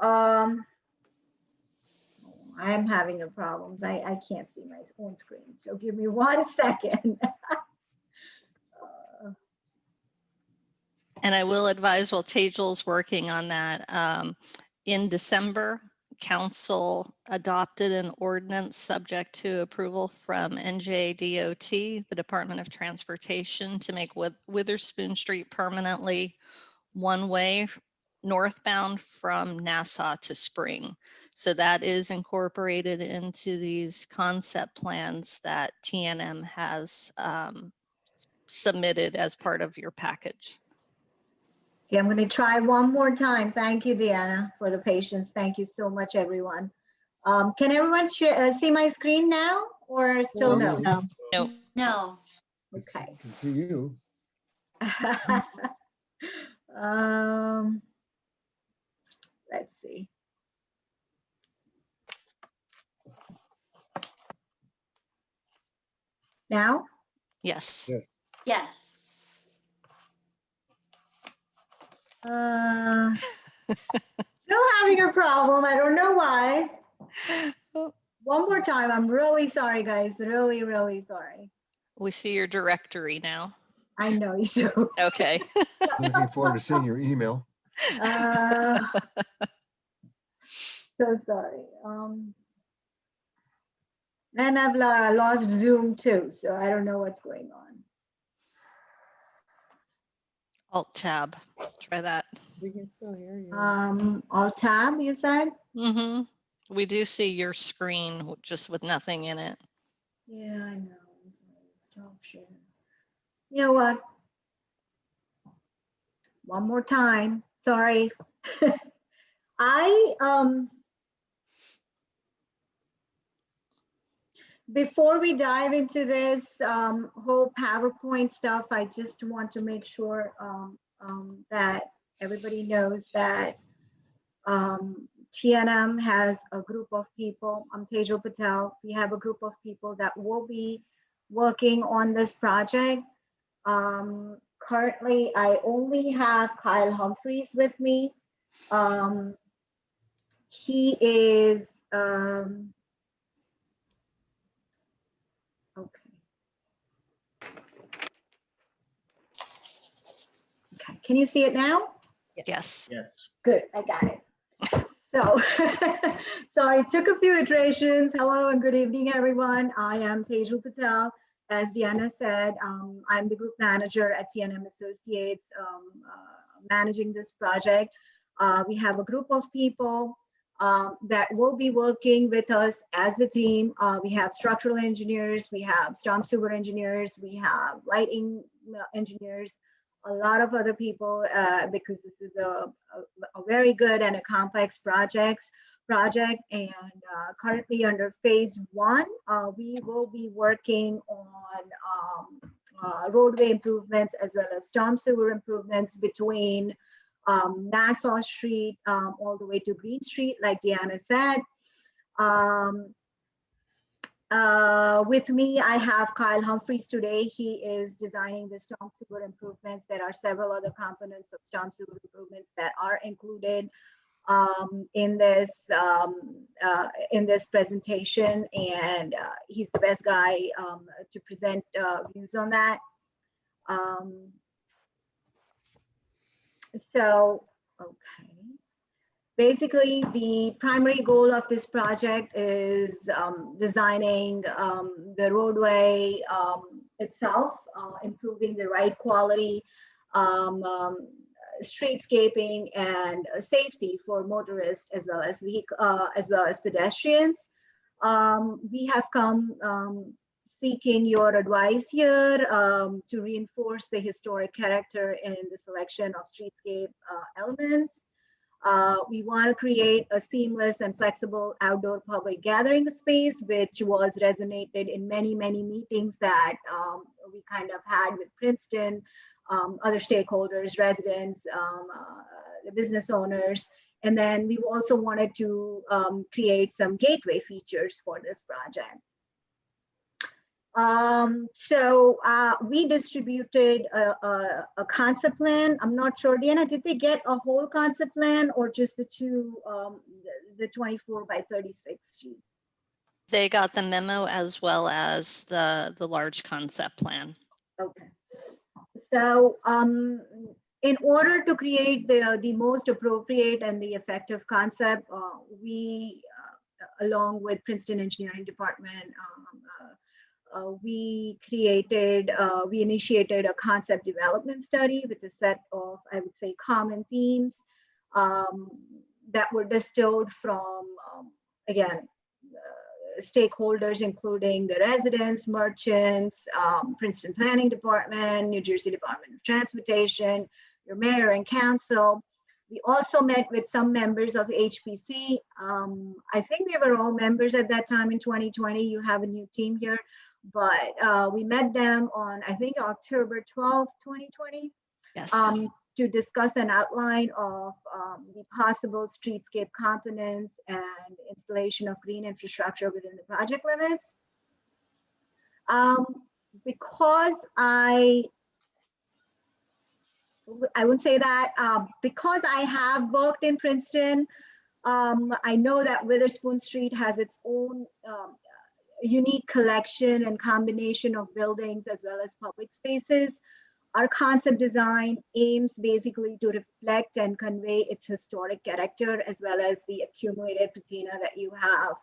Speaker 16: I'm having a problems. I can't see my own screen, so give me 1 second.
Speaker 15: And I will advise while Tejal's working on that, in December, Council adopted an ordinance subject to approval from NJDOT, the Department of Transportation, to make Witherspoon Street permanently one-way northbound from Nassau to Spring. So that is incorporated into these concept plans that TNM has submitted as part of your package.
Speaker 16: Okay, I'm going to try one more time. Thank you, Deanna, for the patience. Thank you so much, everyone. Can everyone see my screen now or still no?
Speaker 15: No.
Speaker 6: No.
Speaker 16: Okay.
Speaker 9: I can see you.
Speaker 16: Let's see. Now?
Speaker 15: Yes.
Speaker 9: Yes.
Speaker 6: Yes.
Speaker 16: Still having a problem. I don't know why. One more time. I'm really sorry, guys. Really, really sorry.
Speaker 15: We see your directory now.
Speaker 16: I know you do.
Speaker 15: Okay.
Speaker 9: Looking forward to seeing your email.
Speaker 16: So sorry. And I've lost Zoom too, so I don't know what's going on.
Speaker 15: Alt tab. Try that.
Speaker 8: We can still hear you.
Speaker 16: Alt tab, you said?
Speaker 15: Mm-hmm. We do see your screen just with nothing in it.
Speaker 16: Yeah, I know. Stop sharing. You know what? One more time. Sorry. Before we dive into this whole PowerPoint stuff, I just want to make sure that everybody knows that TNM has a group of people. I'm Tejal Patel. We have a group of people that will be working on this project. Currently, I only have Kyle Humphreys with me. He is, okay. Can you see it now?
Speaker 15: Yes.
Speaker 11: Yes.
Speaker 16: Good, I got it. So, sorry, it took a few iterations. Hello and good evening, everyone. I am Tejal Patel. As Deanna said, I'm the group manager at TNM Associates, managing this project. We have a group of people that will be working with us as a team. We have structural engineers, we have storm sewer engineers, we have lighting engineers, a lot of other people, because this is a very good and a complex project. And currently under phase 1, we will be working on roadway improvements as well as storm sewer improvements between Nassau Street all the way to Green Street, like Deanna said. With me, I have Kyle Humphreys today. He is designing the storm sewer improvements. There are several other components of storm sewer improvements that are included in this presentation, and he's the best guy to present views on that. So, okay. Basically, the primary goal of this project is designing the roadway itself, improving the ride quality, streetscaping, and safety for motorists as well as pedestrians. We have come seeking your advice here to reinforce the historic character in the selection of streetscape elements. We want to create a seamless and flexible outdoor public gathering space, which was resonated in many meetings that we kind of had with Princeton, other stakeholders, residents, the business owners. And then we also wanted to create some gateway features for this project. So we distributed a concept plan. I'm not sure, Deanna, did they get a whole concept plan or just the two, the 24 by 36 sheets?
Speaker 15: They got the memo as well as the large concept plan.
Speaker 16: Okay. So in order to create the most appropriate and the effective concept, we, along with Princeton Engineering Department, we initiated a concept development study with a set of, I would say, common themes that were distilled from, again, stakeholders, including the residents, merchants, Princeton Planning Department, New Jersey Department of Transportation, your mayor and council. We also met with some members of HPC. I think they were all members at that time in 2020. You have a new team here. But we met them on, I think, October 12th, 2020,
Speaker 15: yes,
Speaker 16: to discuss an outline of the possible streetscape components and installation of green infrastructure within the project limits. Because I would say that because I have worked in Princeton, I know that Witherspoon Street has its own unique collection and combination of buildings as well as public spaces. Our concept design aims basically to reflect and convey its historic character as well as the accumulated patina that you have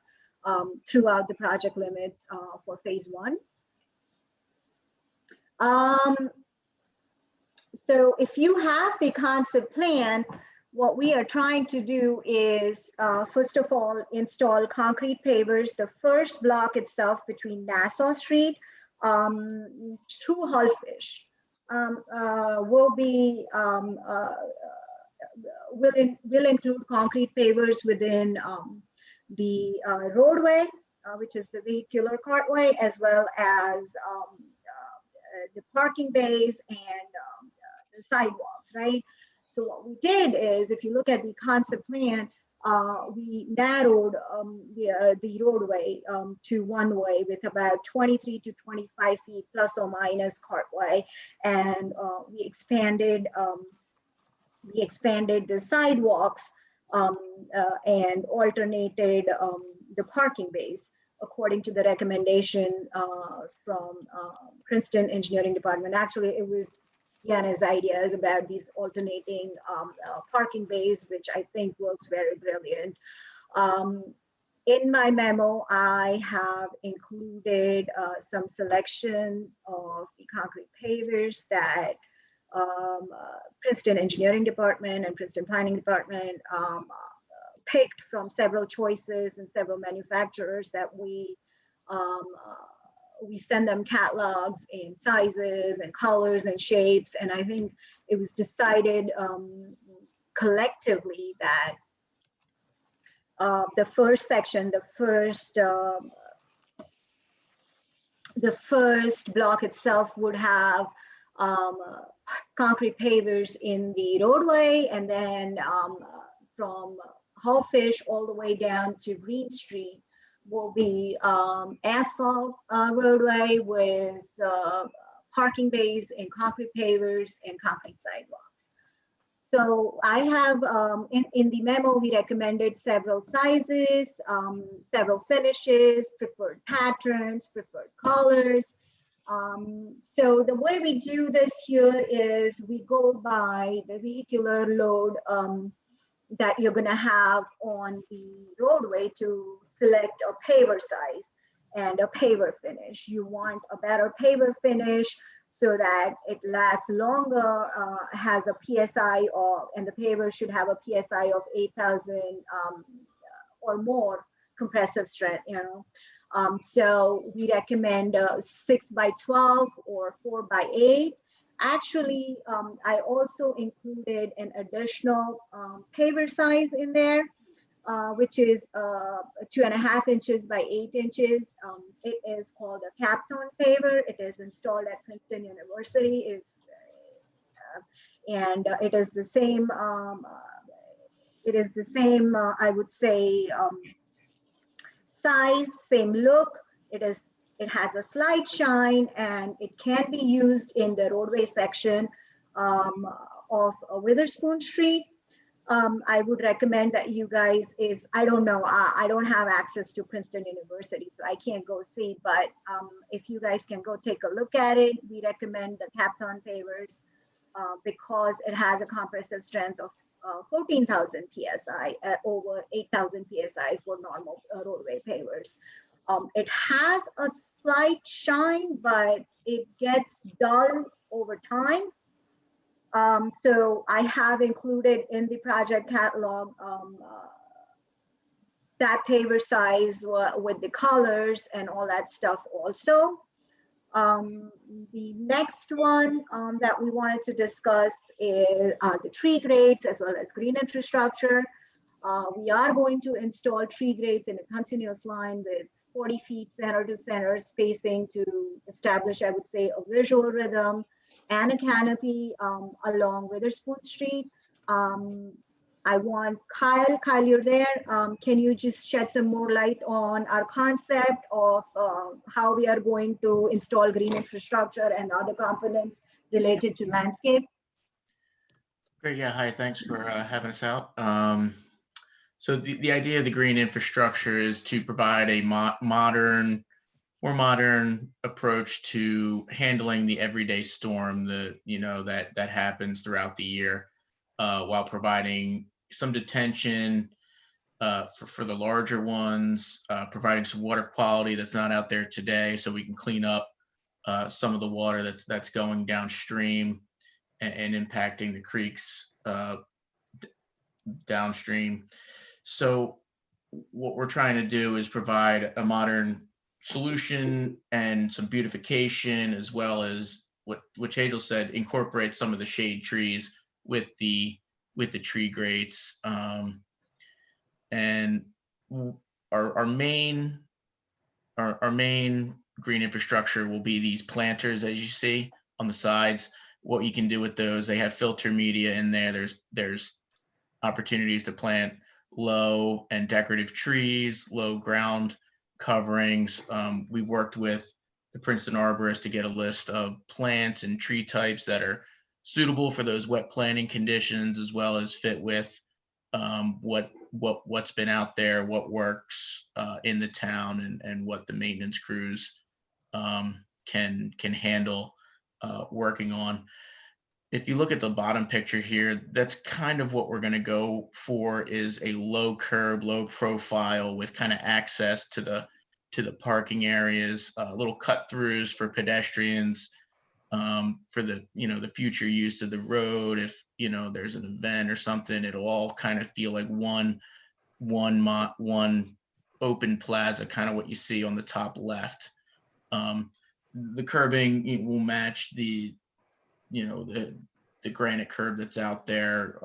Speaker 16: throughout the project limits for phase 1. So if you have the concept plan, what we are trying to do is, first of all, install concrete pavers, the first block itself between Nassau Street through Hullfish. Will include concrete pavers within the roadway, which is the vehicular cartway, as well as the parking bays and the sidewalks, right? So what we did is, if you look at the concept plan, we narrowed the roadway to one way with about 23 to 25 feet plus or minus cartway, and we expanded the sidewalks and alternated the parking bays according to the recommendation from Princeton Engineering Department. Actually, it was Deanna's ideas about these alternating parking bays, which I think works very brilliant. In my memo, I have included some selection of the concrete pavers that Princeton Engineering Department and Princeton Planning Department picked from several choices and several manufacturers that we send them catalogs in sizes and colors and shapes. And I think it was decided collectively that the first section, the first block itself would have concrete pavers in the roadway, and then from Hallfish all the way down to Green Street will be asphalt roadway with parking bays and concrete pavers and concrete sidewalks. So I have, in the memo, we recommended several sizes, several finishes, preferred patterns, preferred colors. So the way we do this here is we go by the vehicular load that you're gonna have on the roadway to select a paver size and a paver finish. You want a better paver finish so that it lasts longer, has a PSI of, and the paver should have a PSI of 8,000 or more compressive strength, you know. So we recommend 6x12 or 4x8. Actually, I also included an additional paver size in there, which is 2.5 inches by 8 inches. It is called a Capstone paver. It is installed at Princeton University. And it is the same. I would say, size, same look. It has a slight shine, and it can be used in the roadway section of Witherspoon Street. I would recommend that you guys, if I don't know, I don't have access to Princeton University, so I can't go see, but if you guys can go take a look at it, we recommend the Capstone pavers because it has a compressive strength of 14,000 PSI, over 8,000 PSI for normal roadway pavers. It has a slight shine, but it gets dull over time. So I have included in the project catalog that paver size with the colors and all that stuff also. The next one that we wanted to discuss are the tree grades as well as green infrastructure. We are going to install tree grades in a continuous line with 40 feet center to center spacing to establish, I would say, a visual rhythm and a canopy along Witherspoon Street. I want Kyle, you're there. Can you just shed some more light on our concept of how we are going to install green infrastructure and other components related to landscape?
Speaker 17: Great, yeah, hi, thanks for having us out. So the idea of the green infrastructure is to provide a more modern approach to handling the everyday storm that happens throughout the year, while providing some detention for the larger ones, providing some water quality that's not out there today, so we can clean up some of the water that's going downstream and impacting the creeks downstream. So what we're trying to do is provide a modern solution and some beautification, as well as what Hazel said, incorporate some of the shade trees with the tree grates. And our main green infrastructure will be these planters, as you see on the sides. What you can do with those, they have filter media in there. There's opportunities to plant low and decorative trees, low ground coverings. We've worked with the Princeton arborist to get a list of plants and tree types that are suitable for those wet planting conditions, as well as fit with what's been out there, what works in the town, and what the maintenance crews can handle working on. if you look at the bottom picture here, that's kind of what we're going to go for, is a low curb, low profile with kind of access to the parking areas, little cut throughs for pedestrians, for the, the future use of the road. If, there's an event or something, it'll all kind of feel like one open plaza, kind of what you see on the top left. The curbing will match the granite curb that's out there.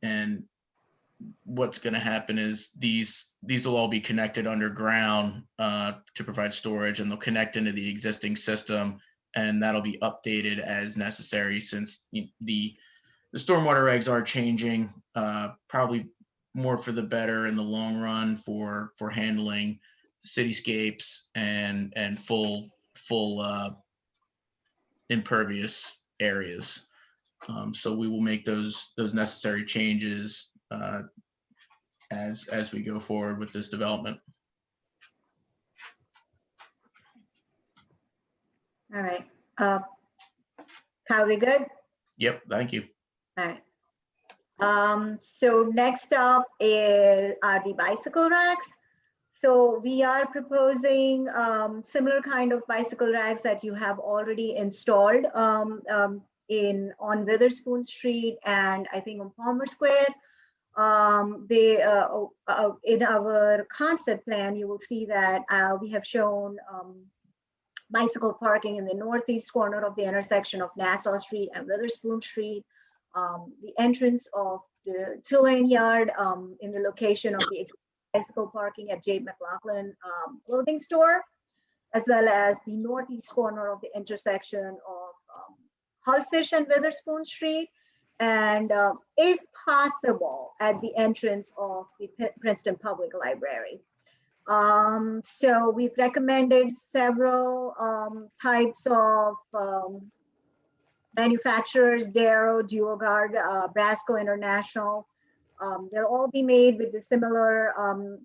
Speaker 17: And what's going to happen is these will all be connected underground to provide storage, and they'll connect into the existing system, and that'll be updated as necessary, since the stormwater regs are changing, probably more for the better in the long run for handling cityscapes and full impervious areas. So we will make those necessary changes as we go forward with this development.
Speaker 16: All right. Kyle, we good?
Speaker 17: Yep, thank you.
Speaker 16: All right. So next up are the bicycle racks. So we are proposing similar kind of bicycle racks that you have already installed on Witherspoon Street and I think on Palmer Square. In our concept plan, you will see that we have shown bicycle parking in the northeast corner of the intersection of Nassau Street and Witherspoon Street. The entrance of the two-lane yard in the location of the bicycle parking at Jade McLaughlin clothing store, as well as the northeast corner of the intersection of Hullfish and Witherspoon Street, and if possible, at the entrance of the Princeton Public Library. So we've recommended several types of manufacturers: Darrow, Duogard, Brasco International. They'll all be made with the similar,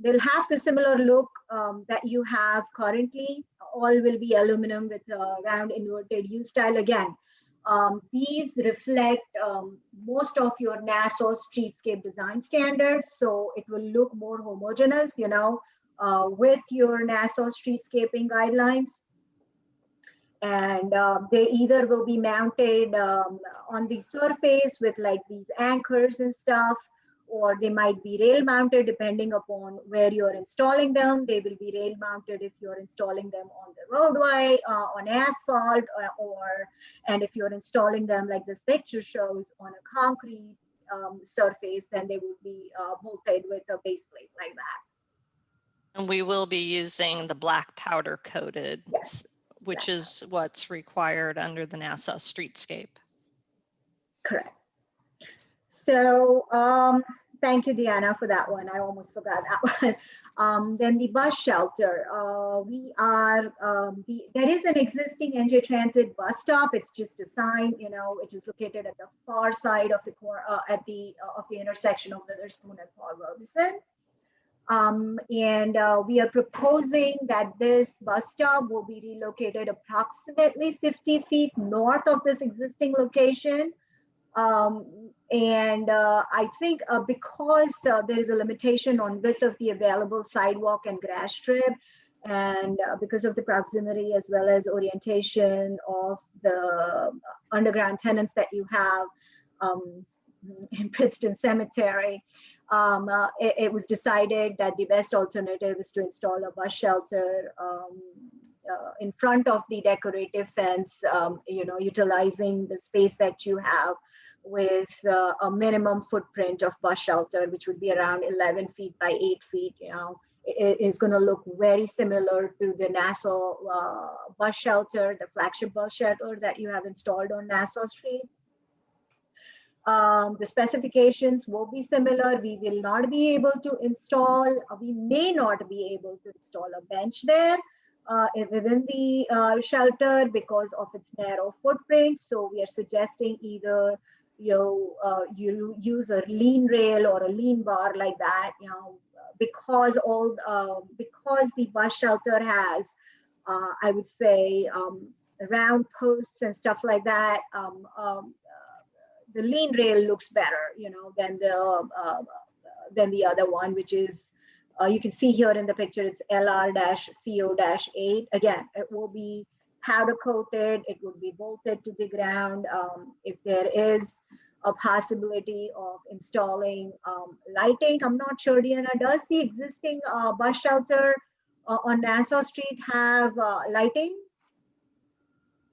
Speaker 16: they'll have the similar look that you have currently. All will be aluminum with round inverted U style. Again, these reflect most of your Nassau streetscape design standards, so it will look more homogeneous, with your Nassau streetscaping guidelines. And they either will be mounted on the surface with like these anchors and stuff, or they might be rail mounted depending upon where you're installing them. They will be rail mounted if you're installing them on the roadway, on asphalt, and if you're installing them like this picture shows on a concrete surface, then they will be bolted with a base plate like that.
Speaker 15: And we will be using the black powder coated,
Speaker 16: yes,
Speaker 15: which is what's required under the Nassau streetscape.
Speaker 16: Correct. So thank you, Deanna, for that one. I almost forgot that one. Then the bus shelter. There is an existing NJ Transit bus stop. It's just a sign, which is located at the far side of the intersection of Witherspoon and Paul Robeson. We are proposing that this bus stop will be relocated approximately 50 feet north of this existing location. I think because there is a limitation on width of the available sidewalk and grass strip, and because of the proximity as well as orientation of the underground tenants that you have in Princeton Cemetery, it was decided that the best alternative is to install a bus shelter in front of the decorative fence, utilizing the space that you have with a minimum footprint of bus shelter, which would be around 11 feet by 8 feet. It is going to look very similar to the Nassau bus shelter, the flagship bus shelter that you have installed on Nassau Street. The specifications will be similar. We will not be able to install, we may not be able to install a bench there within the shelter because of its narrow footprint. So we are suggesting either you use a lean rail or a lean bar like that, because the bus shelter has, I would say, round posts and stuff like that, the lean rail looks better, than the other one, which is, you can see here in the picture, it's LR-CO-8. Again, it will be powder coated, it would be bolted to the ground. If there is a possibility of installing lighting, I'm not sure, Deanna, does the existing bus shelter on Nassau Street have lighting?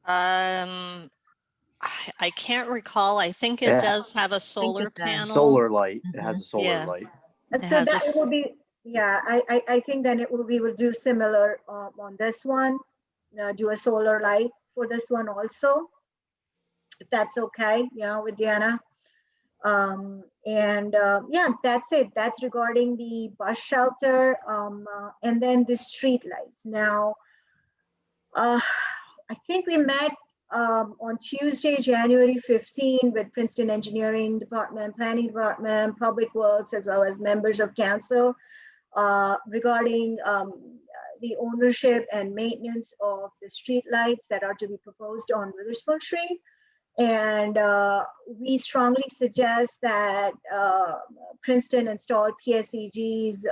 Speaker 15: I can't recall. I think it
Speaker 18: Yeah.
Speaker 15: does have a solar panel.
Speaker 18: Solar light. It has a solar
Speaker 15: Yeah.
Speaker 18: light.
Speaker 15: It
Speaker 16: So
Speaker 15: has a
Speaker 16: that
Speaker 15: s-
Speaker 16: will be, yeah, I think then we will do similar on this one, do a solar light for this one also, if that's okay, with Deanna. Yeah, that's it. That's regarding the bus shelter, and then the street lights. Now, I think we met on Tuesday, January 15, with Princeton Engineering Department, Planning Department, Public Works, as well as members of council regarding the ownership and maintenance of the street lights that are to be proposed on Witherspoon Street. And we strongly suggest that Princeton install PSEG's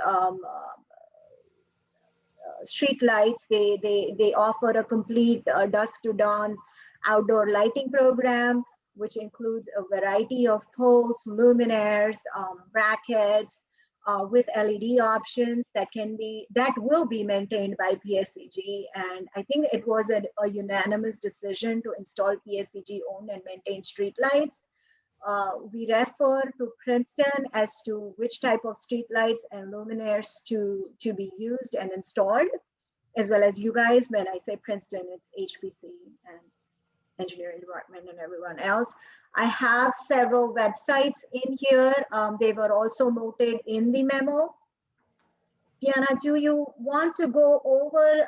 Speaker 16: street lights. They offer a complete dusk to dawn outdoor lighting program, which includes a variety of poles, luminaires, brackets, with LED options that will be maintained by PSEG. And I think it was a unanimous decision to install PSEG owned and maintained street lights. We refer to Princeton as to which type of street lights and luminaires to be used and installed, as well as you guys. When I say Princeton, it's HPC and engineering department and everyone else. I have several websites in here. They were also noted in the memo. Diana, do you want to go over,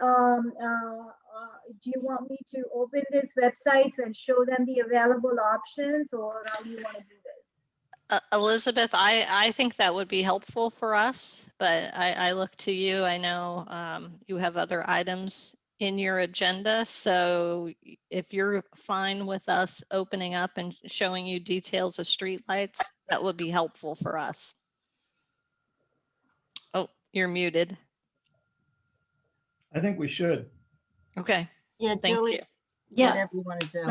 Speaker 16: do you want me to open these websites and show them the available options, or how do you want to do this?
Speaker 15: Elizabeth, I think that would be helpful for us, but I look to you. I know you have other items in your agenda. So if you're fine with us opening up and showing you details of streetlights, that would be helpful for us. Oh, you're muted.
Speaker 7: I think we should.
Speaker 15: Okay.
Speaker 1: Yeah,
Speaker 15: Thank
Speaker 1: Julie,
Speaker 15: you.
Speaker 6: Yeah.
Speaker 1: whatever you want to do.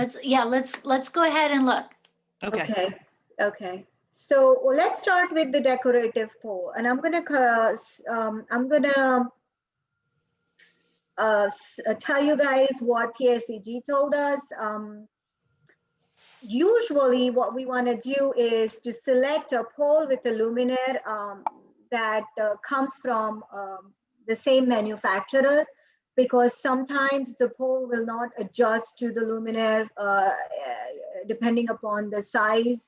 Speaker 6: Let's go ahead and look.
Speaker 16: Okay. So let's start with the decorative pole, and I'm gonna tell you guys what PSEG told us. Usually what we want to do is to select a pole with a luminaire that comes from the same manufacturer, because sometimes the pole will not adjust to the luminaire depending upon the size.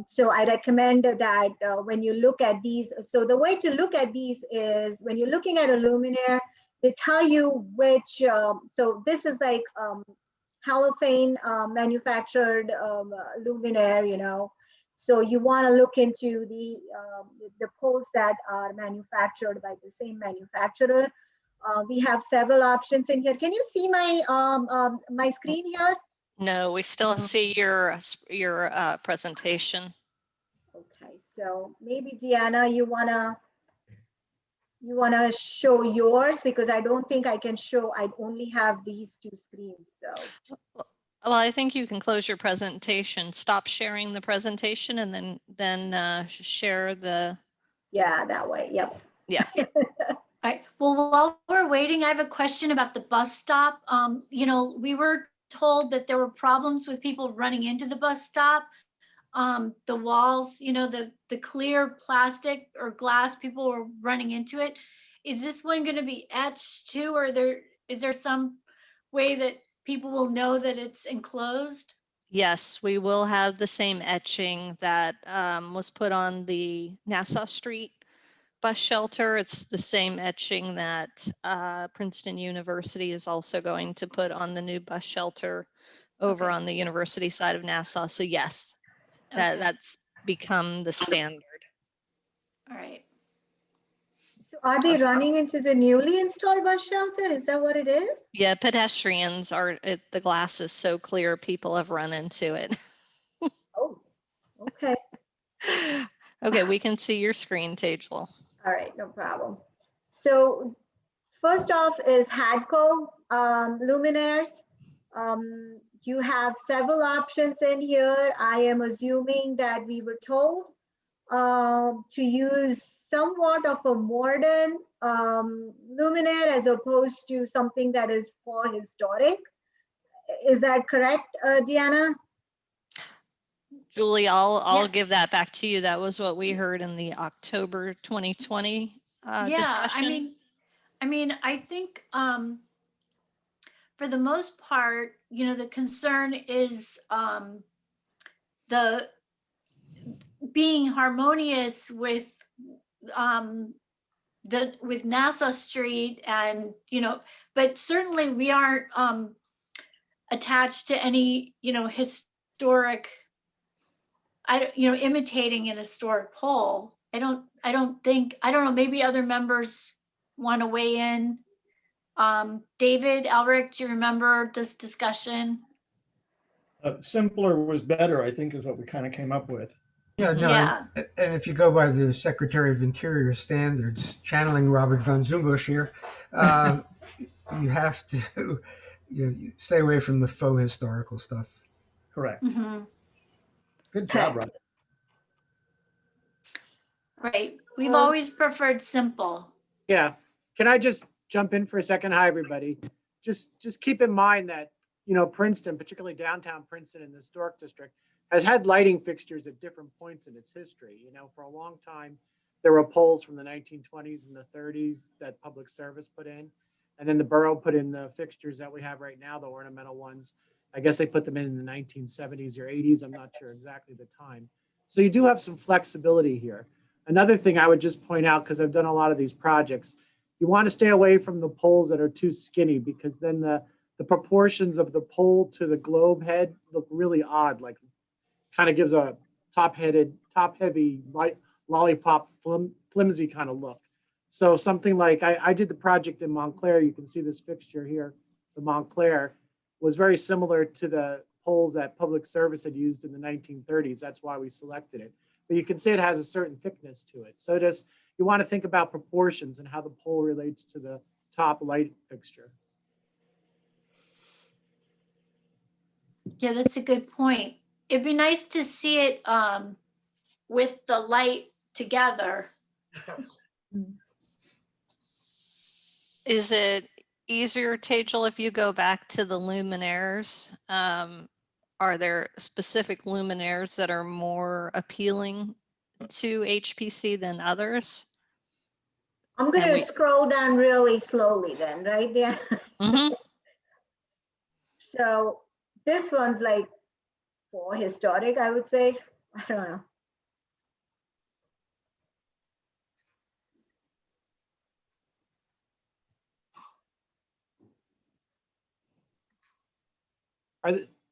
Speaker 16: So I recommend that when you look at these, so the way to look at these is when you're looking at a luminaire, they tell you which, so this is like halophane manufactured luminaire, so you want to look into the poles that are manufactured by the same manufacturer. We have several options in here. Can you see my my screen here?
Speaker 15: No, we still see your presentation.
Speaker 16: Okay, so maybe Deanna, you wanna show yours, because I don't think I can show. I only have these two screens. So.
Speaker 15: Well, I think you can close your presentation, stop sharing the presentation, and then share the.
Speaker 16: Yeah, that way. Yep.
Speaker 15: Yeah.
Speaker 6: All right. Well, while we're waiting, I have a question about the bus stop. We were told that there were problems with people running into the bus stop. The walls, the clear plastic or glass, people were running into it. Is this one going to be etched too, or is there some way that people will know that it's enclosed?
Speaker 15: Yes, we will have the same etching that was put on the Nassau Street bus shelter. It's the same etching that Princeton University is also going to put on the new bus shelter over on the university side of Nassau. So yes, that's become the standard.
Speaker 6: All right.
Speaker 16: So are they running into the newly installed bus shelter? Is that what it is?
Speaker 15: Yeah, pedestrians are, the glass is so clear, people have run into it.
Speaker 16: Oh, okay.
Speaker 15: Okay, we can see your screen, Tejal.
Speaker 16: All right, no problem. So first off is Hadco Luminaires. You have several options in here. I am assuming that we were told to use somewhat of a modern luminaire as opposed to something that is for historic. Is that correct, Deanna?
Speaker 15: Julie, I'll
Speaker 6: Yeah.
Speaker 15: give that back to you. That was what we heard in the October 2020 discussion.
Speaker 6: I mean, I think for the most part, you know, the concern is the being harmonious with with Nassau Street, and you know, but certainly we aren't attached to any, you know, historic, imitating an historic pole. I don't know, maybe other members want to weigh in. David, Elric, do you remember this discussion?
Speaker 7: Simpler was better, I think, is what we kind of came up with.
Speaker 5: Yeah, no,
Speaker 6: Yeah.
Speaker 5: and if you go by the Secretary of Interior standards, channeling Robert von Zumbush here, you have to you stay away from the faux historical stuff.
Speaker 7: Correct.
Speaker 6: Mhm.
Speaker 7: Good job, Rob.
Speaker 6: Right. We've always preferred simple.
Speaker 12: Yeah. Can I just jump in for a second? Hi, everybody. Just keep in mind that, you know, Princeton, particularly downtown Princeton in the historic district, has had lighting fixtures at different points in its history. You know, for a long time, there were poles from the 1920s and the 30s that public service put in. And then the borough put in the fixtures that we have right now, the ornamental ones. I guess they put them in the 1970s or 80s. I'm not sure exactly the time. So you do have some flexibility here. Another thing I would just point out, because I've done a lot of these projects, you want to stay away from the poles that are too skinny, because then the proportions of the pole to the globe head look really odd, like kind of gives a top-heavy lollipop flimsy kind of look. So something like I did the project in Montclair. You can see this fixture here. The Montclair was very similar to the poles that public service had used in the 1930s. That's why we selected it. But you can see it has a certain thickness to it. So just you want to think about proportions and how the pole relates to the top light fixture.
Speaker 6: Yeah, that's a good point. It'd be nice to see it with the light together.
Speaker 15: Is it easier, Tejal, if you go back to the luminaires? Are there specific luminaires that are more appealing to HPC than others?
Speaker 16: I'm going to scroll down really slowly then, right there.
Speaker 15: Mm-hmm.
Speaker 16: So this one's like for historic, I would say. I don't know.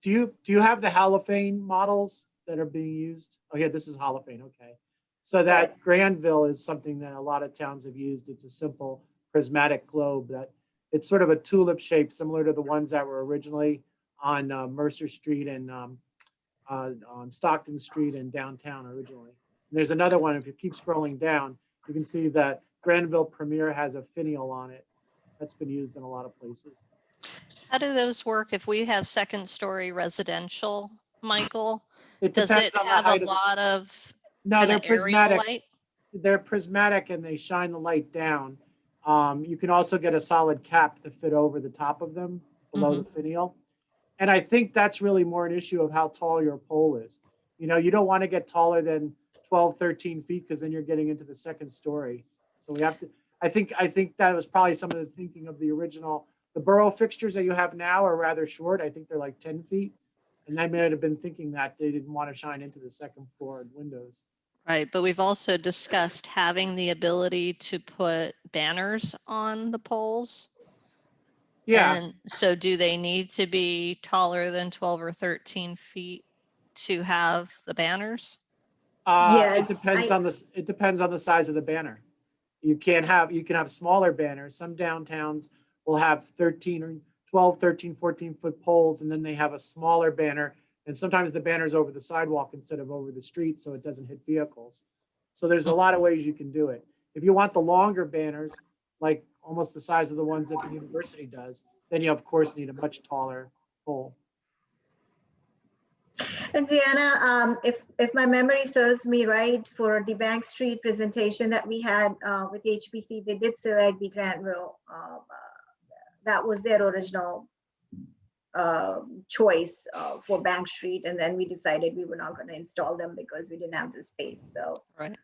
Speaker 12: Do you have the halophane models that are being used? Oh yeah, this is halophane. Okay, so that Granville is something that a lot of towns have used. It's a simple prismatic globe that it's sort of a tulip shape, similar to the ones that were originally on Mercer Street and on Stockton Street and downtown originally. And there's another one. If you keep scrolling down, you can see that Granville Premier has a finial on it. That's been used in a lot of places.
Speaker 15: How do those work if we have second story residential, Michael? Does
Speaker 12: depends
Speaker 15: it
Speaker 12: on the
Speaker 15: have a
Speaker 12: height of
Speaker 15: lot of
Speaker 12: No,
Speaker 15: kinda
Speaker 12: they're
Speaker 15: aerial
Speaker 12: prismatic.
Speaker 15: light?
Speaker 12: They're prismatic and they shine the light down. You can also get a solid cap to fit over the top of them below the finial. And I think that's really more an issue of how tall your pole is. You know, you don't want to get taller than 12, 13 feet because then you're getting into the second story. So we have to, I think that was probably some of the thinking of the original. The borough fixtures that you have now are rather short. I think they're like 10 feet. And they may have been thinking that they didn't want to shine into the second floor windows.
Speaker 15: Right, but we've also discussed having the ability to put banners on the poles.
Speaker 12: Yeah.
Speaker 15: And so do they need to be taller than 12 or 13 feet to have the banners?
Speaker 12: It depends on the size of the banner. You can have smaller banners. Some downtowns will have 13 or 12, 13, 14-foot poles, and then they have a smaller banner. And sometimes the banner's over the sidewalk instead of over the street, so it doesn't hit vehicles. So there's a lot of ways you can do it. If you want the longer banners, like almost the size of the ones that the university does, then you of course need a much taller pole.
Speaker 16: And Deanna, if my memory serves me right, for the Bank Street presentation that we had with HPC, they did select the Granville. That was their original choice for Bank Street, and then we decided we were not going to install them because we didn't have the space. So
Speaker 15: Right.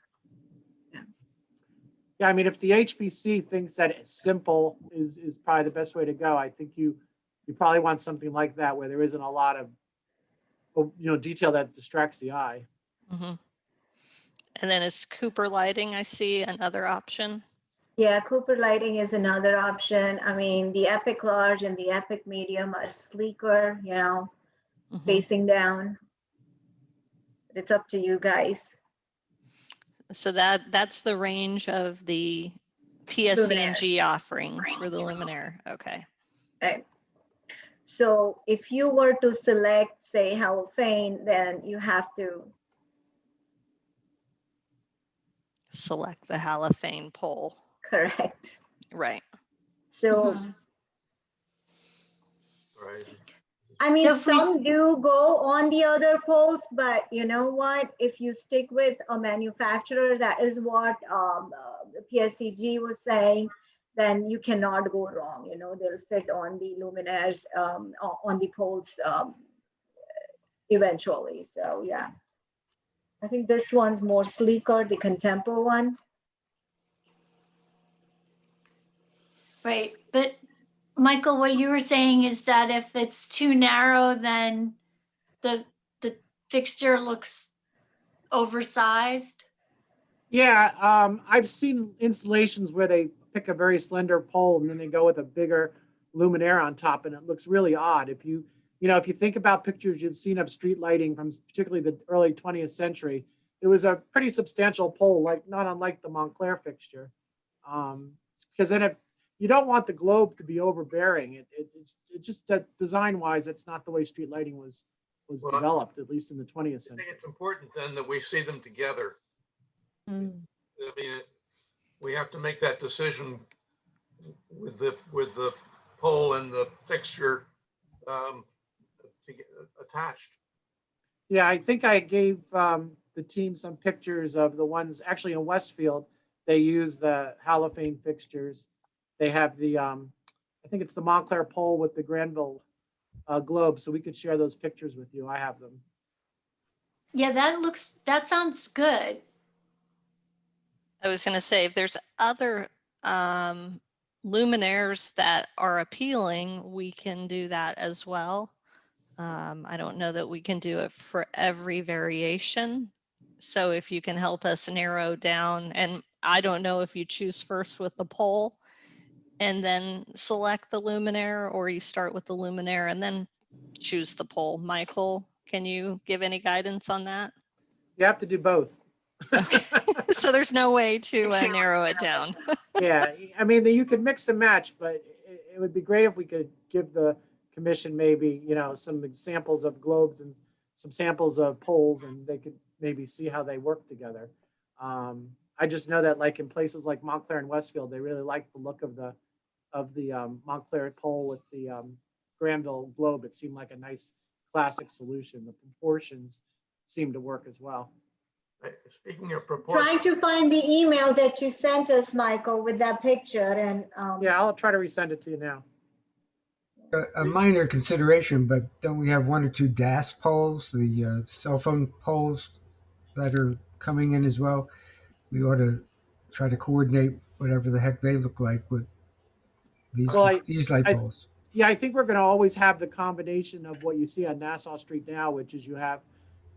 Speaker 12: Yeah, I mean, if the HPC thinks that it's simple is probably the best way to go, I think you probably want something like that where there isn't a lot of detail that distracts the eye.
Speaker 15: Mm-hmm. And then is Cooper lighting, I see, another option?
Speaker 16: yeah, Cooper lighting is another option. I mean, the Epic Large and the Epic Medium are sleeker, facing down. It's up to you guys.
Speaker 15: So that's the range of the PSC&G offerings for the Luminaire. Okay.
Speaker 16: Right. So if you were to select, say, halophane, then you have to
Speaker 15: Select the halophane pole.
Speaker 16: correct.
Speaker 15: Right.
Speaker 16: So,
Speaker 11: Right.
Speaker 16: I mean,
Speaker 6: So if we
Speaker 16: some do go on the other poles, but you know what? If you stick with a manufacturer, that is what the PSCG was saying, then you cannot go wrong. They'll fit on the luminaires, on the poles eventually. So yeah, I think this one's more sleeker, the Contempo one.
Speaker 6: Right, but Michael, what you were saying is that if it's too narrow, then the fixture looks oversized.
Speaker 12: Yeah, I've seen installations where they pick a very slender pole and then they go with a bigger luminaire on top, and it looks really odd. If you think about pictures you've seen of street lighting from particularly the early 20th century, it was a pretty substantial pole, not unlike the Montclair fixture. Because then if you don't want the globe to be overbearing, it just design-wise, it's not the way street lighting was developed, at least in the 20th century.
Speaker 11: I think it's important then that we see them together. I mean, we have to make that decision with the pole and the fixture attached.
Speaker 12: Yeah, I think I gave the team some pictures of the ones actually in Westfield. They use the halophane fixtures. They have the I think it's the Montclair pole with the Granville globe, so we could share those pictures with you. I have them.
Speaker 6: Yeah, that sounds good.
Speaker 15: I was going to say, if there's other luminaires that are appealing, we can do that as well. I don't know that we can do it for every variation. So if you can help us narrow down, and I don't know if you choose first with the pole and then select the luminaire, or you start with the luminaire and then choose the pole. Michael, can you give any guidance on that?
Speaker 12: You have to do both.
Speaker 15: Okay. So there's no way to narrow it down.
Speaker 12: Yeah, I mean, you could mix and match, but it would be great if we could give the commission maybe, some examples of globes and some samples of poles, and they could maybe see how they work together. I just know that like in places like Montclair and Westfield, they really like the look of the Montclair pole with the Granville globe. It seemed like a nice classic solution. The proportions seem to work as well.
Speaker 11: Speaking of proportions,
Speaker 16: Trying to find the email that you sent us, Michael, with that picture, and
Speaker 12: yeah, I'll try to resend it to you now.
Speaker 5: A minor consideration, but don't we have one or two DAS poles, the cell phone poles that are coming in as well? We ought to try to coordinate whatever the heck they look like with these light poles.
Speaker 12: Yeah, I think we're going to always have the combination of what you see on Nassau Street now, which is you have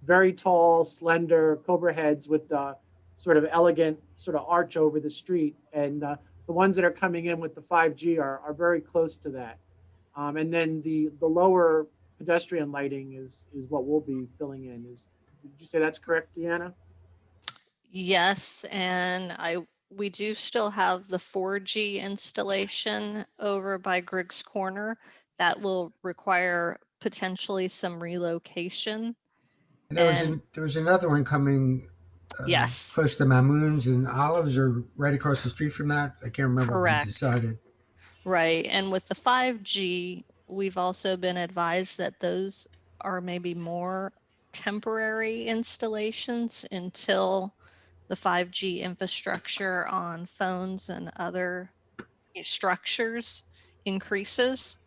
Speaker 12: very tall, slender Cobra heads with the sort of elegant sort of arch over the street. And the ones that are coming in with the 5G are very close to that. And then the lower pedestrian lighting is what we'll be filling in. Did you say that's correct, Deanna?
Speaker 15: Yes, and we do still have the 4G installation over by Griggs Corner that will require potentially some relocation.
Speaker 5: And
Speaker 15: And
Speaker 5: there was another one coming
Speaker 15: yes,
Speaker 5: close to Mamoons and Olives, or right across the street from that. I can't remember what we
Speaker 15: correct.
Speaker 5: decided.
Speaker 15: Right. And with the 5G, we've also been advised that those are maybe more temporary installations until the 5G infrastructure on phones and other structures increases.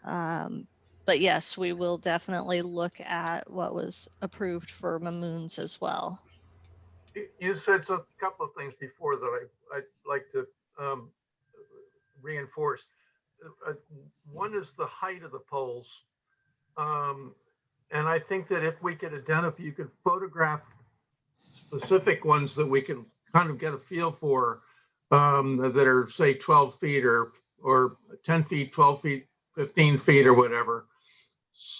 Speaker 15: But yes, we will definitely look at what was approved for Mamoons as well.
Speaker 11: You said a couple of things before that I'd like to reinforce. One is the height of the poles. And I think that if we could identify, you could photograph specific ones that we can kind of get a feel for, that are say 12 feet or 10 feet, 12 feet, 15 feet or whatever.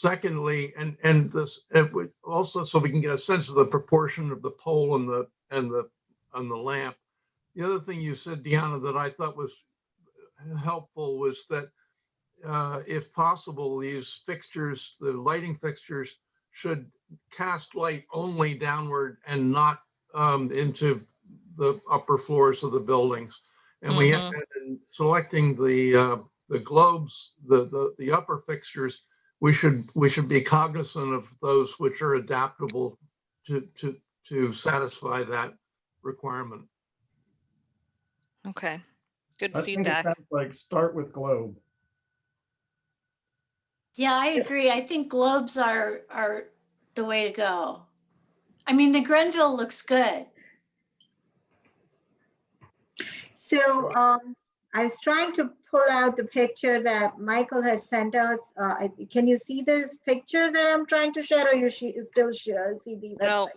Speaker 11: Secondly, and this it would also, so we can get a sense of the proportion of the pole and the lamp. The other thing you said, Deanna, that I thought was helpful was that if possible, these fixtures, the lighting fixtures, should cast light only downward and not into the upper floors of the buildings. And we have in selecting the globes, the upper fixtures, we should be cognizant of those which are adaptable to satisfy that requirement.
Speaker 15: Okay, good
Speaker 7: I think it
Speaker 15: feedback.
Speaker 7: sounds like start with globe.
Speaker 6: Yeah, I agree. I think globes are the way to go. I mean, the Grenville looks good.
Speaker 16: So I was trying to pull out the picture that Michael has sent us. Can you see this picture that I'm trying to share, or you still see the website?
Speaker 15: No,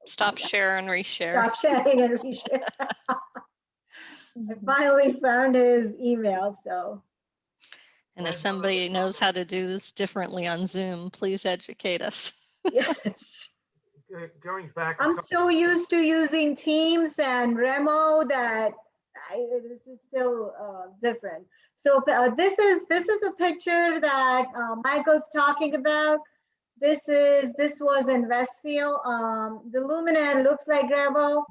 Speaker 15: stop share and reshare.
Speaker 16: Stop sharing and reshare. I finally found his email, so.
Speaker 15: And if somebody knows how to do this differently on Zoom, please educate us.
Speaker 16: Yes.
Speaker 11: Going back,
Speaker 16: I'm so used to using Teams and Remo that this is still different. So this is a picture that Michael's talking about. This was in Westfield. The luminaire looks like gravel.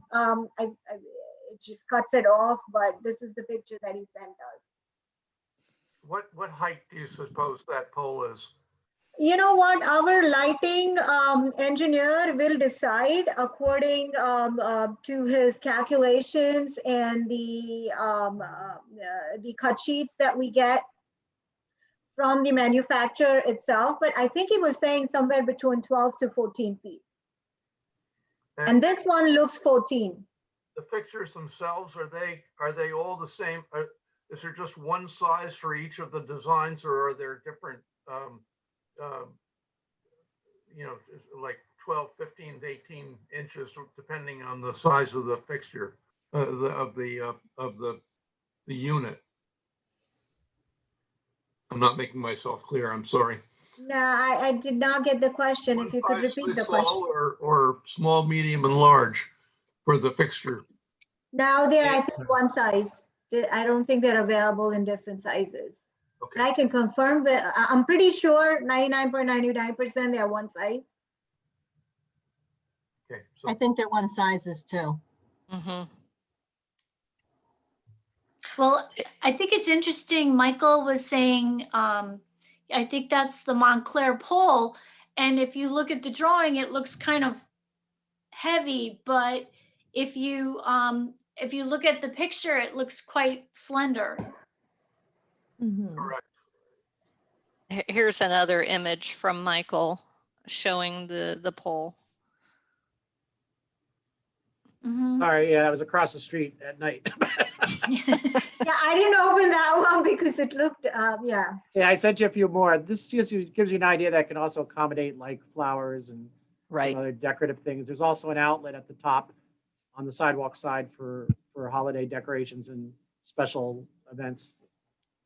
Speaker 16: It just cuts it off, but this is the picture that he sent us.
Speaker 11: What height do you suppose that pole is?
Speaker 16: You know what, our lighting engineer will decide according to his calculations and the cut sheets that we get from the manufacturer itself. But I think he was saying somewhere between 12 to 14 feet. And this one looks 14.
Speaker 11: The fixtures themselves, are they all the same? Is there just one size for each of the designs, or are there different like 12, 15 to 18 inches, depending on the size of the fixture of the unit? I'm not making myself clear. I'm sorry.
Speaker 16: No, I did not get the question. If you could repeat the question.
Speaker 11: Or small, medium, and large for the fixture.
Speaker 16: Now they're, I think, one size. I don't think they're available in different sizes.
Speaker 11: Okay.
Speaker 16: And I can confirm, but I'm pretty sure 99.99% they are one size.
Speaker 11: Okay.
Speaker 1: I think they're one sizes too.
Speaker 6: Well, I think it's interesting. Michael was saying, I think that's the Montclair pole. And if you look at the drawing, it looks kind of heavy, but if you look at the picture, it looks quite slender.
Speaker 11: Correct.
Speaker 15: Here's another image from Michael showing the pole.
Speaker 18: Sorry, yeah, I was across the street at night.
Speaker 16: Yeah, I didn't open that one because it looked, yeah.
Speaker 18: Yeah, I sent you a few more. This gives you an idea that can also accommodate like flowers and some other decorative things. There's also an outlet at the top on the sidewalk side for holiday decorations and special events.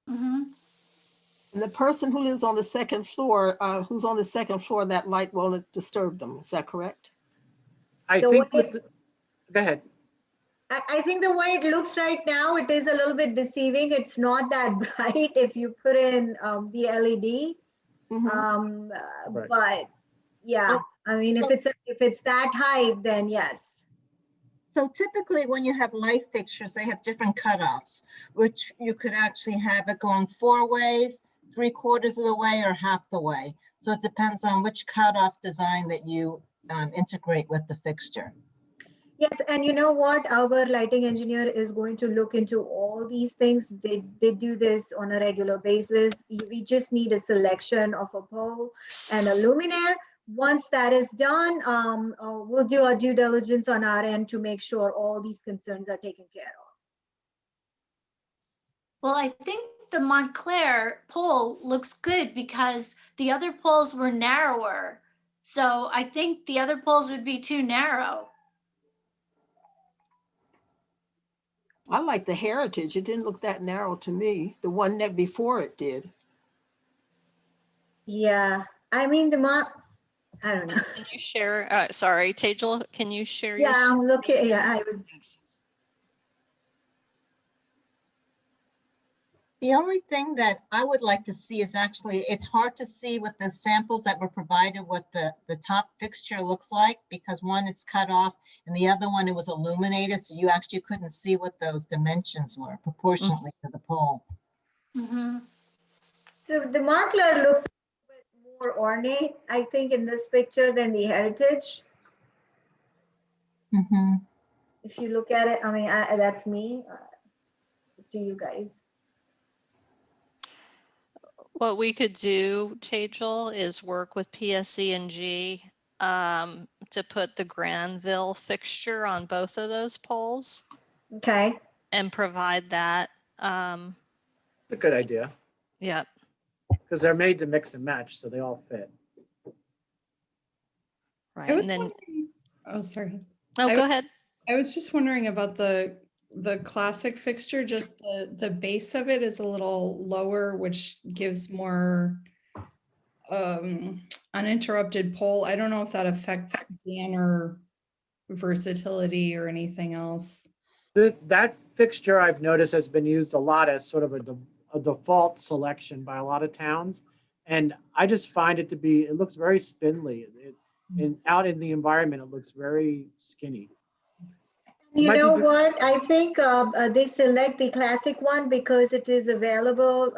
Speaker 10: And the person who lives on the second floor, that light won't disturb them. Is that correct?
Speaker 18: I
Speaker 16: So
Speaker 18: think
Speaker 16: what
Speaker 18: go ahead.
Speaker 16: I think the way it looks right now, it is a little bit deceiving. It's not that bright if you put in the LED.
Speaker 10: Mhm.
Speaker 16: But yeah, I mean, if it's that high, then yes.
Speaker 1: So typically when you have light fixtures, they have different cutoffs, which you could actually have it going 4 ways, 3/4 of the way, or half the way. So it depends on which cutoff design that you integrate with the fixture.
Speaker 16: Yes, and you know what? Our lighting engineer is going to look into all these things. They do this on a regular basis. We just need a selection of a pole and a luminaire. Once that is done, we'll do our due diligence on our end to make sure all these concerns are taken care of.
Speaker 6: Well, I think the Montclair pole looks good because the other poles were narrower. So I think the other poles would be too narrow.
Speaker 10: I like the Heritage. It didn't look that narrow to me. The one that before it did.
Speaker 16: Yeah, I mean, I don't know.
Speaker 15: Can you share, sorry, Tejal, can you share your?
Speaker 16: Yeah, I'm looking, yeah, I was.
Speaker 1: The only thing that I would like to see is actually, it's hard to see what the samples that were provided, what the top fixture looks like, because one it's cut off and the other one it was illuminated, so you actually couldn't see what those dimensions were proportionately to the pole.
Speaker 16: So the Montclair looks a bit more ornate, I think, in this picture than the Heritage. If you look at it, I mean, that's me. To you guys.
Speaker 15: What we could do, Tejal, is work with PSE&G to put the Granville fixture on both of those poles.
Speaker 16: Okay.
Speaker 15: And provide that.
Speaker 18: A good idea.
Speaker 15: Yep.
Speaker 18: Because they're made to mix and match, so they all fit.
Speaker 15: Right,
Speaker 3: and
Speaker 15: then.
Speaker 3: Oh, sorry.
Speaker 15: Oh, go ahead.
Speaker 3: I was just wondering about the classic fixture, just the base of it is a little lower, which gives more uninterrupted pole. I don't know if that affects banner versatility or anything else.
Speaker 18: That fixture I've noticed has been used a lot as sort of a default selection by a lot of towns. And I just find it to be, it looks very spindly. And out in the environment, it looks very skinny.
Speaker 16: You know what? I think they select the classic one because it is available.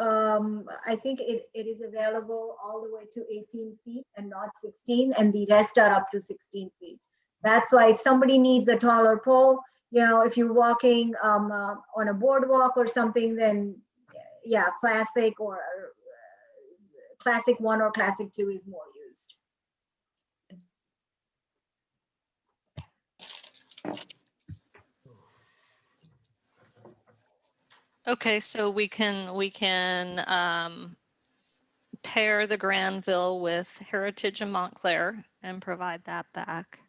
Speaker 16: I think it is available all the way to 18 feet and not 16, and the rest are up to 16 feet. That's why if somebody needs a taller pole, you know, if you're walking on a boardwalk or something, then yeah, classic or classic 1 or classic 2 is more used.
Speaker 15: Okay, so we can pair the Granville with Heritage and Montclair and provide that back.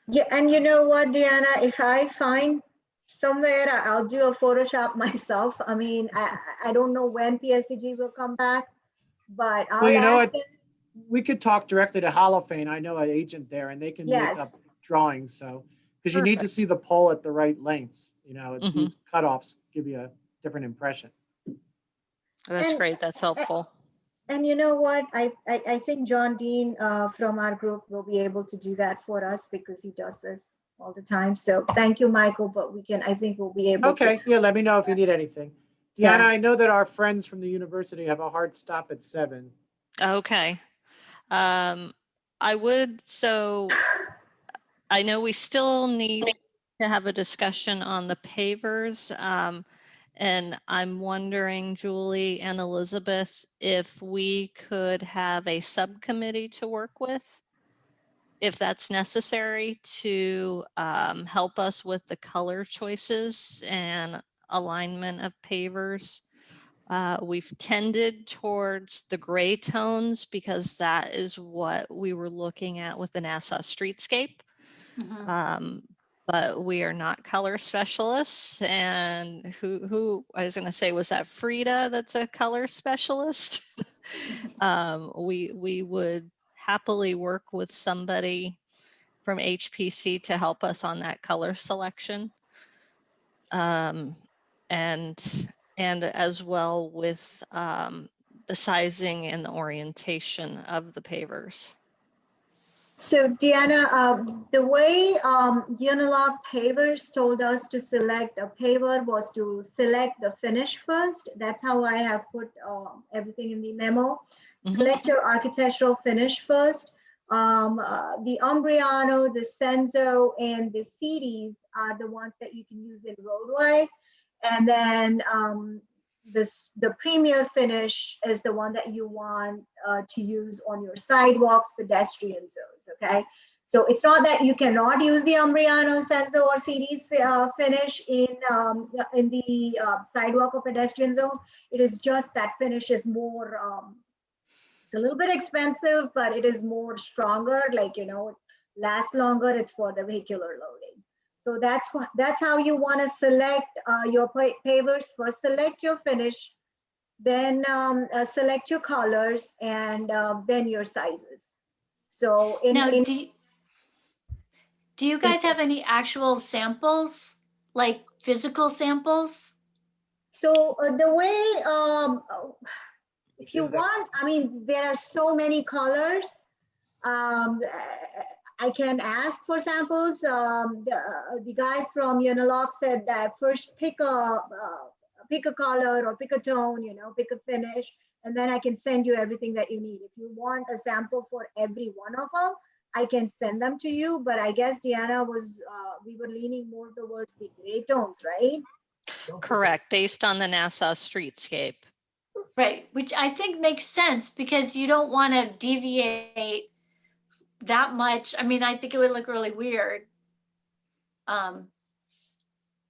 Speaker 16: Yeah, and you know what, Deanna, if I find somewhere, I'll do a Photoshop myself. I mean, I don't know when PSCG will come back, but I'll
Speaker 18: Well, you know
Speaker 16: ask
Speaker 18: what?
Speaker 16: them.
Speaker 18: We could talk directly to Halophane. I know an agent there, and they can make
Speaker 16: Yes.
Speaker 18: up drawings. So, because you need to see the pole at the right lengths. You know, these cutoffs give you a different impression.
Speaker 15: That's great. That's helpful.
Speaker 16: And you know what? I think John Dean from our group will be able to do that for us because he does this all the time. So thank you, Michael, but I think we'll be able to.
Speaker 18: Okay, yeah, let me know if you need anything. Deanna, I know that our friends from the university have a hard stop at 7.
Speaker 15: Okay. I know we still need to have a discussion on the pavers. And I'm wondering, Julie and Elizabeth, if we could have a subcommittee to work with, if that's necessary, to help us with the color choices and alignment of pavers. We've tended towards the gray tones because that is what we were looking at with the Nassau streetscape. But we are not color specialists. And who I was going to say, was that Frida that's a color specialist? We would happily work with somebody from HPC to help us on that color selection. and as well with the sizing and the orientation of the pavers.
Speaker 16: So Deanna, the way Unilock pavers told us to select a paver was to select the finish first. That's how I have put everything in the memo. Select your architectural finish first. The Umbriano, the Senzo, and the CDs are the ones that you can use in roadway. And then the premier finish is the one that you want to use on your sidewalks, pedestrian zones, okay? So it's not that you cannot use the Umbriano, Senzo, or CDs finish in the sidewalk or pedestrian zone. It is just that finish is more, it's a little bit expensive, but it is more stronger, like, you know, it lasts longer. It's for the vehicular loading. So that's how you want to select your pavers. First, select your finish, then select your colors, and then your sizes. So
Speaker 6: Now, do you guys have any actual samples, like physical samples?
Speaker 16: So the way, if you want, I mean, there are so many colors. I can ask for samples. The guy from Unilock said that first pick a color or pick a tone, you know, pick a finish, and then I can send you everything that you need. If you want a sample for every one of them, I can send them to you. But I guess Deanna was, we were leaning more towards the gray tones, right?
Speaker 15: Correct, based on the Nassau streetscape.
Speaker 6: Right, which I think makes sense because you don't want to deviate that much. I mean, I think it would look really weird.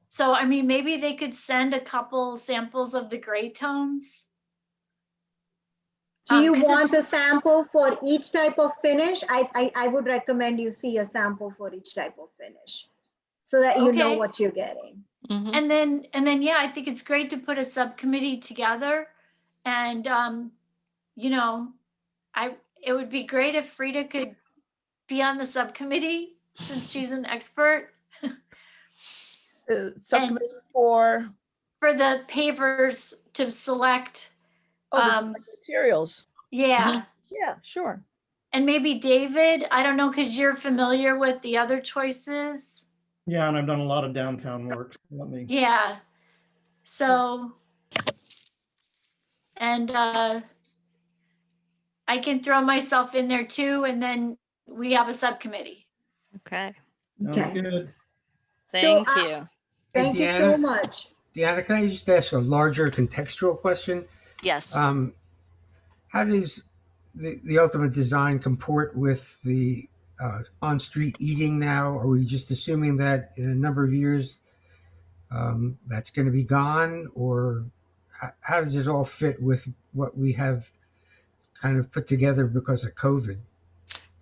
Speaker 6: So, I mean, maybe they could send a couple samples of the gray tones.
Speaker 16: Do you want a sample for each type of finish? I would recommend you see a sample for each type of finish so that you know what you're getting.
Speaker 6: And then, yeah, I think it's great to put a subcommittee together. And, you know, it would be great if Frida could be on the subcommittee since she's an expert.
Speaker 8: Subcommittee for
Speaker 6: the pavers to select.
Speaker 8: The materials.
Speaker 6: Yeah.
Speaker 8: Yeah, sure.
Speaker 6: And maybe David, I don't know, because you're familiar with the other choices.
Speaker 7: Yeah, and I've done a lot of downtown work. So let me.
Speaker 6: Yeah. So, and I can throw myself in there too, and then we have a subcommittee.
Speaker 15: Okay.
Speaker 7: Sounds good.
Speaker 15: Thank you.
Speaker 16: Thank you so much.
Speaker 5: Deanna, can I just ask a larger contextual question?
Speaker 15: Yes.
Speaker 5: How does the ultimate design comport with the on-street eating now? Are we just assuming that in a number of years that's going to be gone? Or how does it all fit with what we have kind of put together because of COVID?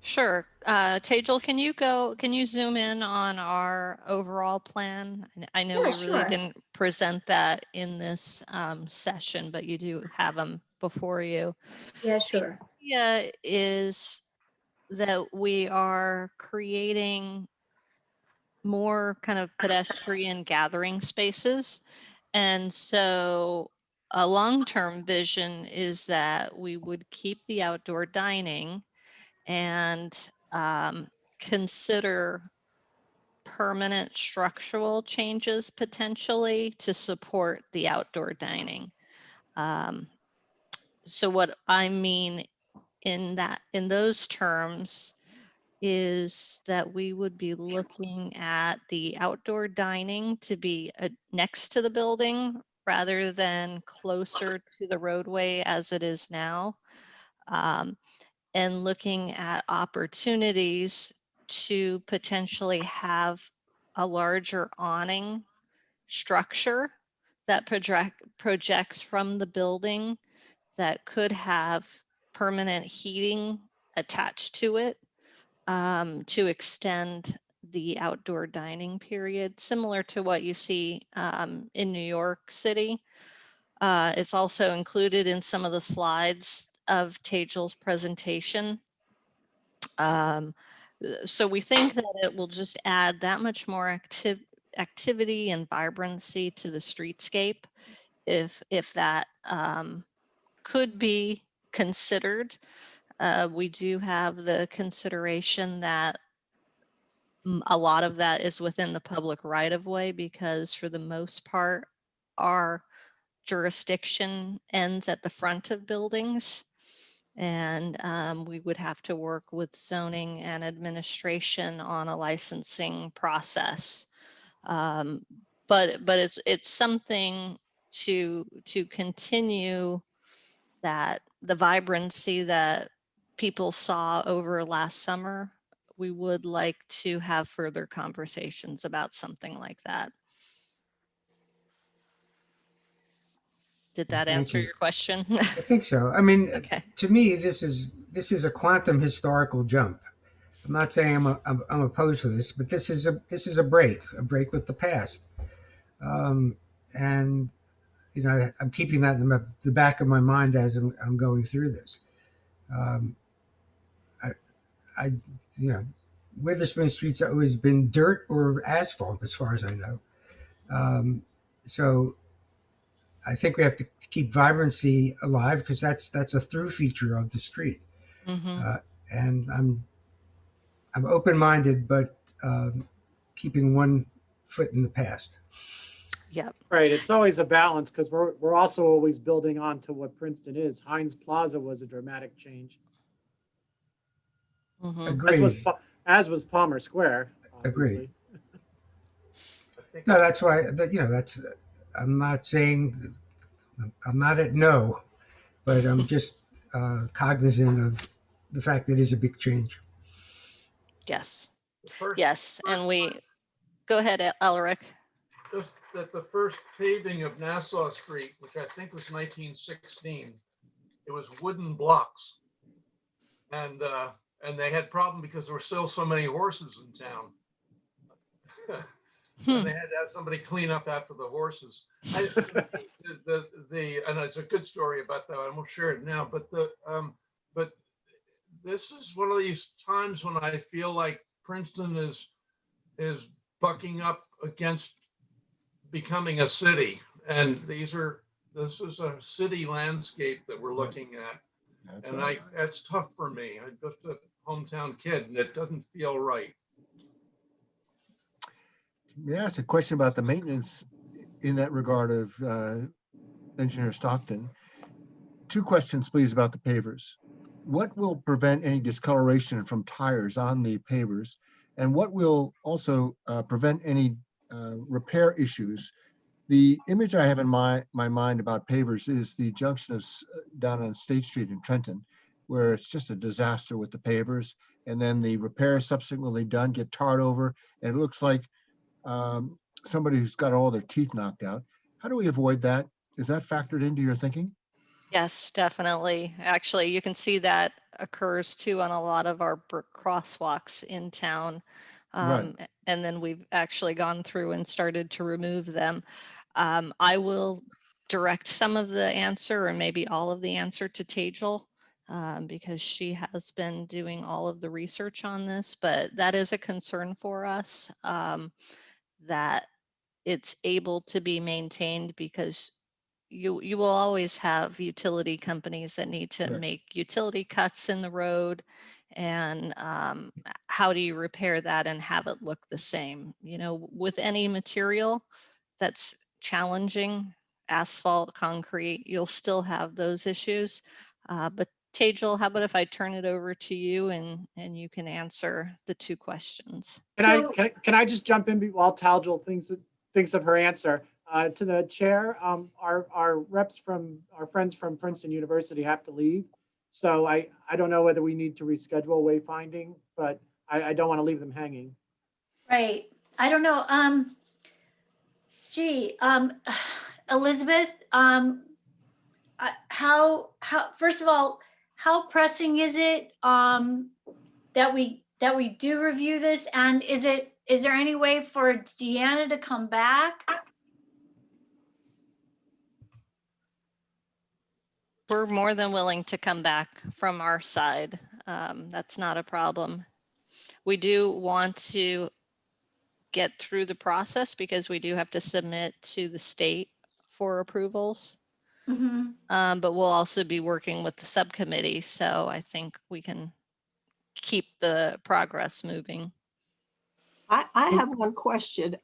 Speaker 15: Sure. Tejal, can you zoom in on our overall plan? I know we really didn't present that in this session, but you do have them before you.
Speaker 16: Yeah, sure.
Speaker 15: The idea is that we are creating more kind of pedestrian gathering spaces. And so a long-term vision is that we would keep the outdoor dining and consider permanent structural changes potentially to support the outdoor dining. So what I mean in those terms is that we would be looking at the outdoor dining to be next to the building rather than closer to the roadway as it is now. And looking at opportunities to potentially have a larger awning structure that projects from the building that could have permanent heating attached to it to extend the outdoor dining period, similar to what you see in New York City. It's also included in some of the slides of Tejal's presentation. So we think that it will just add that much more activity and vibrancy to the streetscape. If that could be considered, we do have the consideration that a lot of that is within the public right of way, because for the most part, our jurisdiction ends at the front of buildings. And we would have to work with zoning and administration on a licensing process. But it's something to continue that the vibrancy that people saw over last summer. We would like to have further conversations about something like that. Did that
Speaker 5: Thank
Speaker 15: answer
Speaker 5: you.
Speaker 15: your question?
Speaker 5: I think so. I mean,
Speaker 15: Okay.
Speaker 5: to me, this is a quantum historical jump. I'm not saying I'm opposed to this, but this is a break with the past. And you know, I'm keeping that in the back of my mind as I'm going through this. I you know, Witherspoon Street's always been dirt or asphalt, as far as I know. So I think we have to keep vibrancy alive, because that's a through feature of the street. And I'm open-minded, but keeping one foot in the past.
Speaker 15: Yep.
Speaker 18: Right. It's always a balance, because we're also always building on to what Princeton is. Heinz Plaza was a dramatic change.
Speaker 5: Agree.
Speaker 18: As was Palmer Square.
Speaker 5: Agree.
Speaker 11: I think
Speaker 5: No, that's why, you know, that's, I'm not saying, I'm not at no, but I'm just cognizant of the fact that it is a big change.
Speaker 15: Yes.
Speaker 11: first-
Speaker 15: Yes. And go ahead, Elric.
Speaker 11: Just that the first paving of Nassau Street, which I think was 1916, it was wooden blocks. And they had problem because there were still so many horses in town. And they had to have somebody clean up after the horses. And it's a good story about that. I won't share it now, but this is one of these times when I feel like Princeton is bucking up against becoming a city. And this is a city landscape that we're looking at. That's tough for me. I'm just a hometown kid, and it doesn't feel right.
Speaker 9: May I ask a question about the maintenance in that regard of Engineer Stockton? Two questions, please, about the pavers. What will prevent any discoloration from tires on the pavers? And what will also prevent any repair issues? The image I have in my mind about pavers is the junction of down on State Street in Trenton, where it's just a disaster with the pavers. And then the repairs subsequently done get tarred over, and it looks like somebody who's got all their teeth knocked out. How do we avoid that? Is that factored into your thinking?
Speaker 15: Yes, definitely. Actually, you can see that occurs too on a lot of our brick crosswalks in town.
Speaker 9: Right.
Speaker 15: And then we've actually gone through and started to remove them. I will direct some of the answer, or maybe all of the answer, to Tejal, because she has been doing all of the research on this, but that is a concern for us, that it's able to be maintained, because you will always have utility companies that need to make utility cuts in the road. And how do you repair that and have it look the same? You know, with any material that's challenging, asphalt, concrete, you'll still have those issues. But Tejal, how about if I turn it over to you and you can answer the two questions?
Speaker 18: Can I just jump in while Tejal thinks of her answer? To the chair, our reps from our friends from Princeton University have to leave. So I don't know whether we need to reschedule wayfinding, but I don't want to leave them hanging.
Speaker 6: Right. I don't know. Elizabeth, how first of all, how pressing is it that we do review this? And is there any way for Deanna to come back?
Speaker 15: We're more than willing to come back from our side. That's not a problem. We do want to get through the process because we do have to submit to the state for approvals.
Speaker 6: Mhm.
Speaker 15: But we'll also be working with the subcommittee, so I think we can keep the progress moving.
Speaker 10: I have one question.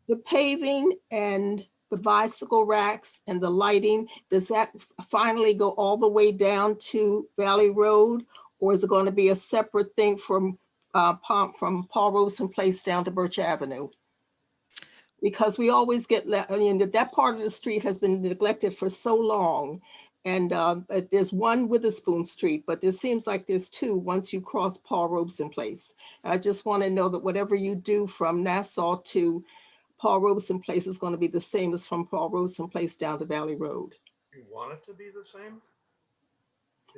Speaker 10: The paving and the bicycle racks and the lighting, does that finally go all the way down to Valley Road? Or is it going to be a separate thing from Paul Robeson Place down to Birch Avenue? Because we always get, that part of the street has been neglected for so long. And there's one Witherspoon Street, but there seems like there's two once you cross Paul Robeson Place. And I just want to know that whatever you do from Nassau to Paul Robeson Place is going to be the same as from Paul Robeson Place down to Valley Road.
Speaker 11: You want it to be the same?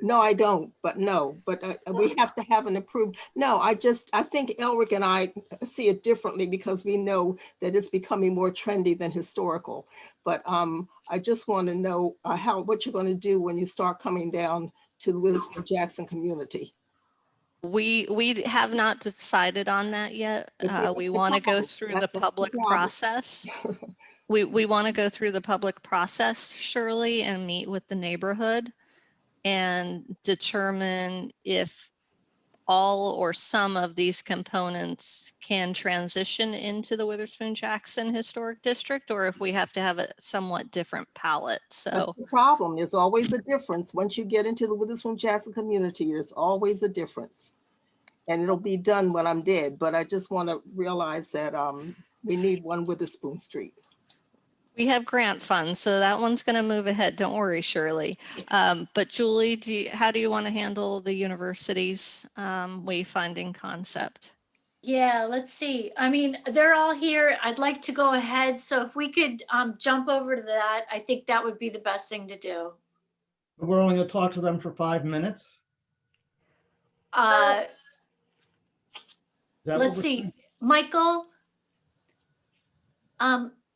Speaker 10: No, I don't, but we have to have an approved. No, I think Elric and I see it differently because we know that it's becoming more trendy than historical. But I just want to know what you're going to do when you start coming down to the Witherspoon Jackson community.
Speaker 15: We have not decided on that yet. We want to go through the public process. We want to go through the public process, Shirley, and meet with the neighborhood and determine if all or some of these components can transition into the Witherspoon Jackson Historic District, or if we have to have a somewhat different palette. So
Speaker 10: that's the problem. There's always a difference. Once you get into the Witherspoon Jackson community, there's always a difference. And it'll be done when I'm dead, but I just want to realize that we need one Witherspoon Street.
Speaker 15: we have grant funds, so that one's going to move ahead. Don't worry, Shirley. But Julie, how do you want to handle the university's wayfinding concept?
Speaker 6: Yeah, let's see. I mean, they're all here. I'd like to go ahead. So if we could jump over to that, I think that would be the best thing to do.
Speaker 7: We're only going to talk to them for 5 minutes.
Speaker 6: Let's see, Michael.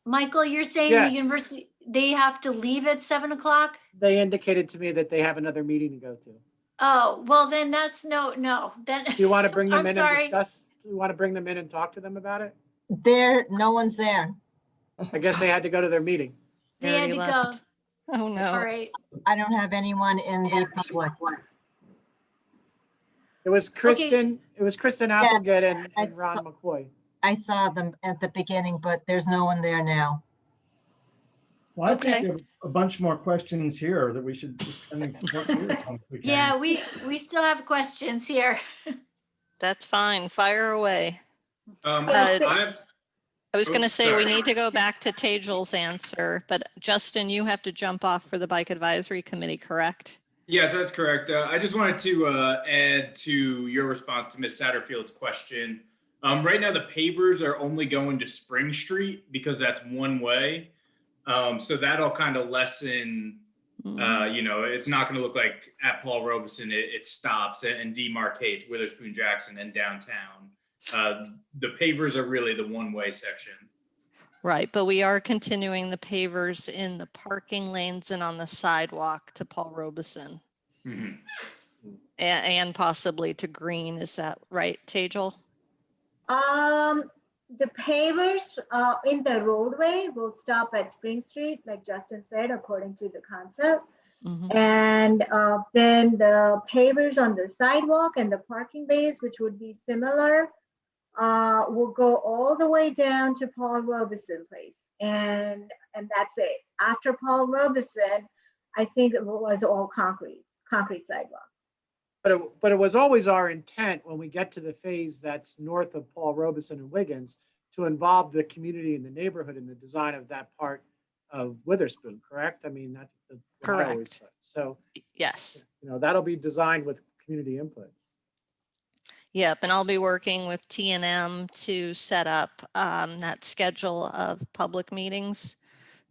Speaker 6: Michael, you're saying
Speaker 18: Yes.
Speaker 6: the university, they have to leave at 7 o'clock?
Speaker 18: They indicated to me that they have another meeting to go to.
Speaker 6: Oh, well then that's no, then.
Speaker 18: Do you want to bring them
Speaker 6: I'm
Speaker 18: in
Speaker 6: sorry.
Speaker 18: and discuss? Do you want to bring them in and talk to them about it?
Speaker 1: No one's there.
Speaker 18: I guess they had to go to their meeting.
Speaker 6: They had to go.
Speaker 15: Oh, no.
Speaker 6: All right.
Speaker 1: I don't have anyone in the public.
Speaker 18: It was Kristen, it was Kristen Applegate and
Speaker 1: I
Speaker 18: Ron
Speaker 1: saw-
Speaker 18: McCoy.
Speaker 1: I saw them at the beginning, but there's no one there now.
Speaker 7: Well, I think we have a bunch more questions here that we should just kind of work through if we can.
Speaker 6: Yeah, we still have questions here.
Speaker 15: That's fine. Fire away.
Speaker 13: I
Speaker 15: was
Speaker 13: Oh,
Speaker 15: going to say we
Speaker 13: sorry.
Speaker 15: need to go back to Tejal's answer, but Justin, you have to jump off for the Bike Advisory Committee, correct?
Speaker 13: Yes, that's correct. I just wanted to add to your response to Ms. Satterfield's question. Right now, the pavers are only going to Spring Street because that's one way. So that'll kind of lessen, it's not going to look like at Paul Robeson, it stops and demarcates Witherspoon Jackson and downtown. The pavers are really the one-way section.
Speaker 15: Right, but we are continuing the pavers in the parking lanes and on the sidewalk to Paul Robeson.
Speaker 13: Mhm.
Speaker 15: And possibly to Green. Is that right, Tejal?
Speaker 16: The pavers in the roadway will stop at Spring Street, like Justin said, according to the concept. And then the pavers on the sidewalk and the parking bays, which would be similar, will go all the way down to Paul Robeson Place. And that's it. After Paul Robeson, I think it was all concrete sidewalk.
Speaker 18: But it was always our intent when we get to the phase that's north of Paul Robeson and Wiggins to involve the community and the neighborhood in the design of that part of Witherspoon, correct? I mean, that's what I always said. So,
Speaker 15: yes,
Speaker 18: that'll be designed with community input.
Speaker 15: Yep, and I'll be working with T&M to set up that schedule of public meetings.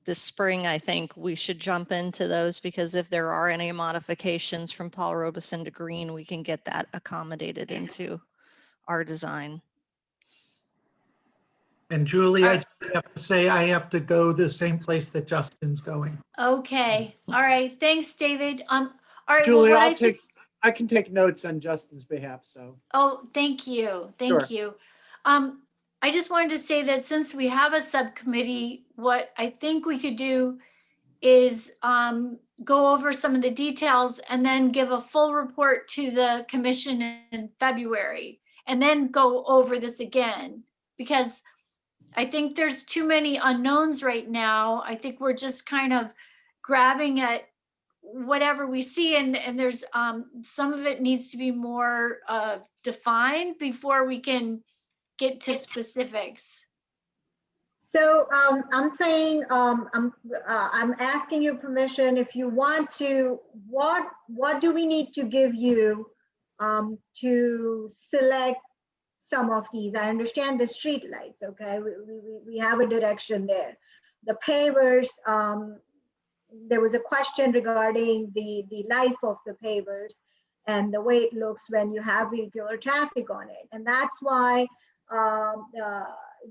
Speaker 15: This spring, I think we should jump into those because if there are any modifications from Paul Robeson to Green, we can get that accommodated into our design.
Speaker 12: And Julie, I have to say, I have to go the same place that Justin's going.
Speaker 6: Okay. All right. Thanks, David. All right.
Speaker 18: Julie,
Speaker 6: well, what
Speaker 18: I can take notes on Justin's behalf, so.
Speaker 6: Oh, thank you. Thank
Speaker 18: Sure.
Speaker 6: you. I just wanted to say that since we have a subcommittee, what I think we could do is go over some of the details and then give a full report to the commission in February, and then go over this again, because I think there's too many unknowns right now. I think we're just kind of grabbing at whatever we see, and there's some of it needs to be more defined before we can get to specifics.
Speaker 16: So I'm saying, I'm asking you permission, if you want to, what do we need to give you to select some of these? I understand the street lights, okay? We have a direction there. The pavers, there was a question regarding the life of the pavers and the way it looks when you have vehicular traffic on it. And that's why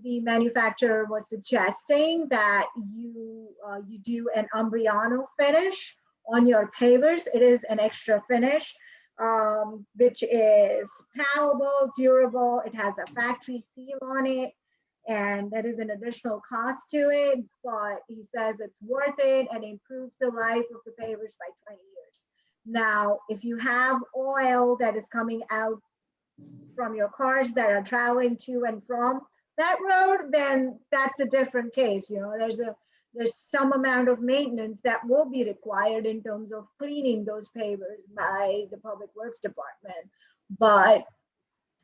Speaker 16: the manufacturer was suggesting that you do an Umbriano finish on your pavers. It is an extra finish, which is palatable, durable. It has a factory seal on it, and that is an additional cost to it, but he says it's worth it and improves the life of the pavers by 20 years. Now, if you have oil that is coming out from your cars that are traveling to and from that road, then that's a different case. You know, there's some amount of maintenance that will be required in terms of cleaning those pavers by the Public Works Department. But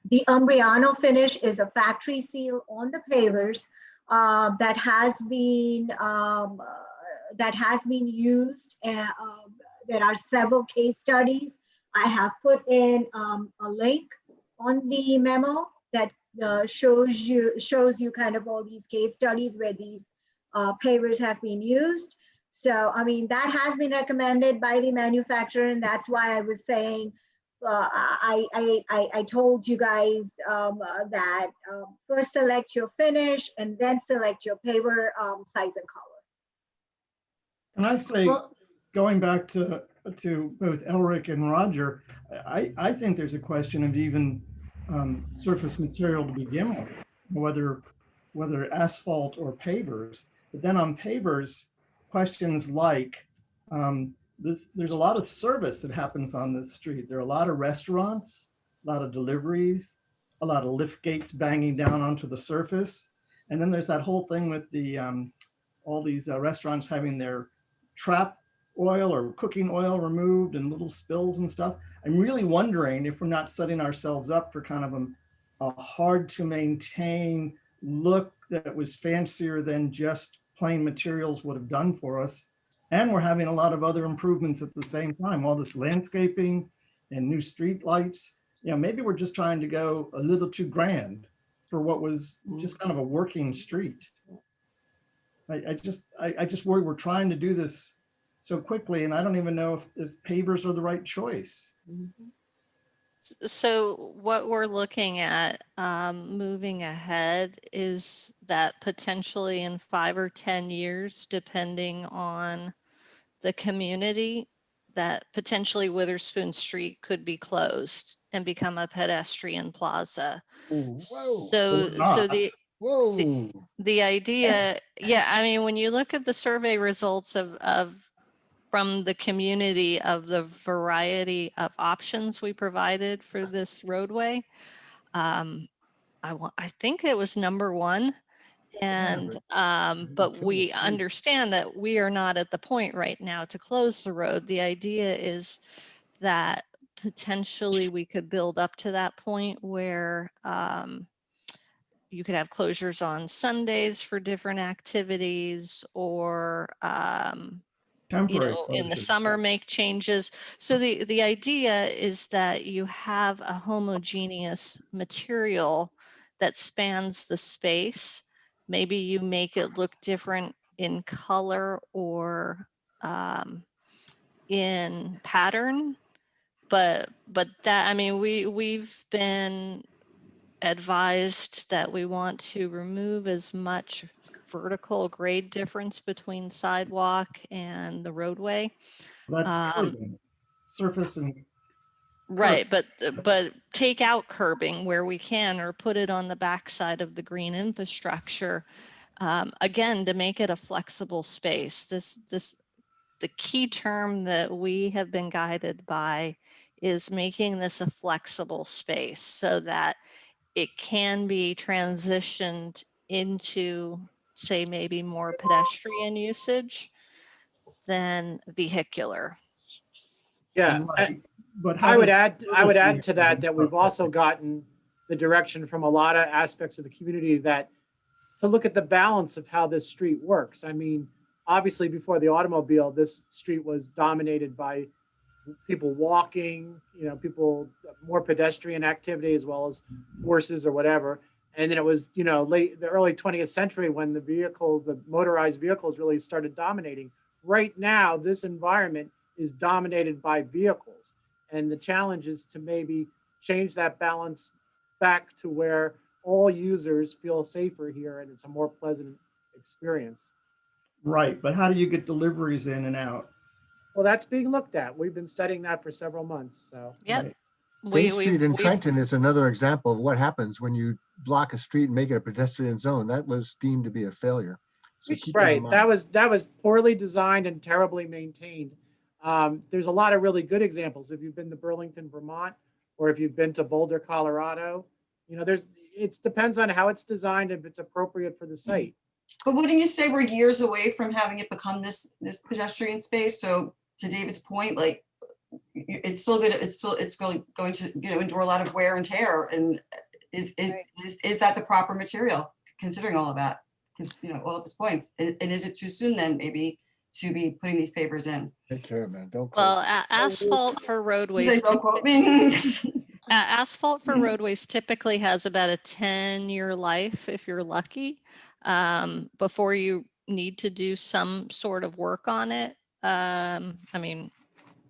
Speaker 16: the Umbriano finish is a factory seal on the pavers that has been used. And there are several case studies. I have put in a link on the memo that shows you kind of all these case studies where these pavers have been used. So, I mean, that has been recommended by the manufacturer, and that's why I was saying, I told you guys that first select your finish and then select your paver size and color.
Speaker 7: And I say,
Speaker 6: Well,
Speaker 7: going back to both Elric and Roger, I think there's a question of even surface material to begin with, whether asphalt or pavers. But then on pavers, questions like there's a lot of service that happens on this street. There are a lot of restaurants, a lot of deliveries, a lot of lift gates banging down onto the surface. And then there's that whole thing with the all these restaurants having their trap oil or cooking oil removed and little spills and stuff. I'm really wondering if we're not setting ourselves up for kind of a hard to maintain look that was fancier than just plain materials would have done for us. And we're having a lot of other improvements at the same time, all this landscaping and new street lights. You know, maybe we're just trying to go a little too grand for what was just kind of a working street. I just worry we're trying to do this so quickly, and I don't even know if pavers are the right choice.
Speaker 15: So what we're looking at moving ahead is that potentially in 5 or 10 years, depending on the community, that potentially Witherspoon Street could be closed and become a pedestrian plaza. So the idea, yeah, I mean, when you look at the survey results of from the community of the variety of options we provided for this roadway, I think it was #1. And but we understand that we are not at the point right now to close the road. The idea is that potentially we could build up to that point where you could have closures on Sundays for different activities, or you know, in the summer make changes. So the idea is that you have a homogeneous material that spans the space. Maybe you make it look different in color or in pattern, but that, I mean, we've been advised that we want to remove as much vertical grade difference between sidewalk and the roadway.
Speaker 7: That's curving, surface and
Speaker 15: Right, but take out curbing where we can, or put it on the backside of the green infrastructure. Again, to make it a flexible space. The key term that we have been guided by is making this a flexible space so that it can be transitioned into, say, maybe more pedestrian usage than vehicular.
Speaker 18: Yeah,
Speaker 7: Right. But
Speaker 18: I would
Speaker 7: having
Speaker 18: add
Speaker 7: service
Speaker 18: to that
Speaker 7: vehicles-
Speaker 18: we've also gotten the direction from a lot of aspects of the community that to look at the balance of how this street works. I mean, obviously before the automobile, this street was dominated by people walking, people, more pedestrian activity as well as horses or whatever. And then it was, the early 20th century when the motorized vehicles really started dominating. Right now, this environment is dominated by vehicles. And the challenge is to maybe change that balance back to where all users feel safer here and it's a more pleasant experience.
Speaker 7: Right, but how do you get deliveries in and out?
Speaker 18: Well, that's being looked at. We've been studying that for several months, so.
Speaker 15: Yep.
Speaker 7: Right.
Speaker 9: State Street in Trenton is another example of what happens when you block a street and make it a pedestrian zone. That was deemed to be a failure. So keep that in
Speaker 18: Right,
Speaker 9: mind.
Speaker 18: that was poorly designed and terribly maintained. There's a lot of really good examples. If you've been to Burlington, Vermont, or if you've been to Boulder, Colorado, it depends on how it's designed, if it's appropriate for the site.
Speaker 4: But wouldn't you say we're years away from having it become this pedestrian space? So to David's point, like it's going to endure a lot of wear and tear. And is that the proper material, considering all of that? Because all of his points. And is it too soon then maybe to be putting these papers in?
Speaker 9: Take care, man. Don't.
Speaker 15: Well, asphalt for roadways.
Speaker 4: Don't quote me.
Speaker 15: Asphalt for roadways typically has about a 10-year life if you're lucky, before you need to do some sort of work on it. I mean,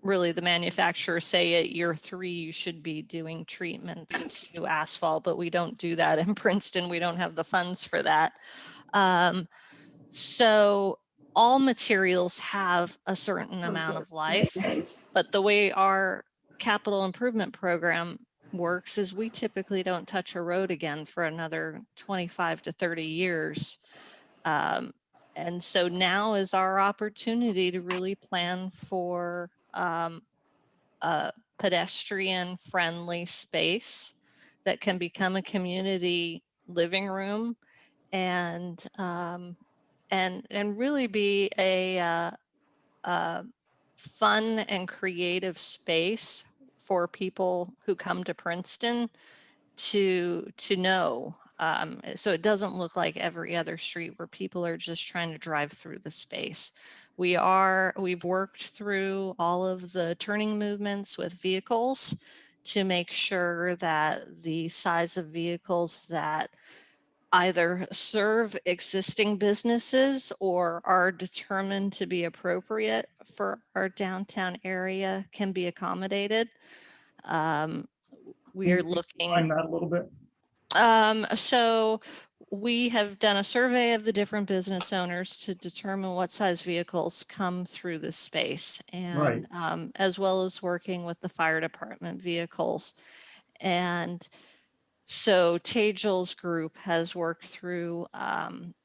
Speaker 15: really the manufacturers say at year 3 you should be doing treatments to asphalt, but we don't do that in Princeton. We don't have the funds for that. So all materials have a certain amount of life, but the way our capital improvement program works is we typically don't touch a road again for another 25 to 30 years. And so now is our opportunity to really plan for a pedestrian friendly space that can become a community living room and really be a fun and creative space for people who come to Princeton to know. So it doesn't look like every other street where people are just trying to drive through the space. We've worked through all of the turning movements with vehicles to make sure that the size of vehicles that either serve existing businesses or are determined to be appropriate for our downtown area can be accommodated. We are looking.
Speaker 7: Find that a little bit.
Speaker 15: So we have done a survey of the different business owners to determine what size vehicles come through this space, and as well as working with the fire department vehicles. And so Tagel's group has worked through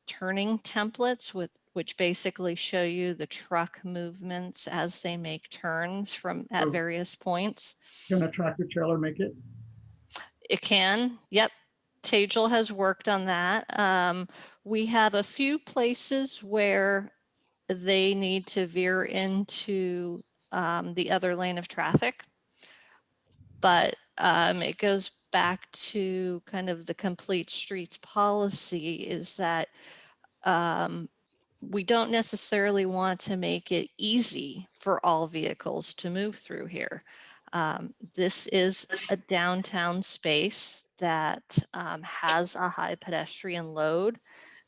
Speaker 15: turning templates which basically show you the truck movements as they make turns at various points.
Speaker 7: Can a tractor trailer make it?
Speaker 15: It can, yep. Tagel has worked on that. We have a few places where they need to veer into the other lane of traffic, but it goes back to kind of the complete streets policy is that we don't necessarily want to make it easy for all vehicles to move through here. This is a downtown space that has a high pedestrian load.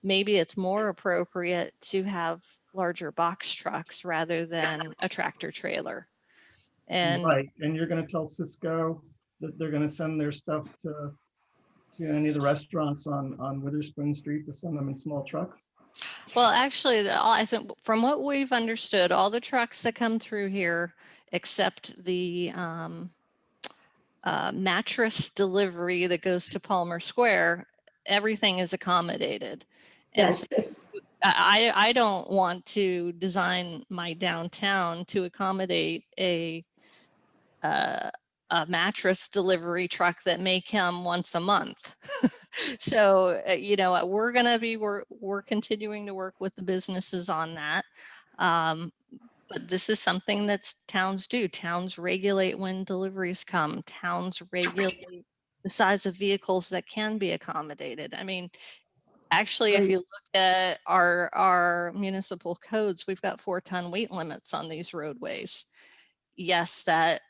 Speaker 15: Maybe it's more appropriate to have larger box trucks rather than a tractor trailer. And
Speaker 7: right, and you're going to tell Cisco that they're going to send their stuff to any of the restaurants on Witherspoon Street to send them in small trucks?
Speaker 15: Well, actually, I think from what we've understood, all the trucks that come through here, except the mattress delivery that goes to Palmer Square, everything is accommodated. And
Speaker 16: Yes.
Speaker 15: so I don't want to design my downtown to accommodate a mattress delivery truck that may come once a month. So, you know, we're continuing to work with the businesses on that. But this is something that towns do. Towns regulate when deliveries come. Towns regulate the size of vehicles that can be accommodated. I mean, actually, if you look at our municipal codes, we've got 4-ton weight limits on these roadways. Yes, that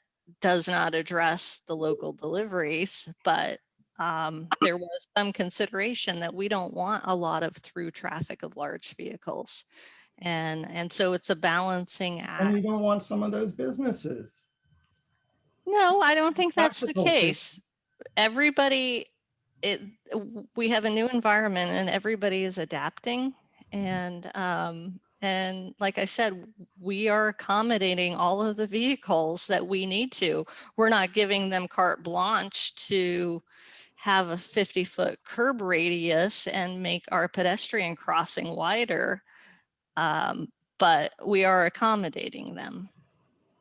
Speaker 15: does not address the local deliveries, but there was some consideration that we don't want a lot of through traffic of large vehicles. And so it's a balancing act.
Speaker 7: And you don't want some of those businesses.
Speaker 15: No, I don't think that's the
Speaker 7: Practical
Speaker 15: case. Everybody, we have a new environment and everybody is adapting. And like I said, we are accommodating all of the vehicles that we need to. We're not giving them carte blanche to have a 50-foot curb radius and make our pedestrian crossing wider. But we are accommodating them.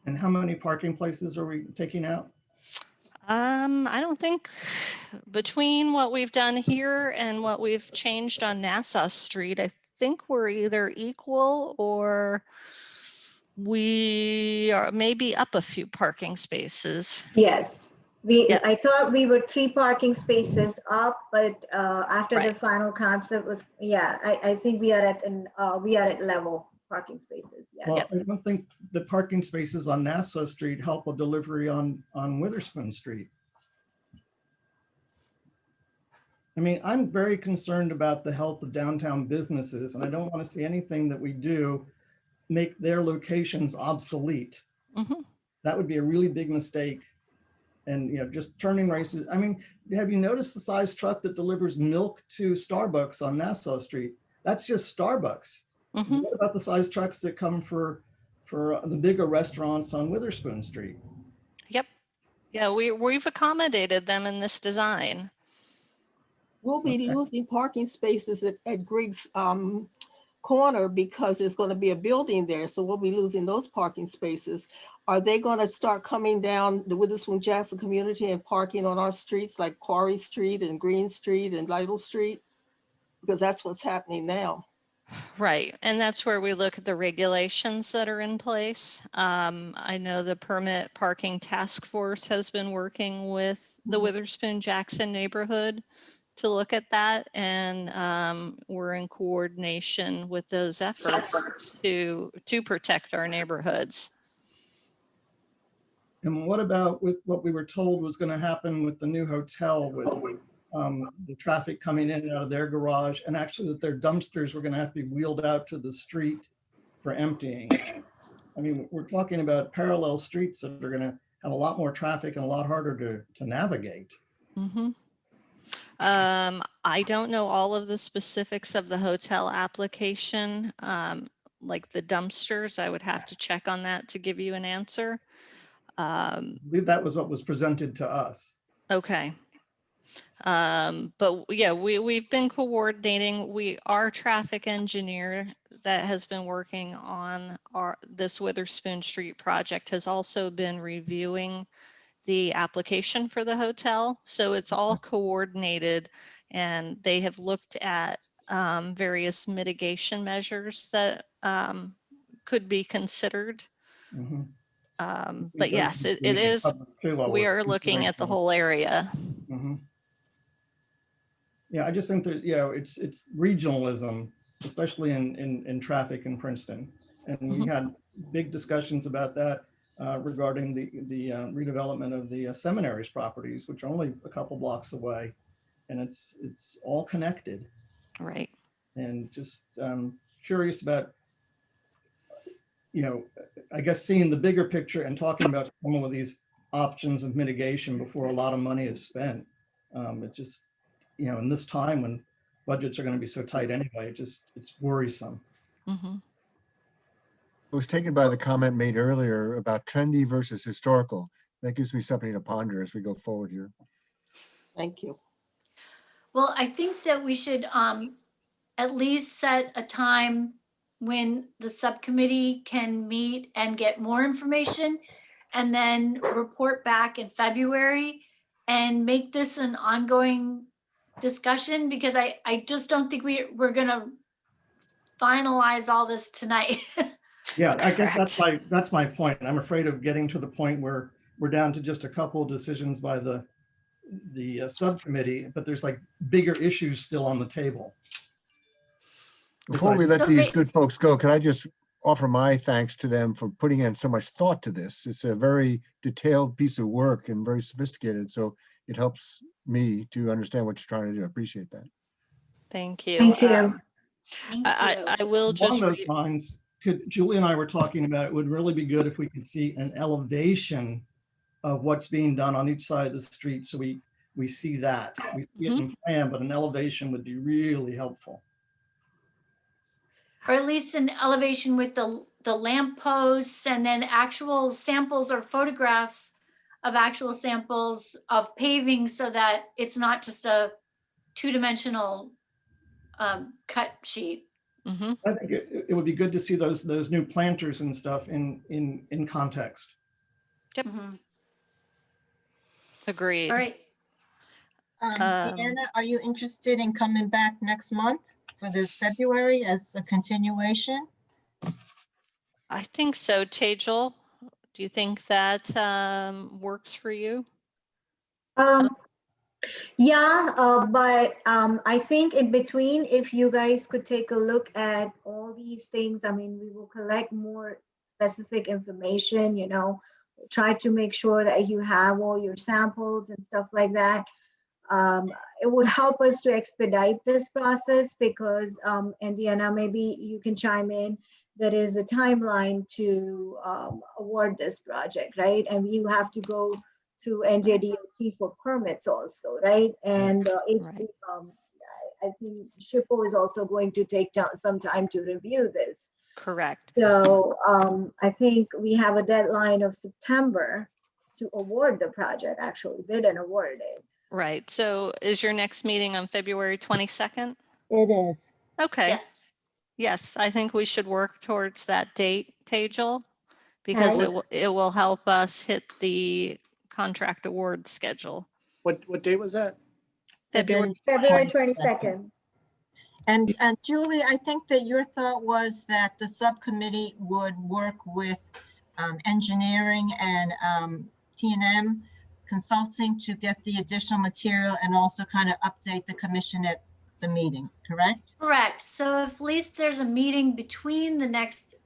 Speaker 7: And how many parking places are we taking out?
Speaker 15: I don't think between what we've done here and what we've changed on Nassau Street, I think we're either equal or we are maybe up a few parking spaces.
Speaker 16: Yes, I thought we were 3 parking spaces up, but after the final concept was, I think we are at level parking spaces. Yeah.
Speaker 7: Well, I don't think the parking spaces on Nassau Street help a delivery on Witherspoon Street. I mean, I'm very concerned about the health of downtown businesses, and I don't want to see anything that we do make their locations obsolete.
Speaker 15: Mm-hmm.
Speaker 7: That would be a really big mistake. And, you know, just turning races. I mean, have you noticed the size truck that delivers milk to Starbucks on Nassau Street? That's just Starbucks.
Speaker 15: Mm-hmm.
Speaker 7: What about the size trucks that come for the bigger restaurants on Witherspoon Street?
Speaker 15: Yep. Yeah, we've accommodated them in this design.
Speaker 10: We'll be losing parking spaces at Griggs Corner because there's going to be a building there. So we'll be losing those parking spaces. Are they going to start coming down the Witherspoon Jackson community and parking on our streets like Quarry Street and Green Street and Lytle Street? Because that's what's happening now.
Speaker 15: Right. And that's where we look at the regulations that are in place. I know the Permit Parking Task Force has been working with the Witherspoon Jackson neighborhood to look at that. And we're in coordination with those efforts to protect our neighborhoods.
Speaker 7: And what about with what we were told was going to happen with the new hotel with the traffic coming in and out of their garage, and actually that their dumpsters were going to have to be wheeled out to the street for emptying? I mean, we're talking about parallel streets that are going to have a lot more traffic and a lot harder to navigate.
Speaker 15: Mm-hmm. I don't know all of the specifics of the hotel application, like the dumpsters. I would have to check on that to give you an answer.
Speaker 7: I believe that was what was presented to us.
Speaker 15: Okay. But yeah, we've been coordinating. Our traffic engineer that has been working on this Witherspoon Street project has also been reviewing the application for the hotel. So it's all coordinated, and they have looked at various mitigation measures that could be considered.
Speaker 7: Mm-hmm.
Speaker 15: But yes, it is. We are looking at the whole area.
Speaker 7: Mm-hmm. Yeah, I just think that, you know, it's regionalism, especially in traffic in Princeton. And we had big discussions about that regarding the redevelopment of the seminaries properties, which are only a couple blocks away. And it's all connected.
Speaker 15: Right.
Speaker 7: And just curious about, you know, I guess seeing the bigger picture and talking about some of these options of mitigation before a lot of money is spent. It just, you know, in this time when budgets are going to be so tight anyway, it's worrisome.
Speaker 15: Mm-hmm.
Speaker 9: I was taken by the comment made earlier about trendy versus historical. That gives me something to ponder as we go forward here.
Speaker 10: Thank you.
Speaker 6: Well, I think that we should at least set a time when the subcommittee can meet and get more information and then report back in February and make this an ongoing discussion, because I just don't think we're gonna finalize all this tonight.
Speaker 7: Yeah, I guess
Speaker 15: Correct.
Speaker 7: that's my point. I'm afraid of getting to the point where we're down to just a couple of decisions by the subcommittee, but there's like bigger issues still on the table.
Speaker 9: Before we let
Speaker 6: So
Speaker 9: these good folks go, can I just offer my thanks to them for putting in so much thought to this? It's a very detailed piece of work and very sophisticated, so it helps me to understand what you're trying to do. I appreciate that.
Speaker 15: Thank you.
Speaker 16: Thank you.
Speaker 6: Thank
Speaker 15: I
Speaker 6: you.
Speaker 15: will
Speaker 7: Along
Speaker 15: just
Speaker 7: those
Speaker 15: read.
Speaker 7: lines, Julie and I were talking about, it would really be good if we could see an elevation of what's being done on each side of the street. So we see that. We see it in plan, but an elevation would be really helpful.
Speaker 6: Or at least an elevation with the lamp posts, and then actual samples or photographs of actual samples of paving, so that it's not just a two-dimensional cut sheet.
Speaker 7: I think it would be good to see those new planters and stuff in context.
Speaker 15: Yep.
Speaker 6: Mhm.
Speaker 15: Agreed.
Speaker 6: All right.
Speaker 1: Deanna, are you interested in coming back next month for the February as a continuation?
Speaker 15: I think so. Tejal, do you think that works for you?
Speaker 16: Yeah, but I think in between, if you guys could take a look at all these things, I mean, we will collect more specific information, you know, try to make sure that you have all your samples and stuff like that. It would help us to expedite this process because, Indiana, maybe you can chime in. There is a timeline to award this project, right? And you have to go through NJDOT for permits also, right? And I think SHPO is also going to take some time to review this.
Speaker 15: Correct.
Speaker 16: So I think we have a deadline of September to award the project, actually bid and award it.
Speaker 15: Right. So is your next meeting on February 22nd?
Speaker 1: It is.
Speaker 15: Okay.
Speaker 6: Yes.
Speaker 15: Yes, I think we should work towards that date, Tejal, because it will help us hit the contract award schedule.
Speaker 18: What date was that?
Speaker 15: February.
Speaker 16: February 22nd.
Speaker 1: And Julie, I think that your thought was that the subcommittee would work with engineering and T&M consulting to get the additional material and also kind of update the commission at the meeting, correct?
Speaker 6: Correct. So if at least there's a meeting between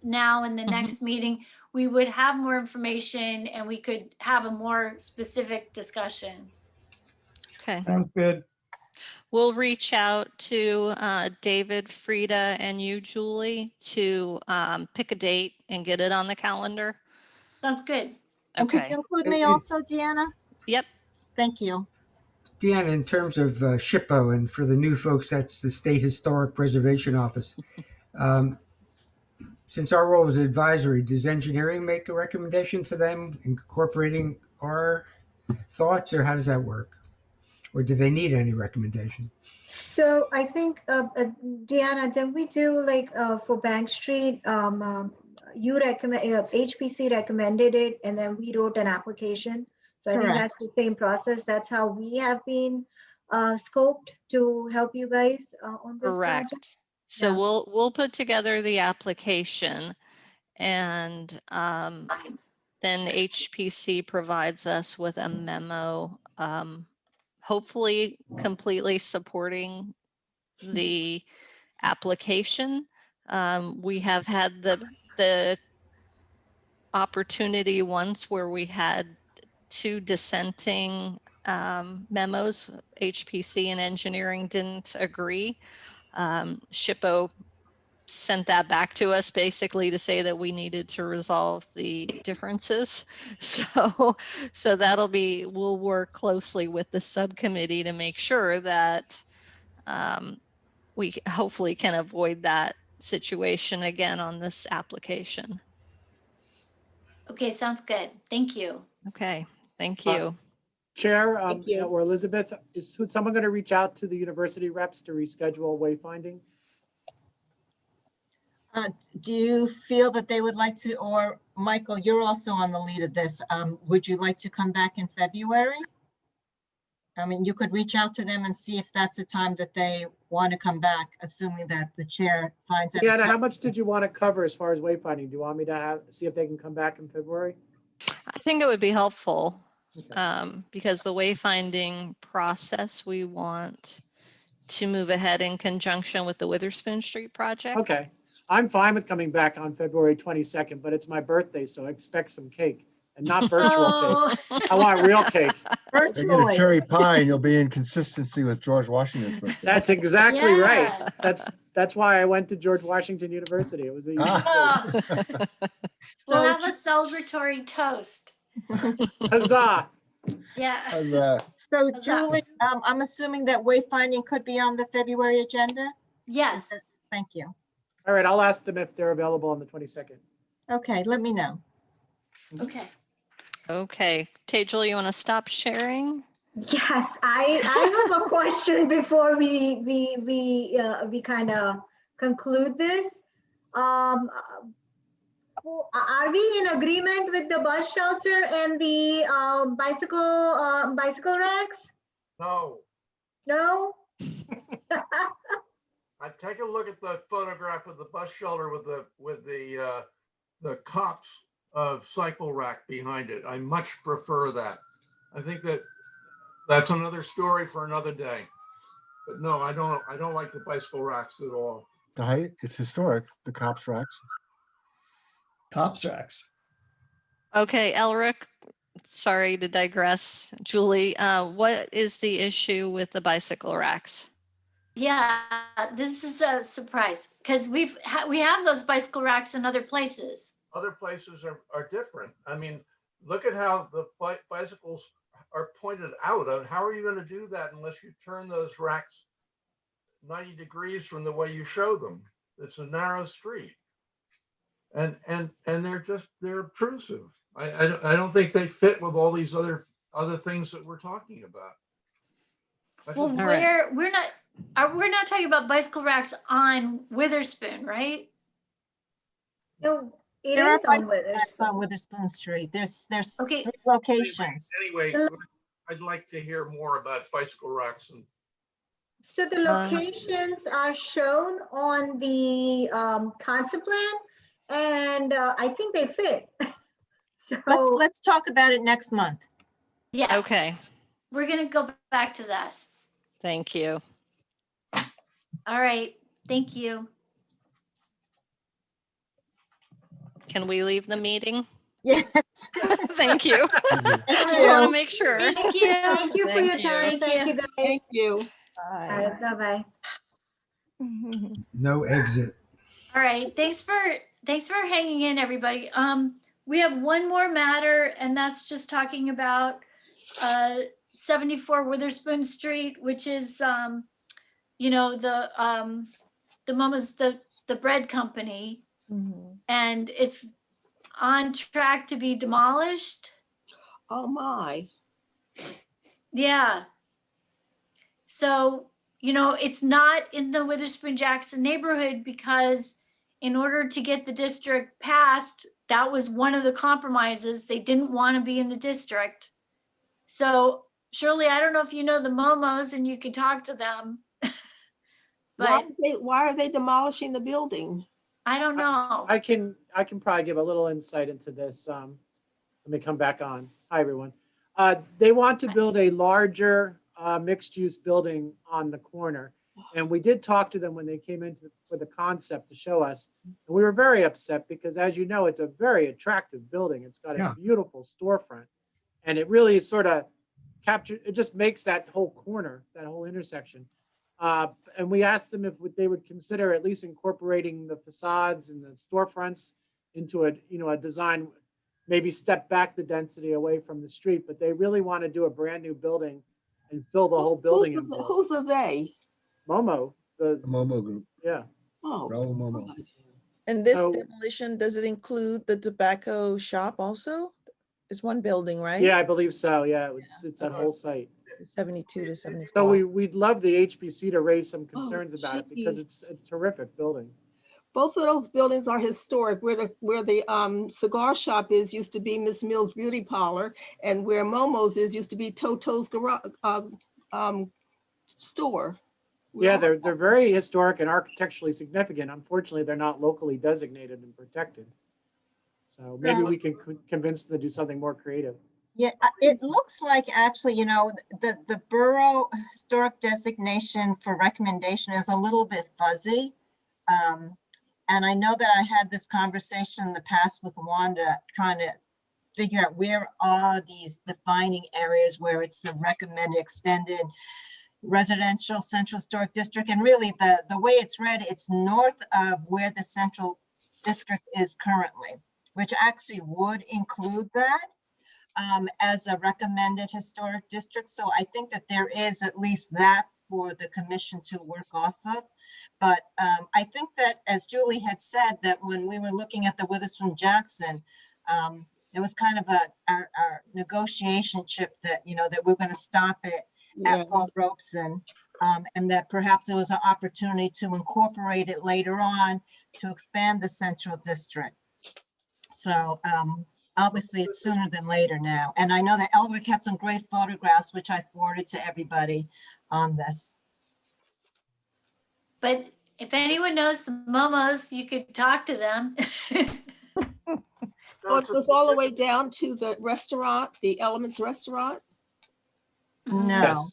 Speaker 6: now and the next meeting, we would have more information and we could have a more specific discussion.
Speaker 15: Okay.
Speaker 7: Sounds good.
Speaker 15: We'll reach out to David, Frida, and you, Julie, to pick a date and get it on the calendar.
Speaker 6: Sounds good.
Speaker 1: And could
Speaker 15: Okay.
Speaker 1: you include me also, Deanna?
Speaker 15: Yep.
Speaker 1: Thank you.
Speaker 5: Deanna, in terms of SHPO, and for the new folks, that's the State Historic Preservation Office. Since our role is advisory, does engineering make a recommendation to them incorporating our thoughts, or how does that work? Or do they need any recommendation?
Speaker 16: So I think, Deanna, did we do like for Bank Street, you recommend, HPC recommended it and then we wrote an application. So I think that's the same process. That's how we have been scoped to help you guys on this
Speaker 15: Correct.
Speaker 16: project.
Speaker 15: So
Speaker 16: Yeah.
Speaker 15: we'll put together the application, and then HPC provides us with a memo, hopefully completely supporting the application. We have had the opportunity once where we had two dissenting memos. HPC and engineering didn't agree. SHPO sent that back to us basically to say that we needed to resolve the differences. So we'll work closely with the subcommittee to make sure that we hopefully can avoid that situation again on this application.
Speaker 6: Okay, sounds good. Thank you.
Speaker 15: Okay, Thank you.
Speaker 18: Chair,
Speaker 10: Thank you.
Speaker 18: or Elizabeth, is someone going to reach out to the university reps to reschedule wayfinding?
Speaker 1: Do you feel that they would like to, or Michael, you're also on the lead of this. Would you like to come back in February? I mean, you could reach out to them and see if that's a time that they want to come back, assuming that the chair finds it.
Speaker 18: Yeah, how much did you want to cover as far as wayfinding? Do you want me to see if they can come back in February?
Speaker 15: I think it would be helpful
Speaker 18: Okay.
Speaker 15: because the wayfinding process, we want to move ahead in conjunction with the Witherspoon Street project.
Speaker 18: Okay, I'm fine with coming back on February 22nd, but it's my birthday, so expect some cake and not virtual cake. I want real cake.
Speaker 9: They get a cherry pie and you'll be in consistency with George Washington's birthday.
Speaker 18: That's exactly right.
Speaker 6: Yeah.
Speaker 18: That's why I went to George Washington University. It was a
Speaker 6: Oh, we'll
Speaker 1: So
Speaker 6: have a celebratory toast.
Speaker 18: huzzah.
Speaker 6: Yeah.
Speaker 1: So
Speaker 6: Huzzah.
Speaker 1: Julie, I'm assuming that wayfinding could be on the February agenda?
Speaker 6: Yes.
Speaker 1: Thank you.
Speaker 18: All right, I'll ask them if they're available on the 22nd.
Speaker 1: Okay, let me know.
Speaker 6: Okay.
Speaker 15: Okay, Tejal, you want to stop sharing?
Speaker 16: Yes, I have a question before we kind of conclude this. Are we in agreement with the bus shelter and the bicycle racks?
Speaker 11: No,
Speaker 16: No?
Speaker 11: I take a look at the photograph of the bus shelter with the cops of cycle rack behind it. I much prefer that. I think that's another story for another day. But no, I don't like the bicycle racks at all.
Speaker 9: The height, it's historic, the cops racks.
Speaker 7: Cops racks.
Speaker 15: Okay, Elric, sorry to digress. Julie, what is the issue with the bicycle racks?
Speaker 6: Yeah, this is a surprise because we have those bicycle racks in other places.
Speaker 11: Other places are different. I mean, look at how the bicycles are pointed out. How are you going to do that unless you turn those racks 90 degrees from the way you show them? It's a narrow street. And they're obtrusive. I don't think they fit with all these other things that we're talking about.
Speaker 6: Well, we're not talking about bicycle racks on Witherspoon, right?
Speaker 16: No, it
Speaker 1: There are
Speaker 16: is on
Speaker 1: bicycle racks
Speaker 16: Witherspoon.
Speaker 1: on Witherspoon Street. There's
Speaker 6: Okay.
Speaker 1: 3 locations.
Speaker 11: Anyway, I'd like to hear more about bicycle racks. And
Speaker 16: So the locations are shown on the concept plan, and I think they fit. So
Speaker 1: Let's talk about it next month.
Speaker 6: Yeah.
Speaker 15: Okay,
Speaker 6: We're gonna go back to that.
Speaker 15: thank you.
Speaker 6: All right. Thank you.
Speaker 15: Can we leave the meeting?
Speaker 1: Yes.
Speaker 15: Thank you. Just want to make sure.
Speaker 6: Thank you.
Speaker 16: thank you for your
Speaker 15: Thank you.
Speaker 16: time. Thank you, guys.
Speaker 10: Thank you.
Speaker 16: Bye bye.
Speaker 5: No exit.
Speaker 6: All right. Thanks for hanging in, everybody. We have one more matter, and that's just talking about 74 Witherspoon Street, which is you know, the Mama's the bread company, and it's on track to be demolished.
Speaker 10: Oh, my.
Speaker 6: Yeah. So, you know, it's not in the Witherspoon Jackson neighborhood because in order to get the district passed, that was one of the compromises. They didn't want to be in the district. So Shirley, I don't know if you know the Momos and you can talk to them. But
Speaker 10: Why are they demolishing the building?
Speaker 6: I don't know.
Speaker 18: I can probably give a little insight into this. Let me come back on. Hi, everyone. They want to build a larger mixed-use building on the corner. And we did talk to them when they came in for the concept to show us. And we were very upset because, as you know, it's a very attractive building. It's got a beautiful storefront. And it really sort of it just makes that whole corner, that whole intersection. And we asked them if they would consider at least incorporating the facades and the storefronts into a design, maybe step back the density away from the street, but they really want to do a brand new building and fill the whole building in.
Speaker 10: Who's are they?
Speaker 18: Momo, the
Speaker 9: Momo Group.
Speaker 18: Yeah.
Speaker 10: Oh.
Speaker 9: Raul Momo.
Speaker 8: And this
Speaker 18: So-
Speaker 8: demolition, does it include the tobacco shop also? It's one building, right?
Speaker 18: Yeah, I believe so. Yeah, it's that whole site.
Speaker 8: 72 to 74.
Speaker 18: So we'd love the HBC to raise some
Speaker 10: Oh,
Speaker 18: concerns about it because
Speaker 10: geez.
Speaker 18: it's a terrific building.
Speaker 10: Both of those buildings are historic. Where the cigar shop is used to be Miss Mills Beauty Parlor, and where Momo's is used to be Toto's garage store.
Speaker 18: Yeah, they're very historic and architecturally significant. Unfortunately, they're not locally designated and protected. So maybe we can convince them to do something more creative.
Speaker 1: Yeah, it looks like actually, you know, the borough historic designation for recommendation is a little bit fuzzy. And I know that I had this conversation in the past with Wanda, trying to figure out where are these defining areas where it's the recommended extended residential central historic district. And really the way it's read, it's north of where the central district is currently, which actually would include that as a recommended historic district. So I think that there is at least that for the commission to work off of. But I think that, as Julie had said, that when we were looking at the Witherspoon Jackson, it was kind of our negotiation chip that, you know, that we're going to stop it at Paul Robeson, and that perhaps there was an opportunity to incorporate it later on to expand the central district. So obviously it's sooner than later now. And I know that Elric had some great photographs, which I forwarded to everybody on this.
Speaker 6: But if anyone knows the Momos, you could talk to them.
Speaker 10: So it goes all the way down to the restaurant, the Elements Restaurant?
Speaker 1: No.
Speaker 11: Yes.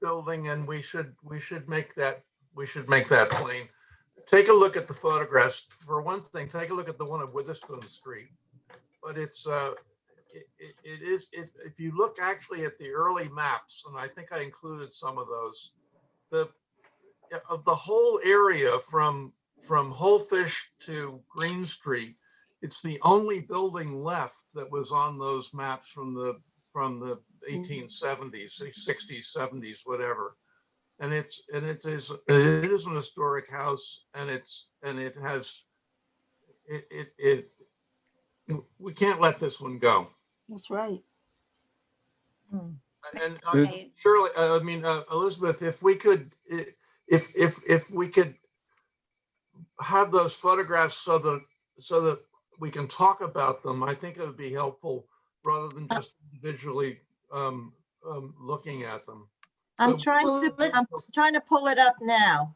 Speaker 11: Building, and we should make that plain. Take a look at the photographs. For one thing, take a look at the one of Witherspoon Street. But it's if you look actually at the early maps, and I think I included some of those, the whole area from Holefish to Green Street, it's the only building left that was on those maps from the 1870s, 60s, 70s, whatever. And it is an historic house, and it has we can't let this one go.
Speaker 10: That's right.
Speaker 11: And Shirley, Elizabeth, if we could have those photographs so that we can talk about them, I think it would be helpful rather than just individually looking at them.
Speaker 1: I'm trying to pull it up now.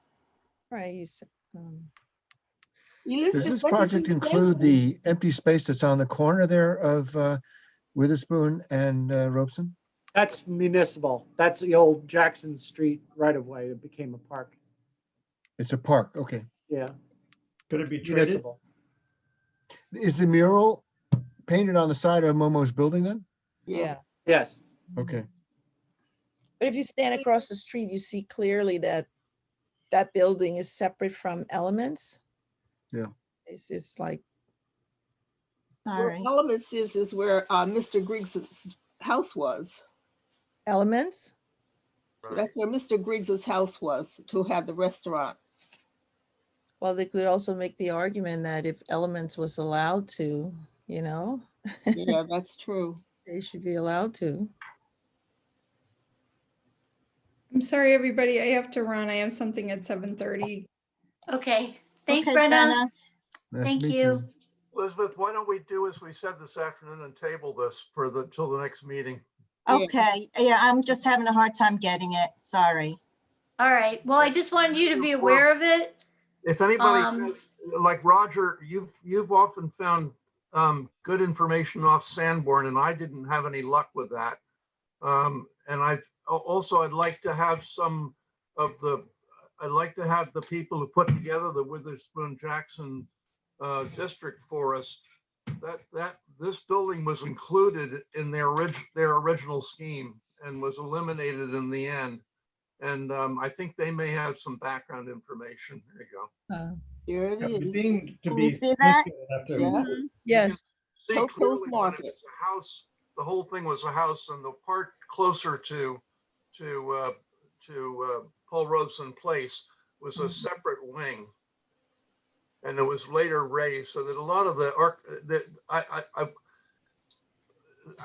Speaker 8: Right. You said,
Speaker 9: Does this project include the empty space that's on the corner there of Witherspoon and Robeson?
Speaker 18: That's municipal. That's the old Jackson Street right of way that became a park.
Speaker 9: It's a park. Okay.
Speaker 18: Yeah.
Speaker 7: Could it be traded?
Speaker 18: Municipal.
Speaker 9: Is the mural painted on the side of Momo's building then?
Speaker 8: yeah.
Speaker 18: Yes.
Speaker 9: Okay.
Speaker 8: But if you stand across the street, you see clearly that that building is separate from Elements.
Speaker 9: Yeah.
Speaker 8: It's like.
Speaker 10: Where Elements is where Mr. Griggs' house was.
Speaker 8: Elements?
Speaker 10: That's where Mr. Griggs' house was, who had the restaurant.
Speaker 8: Well, they could also make the argument that if Elements was allowed to, you know.
Speaker 10: Yeah, that's true.
Speaker 8: They should be allowed to.
Speaker 3: I'm sorry, everybody. I have to run. I have something at 7:30.
Speaker 6: Okay. Thanks,
Speaker 1: Okay,
Speaker 6: Brenna.
Speaker 9: Nice
Speaker 6: Thank
Speaker 9: to meet
Speaker 6: you.
Speaker 11: Elizabeth, why don't we do as we said this afternoon and table this till the next meeting?
Speaker 1: Okay, yeah, I'm just having a hard time getting it. Sorry.
Speaker 6: All right. Well, I just wanted you to be aware of it.
Speaker 11: If anybody, like Roger, you've often found good information off Sanborn, and I didn't have any luck with that. And I'd like to have the people who put together the Witherspoon Jackson district for us. This building was included in their original scheme and was eliminated in the end. And I think they may have some background information. There you go.
Speaker 10: Here it is.
Speaker 7: Can
Speaker 1: you see that?
Speaker 10: Yeah.
Speaker 8: Yes.
Speaker 11: See
Speaker 10: Toto's
Speaker 11: clearly when
Speaker 10: Market.
Speaker 11: it's a house, the whole thing was a house, and the part closer to Paul Robeson Place was a separate wing, and it was later raised so that a lot of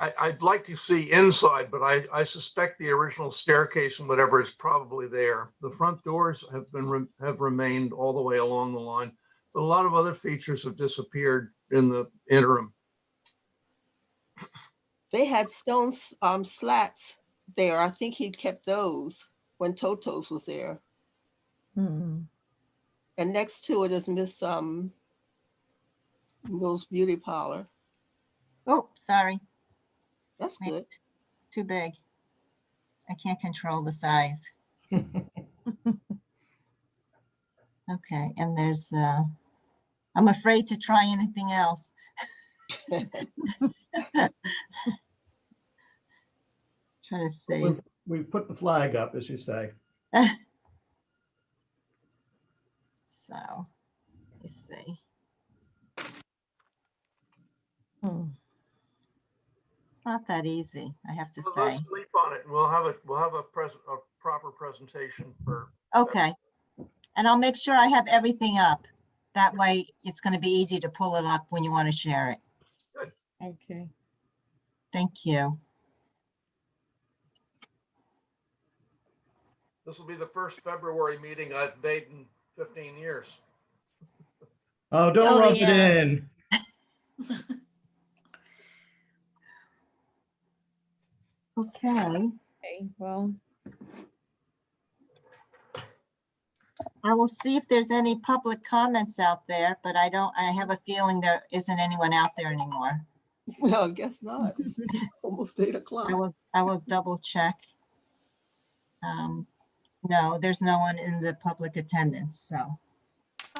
Speaker 11: I'd like to see inside, but I suspect the original staircase and whatever is probably there. The front doors have remained all the way along the line, but a lot of other features have disappeared in the interim.
Speaker 10: They had stone slats there. I think he kept those when Toto's was there.
Speaker 8: Mhm.
Speaker 10: And next to it is Miss Rose Beauty Parlor.
Speaker 1: Oh, sorry,
Speaker 10: That's
Speaker 1: Maybe
Speaker 10: good.
Speaker 1: too big. I can't control the size. Okay, and there's, I'm afraid to try anything else. Trying to see.
Speaker 7: We put the flag up, as you say.
Speaker 1: So, let's see.
Speaker 8: Hmm.
Speaker 1: It's not that easy, I have to
Speaker 11: Well,
Speaker 1: say.
Speaker 11: let's sleep on it, and we'll have a proper presentation for.
Speaker 1: Okay. And I'll make sure I have everything up. That way it's going to be easy to pull it up when you want to share it.
Speaker 11: Good.
Speaker 8: Okay.
Speaker 1: Thank you.
Speaker 11: This will be the first February meeting I've made in 15 years.
Speaker 7: Oh, don't
Speaker 6: Oh,
Speaker 7: rub
Speaker 6: yeah.
Speaker 7: it in.
Speaker 1: Okay.
Speaker 8: Okay, well,
Speaker 1: I will see if there's any public comments out there, but I have a feeling there isn't anyone out there anymore.
Speaker 10: Well, I guess not. It's almost 8 o'clock.
Speaker 1: I will double check. No, there's no one in the public attendance, so.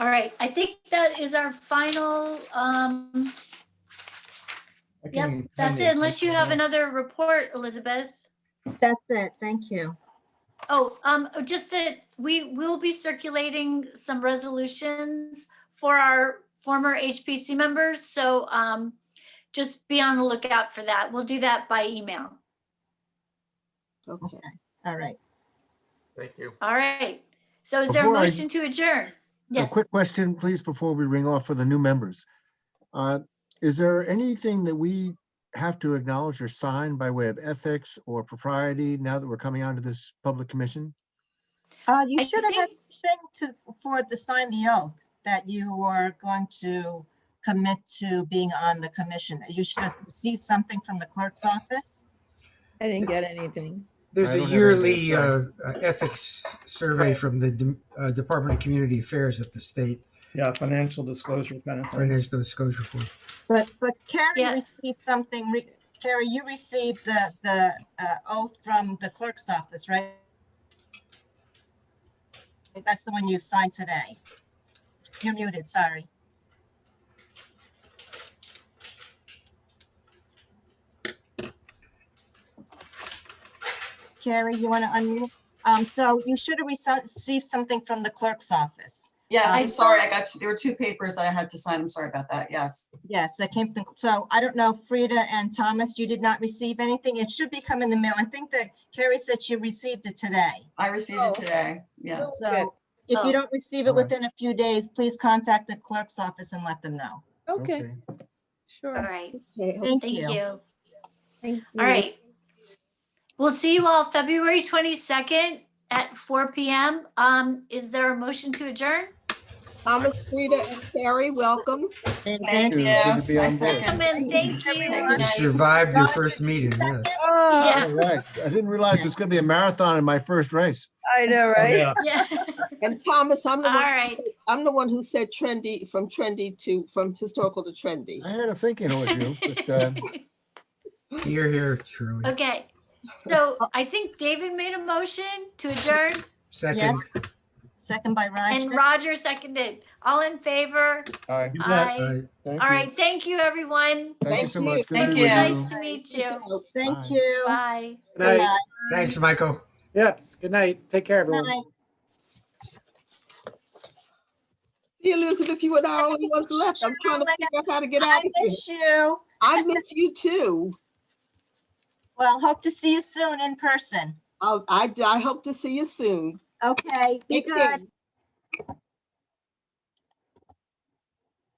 Speaker 6: All right, I think that is our final, yep, that's it, unless you have another report, Elizabeth.
Speaker 1: That's it, thank you.
Speaker 6: Oh, just that we will be circulating some resolutions for our former HPC members. So just be on the lookout for that. We'll do that by email.
Speaker 10: Okay.
Speaker 1: All right.
Speaker 11: Thank you.
Speaker 6: All right. So is there a
Speaker 9: Before I-
Speaker 6: motion to adjourn?
Speaker 9: A
Speaker 6: Yes.
Speaker 9: quick question, please, before we ring off for the new members. Is there anything that we have to acknowledge or sign by way of ethics or propriety now that we're coming onto this public commission?
Speaker 1: You
Speaker 6: I
Speaker 1: should have had
Speaker 6: think-
Speaker 1: for the sign the oath that you are going to commit to being on the commission. You should have received something from the clerk's office.
Speaker 8: I didn't get anything.
Speaker 5: There's
Speaker 9: I
Speaker 5: a
Speaker 9: don't have
Speaker 5: yearly
Speaker 9: anything,
Speaker 5: ethics survey from the Department of Community Affairs at the state,
Speaker 7: Yeah, financial disclosure kind of thing.
Speaker 5: financial disclosure form.
Speaker 1: But Carrie
Speaker 6: Yeah.
Speaker 1: received something, Carrie, you received the oath from the clerk's office, right? That's the one you signed today. You're muted, sorry. Carrie, you want to unmute? So you should have received something from the clerk's office.
Speaker 4: Yes,
Speaker 6: I
Speaker 4: I'm sorry. There were 2 papers that I had to sign. I'm sorry about that. Yes.
Speaker 1: Yes, that came from, so I don't know, Frida and Thomas, you did not receive anything? It should be coming in the mail. I think that Carrie said she received it today.
Speaker 4: I received it today. Yeah.
Speaker 1: So if
Speaker 6: Oh.
Speaker 1: you don't receive it
Speaker 9: All right.
Speaker 1: within a few days, please contact the clerk's office and let them know.
Speaker 8: Okay,
Speaker 6: All
Speaker 8: sure.
Speaker 6: right.
Speaker 10: Okay.
Speaker 1: Thank
Speaker 6: Thank
Speaker 1: you.
Speaker 6: you.
Speaker 8: Thank you.
Speaker 6: All right. We'll see you all February 22nd at 4 p.m. Is there a motion to adjourn?
Speaker 10: Thomas, Frida, and Carrie, welcome.
Speaker 4: Thank
Speaker 9: you.
Speaker 4: you.
Speaker 9: Good to be
Speaker 4: I
Speaker 9: on board.
Speaker 4: second.
Speaker 6: Come in, thank you.
Speaker 4: Good
Speaker 5: You
Speaker 4: night.
Speaker 5: survived your first meeting, yes.
Speaker 6: Yeah,
Speaker 9: All right. I didn't realize it's going to be a marathon in my first race.
Speaker 8: I know,
Speaker 7: Oh,
Speaker 8: right?
Speaker 7: yeah.
Speaker 6: yeah.
Speaker 10: And Thomas, I'm the
Speaker 6: All
Speaker 10: one.
Speaker 6: right.
Speaker 10: I'm the one who said trendy, from historical to trendy.
Speaker 9: I had a thinking it was you, but
Speaker 5: Here, Shirley.
Speaker 6: Okay. So I think David made a motion to adjourn
Speaker 5: Second.
Speaker 1: Second by Roger.
Speaker 6: and Roger seconded. All in favor?
Speaker 9: Aye.
Speaker 7: You bet.
Speaker 6: Aye.
Speaker 9: Thank
Speaker 6: All
Speaker 9: you.
Speaker 6: right. Thank you, everyone.
Speaker 9: Thank you so
Speaker 10: Thank you.
Speaker 9: much. Good to
Speaker 4: Thank
Speaker 9: be
Speaker 4: you.
Speaker 9: with
Speaker 6: Nice to meet you.
Speaker 1: Thank
Speaker 9: Bye.
Speaker 1: you.
Speaker 6: Bye.
Speaker 18: Good
Speaker 1: Good
Speaker 18: night.
Speaker 1: night.
Speaker 5: Thanks, Michael.
Speaker 18: Yeah, good night. Take care,
Speaker 1: Good
Speaker 18: everyone.
Speaker 1: night.
Speaker 10: See, Elizabeth, you and I are the only ones left. I'm trying to figure out how to get out
Speaker 1: I
Speaker 10: of here.
Speaker 1: miss you.
Speaker 10: I miss you too.
Speaker 1: Well, hope to see you soon in person.
Speaker 10: I hope to see you soon.
Speaker 1: Okay, be
Speaker 10: Take care.
Speaker 1: good.